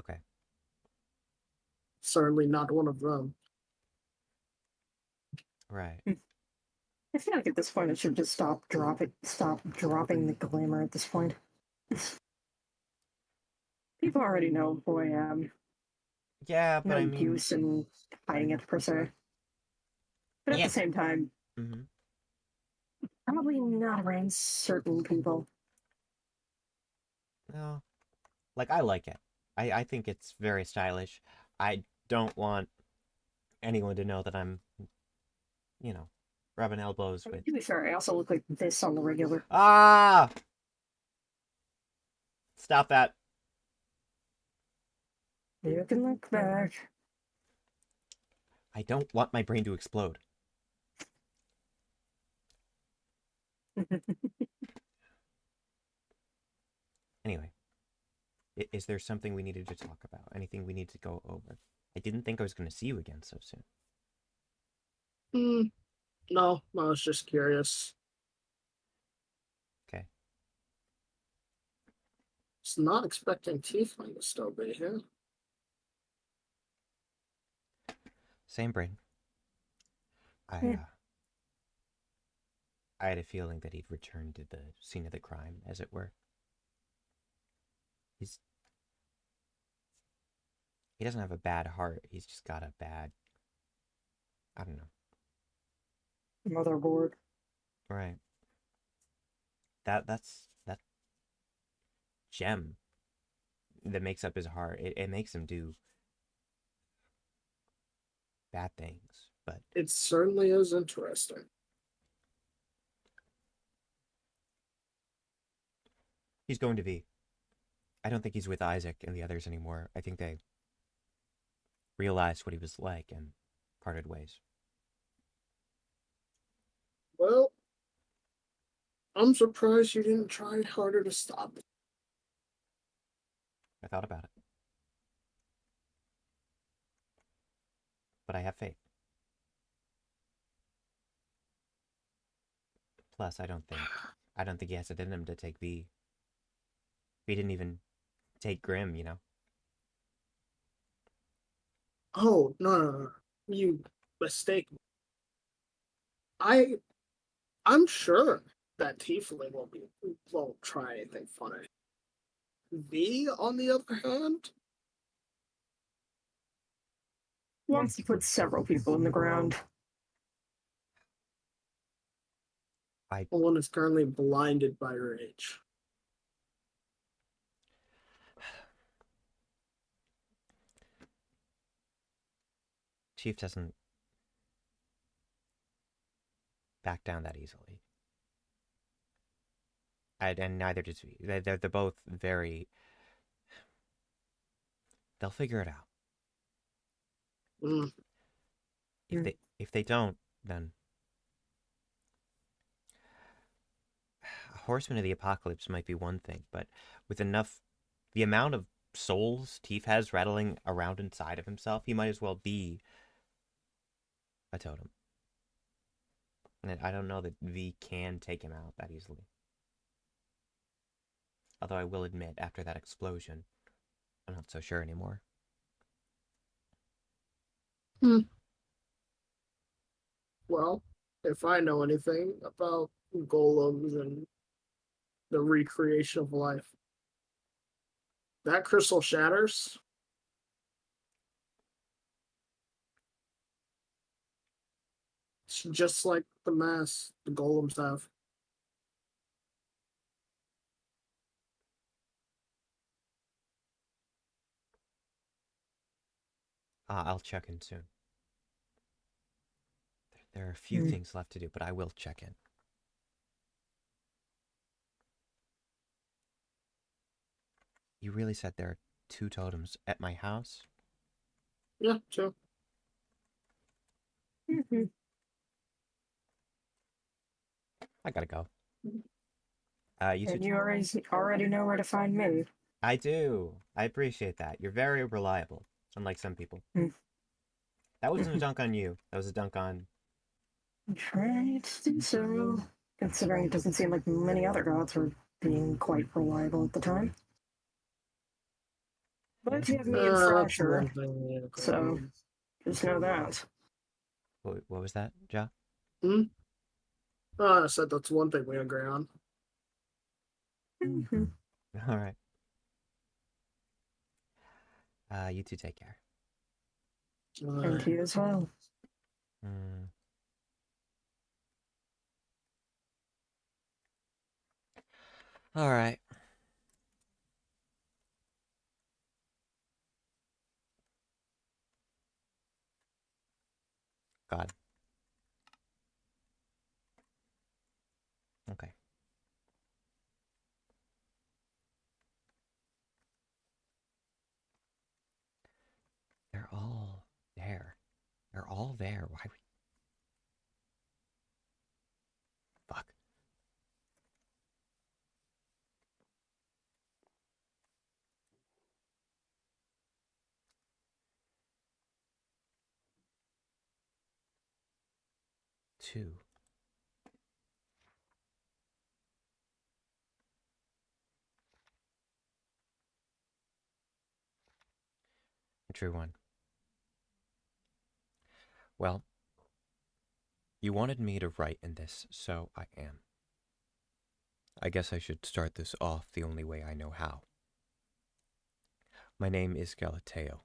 Okay. Certainly not one of them. Right. I feel like at this point it should just stop dropping the glamour at this point. People already know who I am. Yeah, but No I mean, use in hiding it per se. But at Yeah. the same time, Mm-hmm. probably not around certain people. No, like I like it. I think it's very stylish. I don't want anyone to know that I'm, rubbing elbows with. To be fair, I also look like this on the regular. Ah! Stop that. You can look back. I don't want my brain to explode. Anyway, is there something we needed to talk about? Anything we need to go over? I didn't think I was going to see you again so soon. No, I was just curious. Okay. It's not expecting Tiefling to still be here. Same brain. I had a feeling that he'd returned to the scene of the crime, as it were. He doesn't have a bad heart. He's just got a bad, I don't know. Motherboard. Right. That's that gem that makes up his heart. It makes him do bad things, but It certainly is interesting. he's going to be. I don't think he's with Isaac and the others anymore. I think they realized what he was like and parted ways. Well, I'm surprised you didn't try harder to stop it. I thought about it. But I have faith. Plus, I don't think he has it in him to take V. He didn't even take Grim, you know. Oh, no. You mistake me. I'm sure that Tiefling won't try anything funny. V, on the other hand, Wants to put several people in the ground. one is currently blinded by rage. Chief doesn't back down that easily. And neither does V. They're both very. They'll figure it out. Mm. If they don't, then a Horseman of the Apocalypse might be one thing, but with the amount of souls Teef has rattling around inside of himself, he might as well be a totem. And I don't know that V can take him out that easily. Although I will admit, after that explosion, I'm not so sure anymore. Well, if I know anything about golems and the recreation of life, that crystal shatters. It's just like the mass the golems have. I'll check in soon. There are a few things left to do, but I will check in. You really said there are 2 totems at my house? Yeah, true. I gotta go. You And you already know where to find me. I do. I appreciate that. You're very reliable, unlike some people. That wasn't a dunk on you. That was a dunk on. Try to do so, considering it doesn't seem like many other gods were being quite reliable at the time. But you have me and Thrasher, so just know that. What was that, Ja? I said that's one thing we agree on. All right. You two take care. And you as well. All right. God. Okay. They're all there. They're all there. Why would... Fuck. Two. A true one. Well, you wanted me to write in this, so I am. I guess I should start this off the only way I know how. My name is Galateo.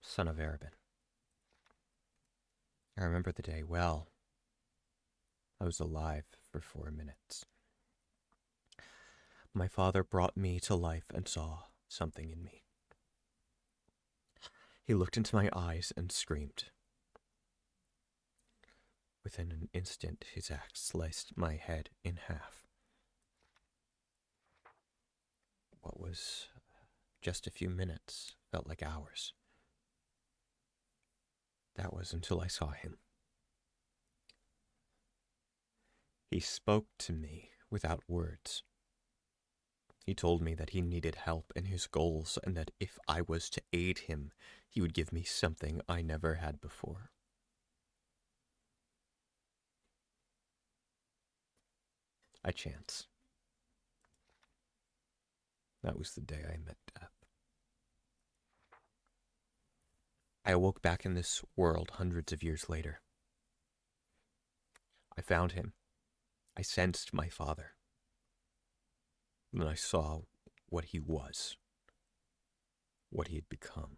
son of Arabin. I remember the day well. I was alive for 4 minutes. My father brought me to life and saw something in me. He looked into my eyes and screamed. Within an instant, his axe sliced my head in half. What was just a few minutes felt like hours. That was until I saw him. He spoke to me without words. He told me that he needed help in his goals and that if I was to aid him, he would give me something I never had before. A chance. That was the day I met death. I awoke back in this world hundreds of years later. I found him. I sensed my father. Then I saw what he was, what he had become.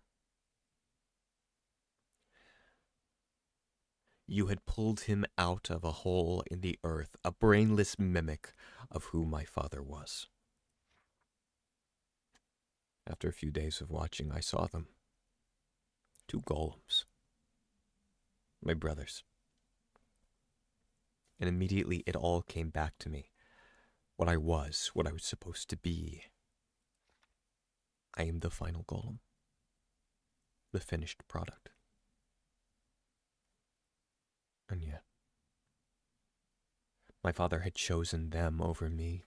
You had pulled him out of a hole in the earth, a brainless mimic of who my father was. After a few days of watching, I saw them. 2 golems. My brothers. And immediately it all came back to me. What I was supposed to be. I am the final golem. The finished product. And yet, my father had chosen them over me.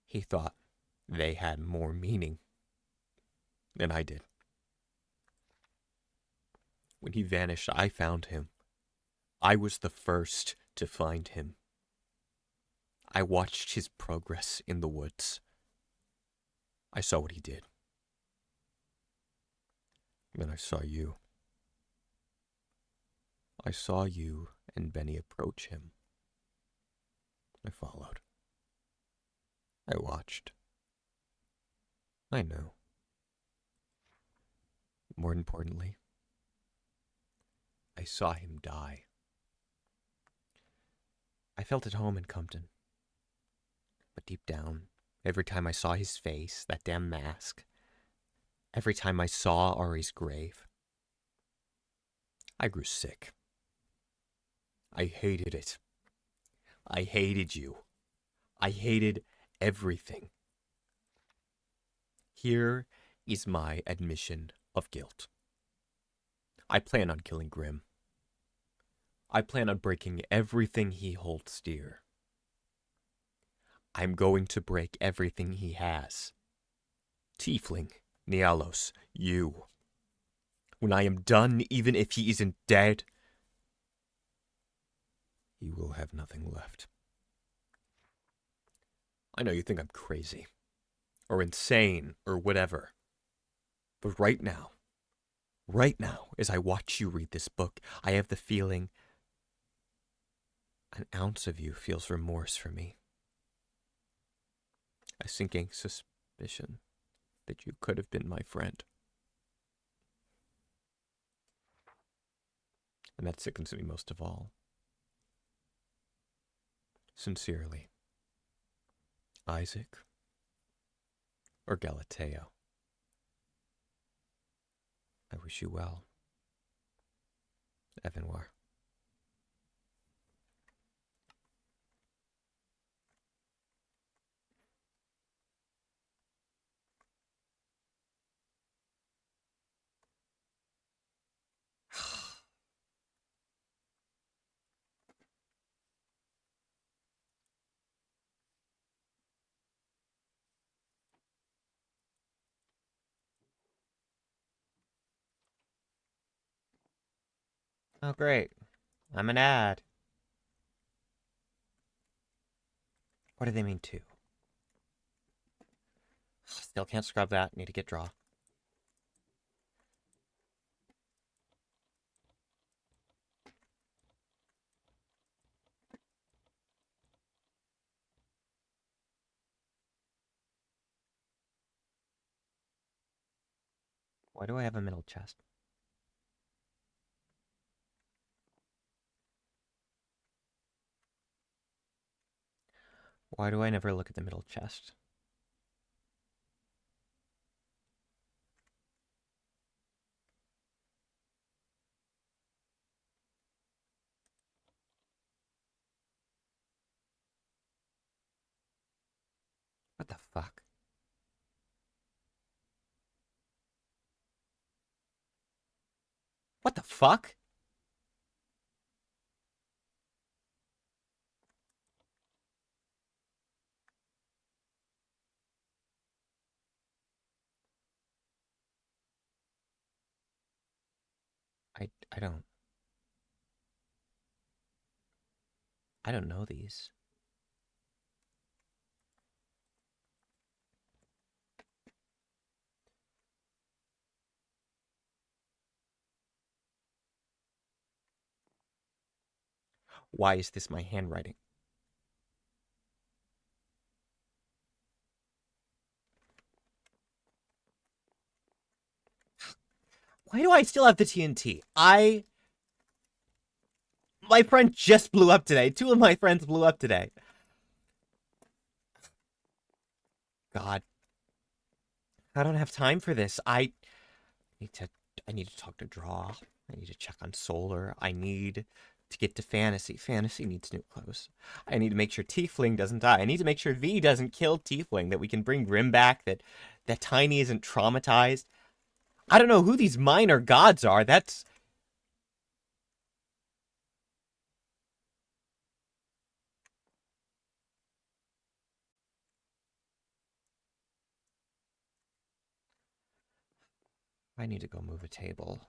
He thought they had more meaning than I did. When he vanished, I found him. I was the first to find him. I watched his progress in the woods. I saw what he did. Then I saw you. I saw you and Benny approach him. I followed. I watched. I knew. More importantly, I saw him die. I felt at home in Compton. But deep down, every time I saw his face, that damn mask, every time I saw Ari's grave, I grew sick. I hated it. I hated you. I hated everything. Here is my admission of guilt. I plan on killing Grimm. I plan on breaking everything he holds dear. I'm going to break everything he has. Tiefling, Nialos, you. When I am done, even if he isn't dead, he will have nothing left. I know you think I'm crazy, or insane, or whatever. But right now, as I watch you read this book, I have the feeling an ounce of you feels remorse for me. A sinking suspicion that you could have been my friend. And that sickens me most of all. Sincerely, Isaac or Galateo, I wish you well. Evanwar. Oh, great. I'm an ad. What do they mean, too? Still can't scrub that. Need to get draw. Why do I have a middle chest? Why do I never look at the middle chest? What the fuck? What the fuck? I don't. I don't know these. Why is this my handwriting? Why do I still have the TNT? My friend just blew up today. 2 of my friends blew up today. God. I don't have time for this. I need to talk to Draw. I need to check on Solar. I need to get to Fantasy. Fantasy needs new clothes. I need to make sure Tiefling doesn't die. I need to make sure V doesn't kill Tiefling, that we can bring Grim back, that Tiny isn't traumatized. I don't know who these minor gods are. That's... I need to go move a table.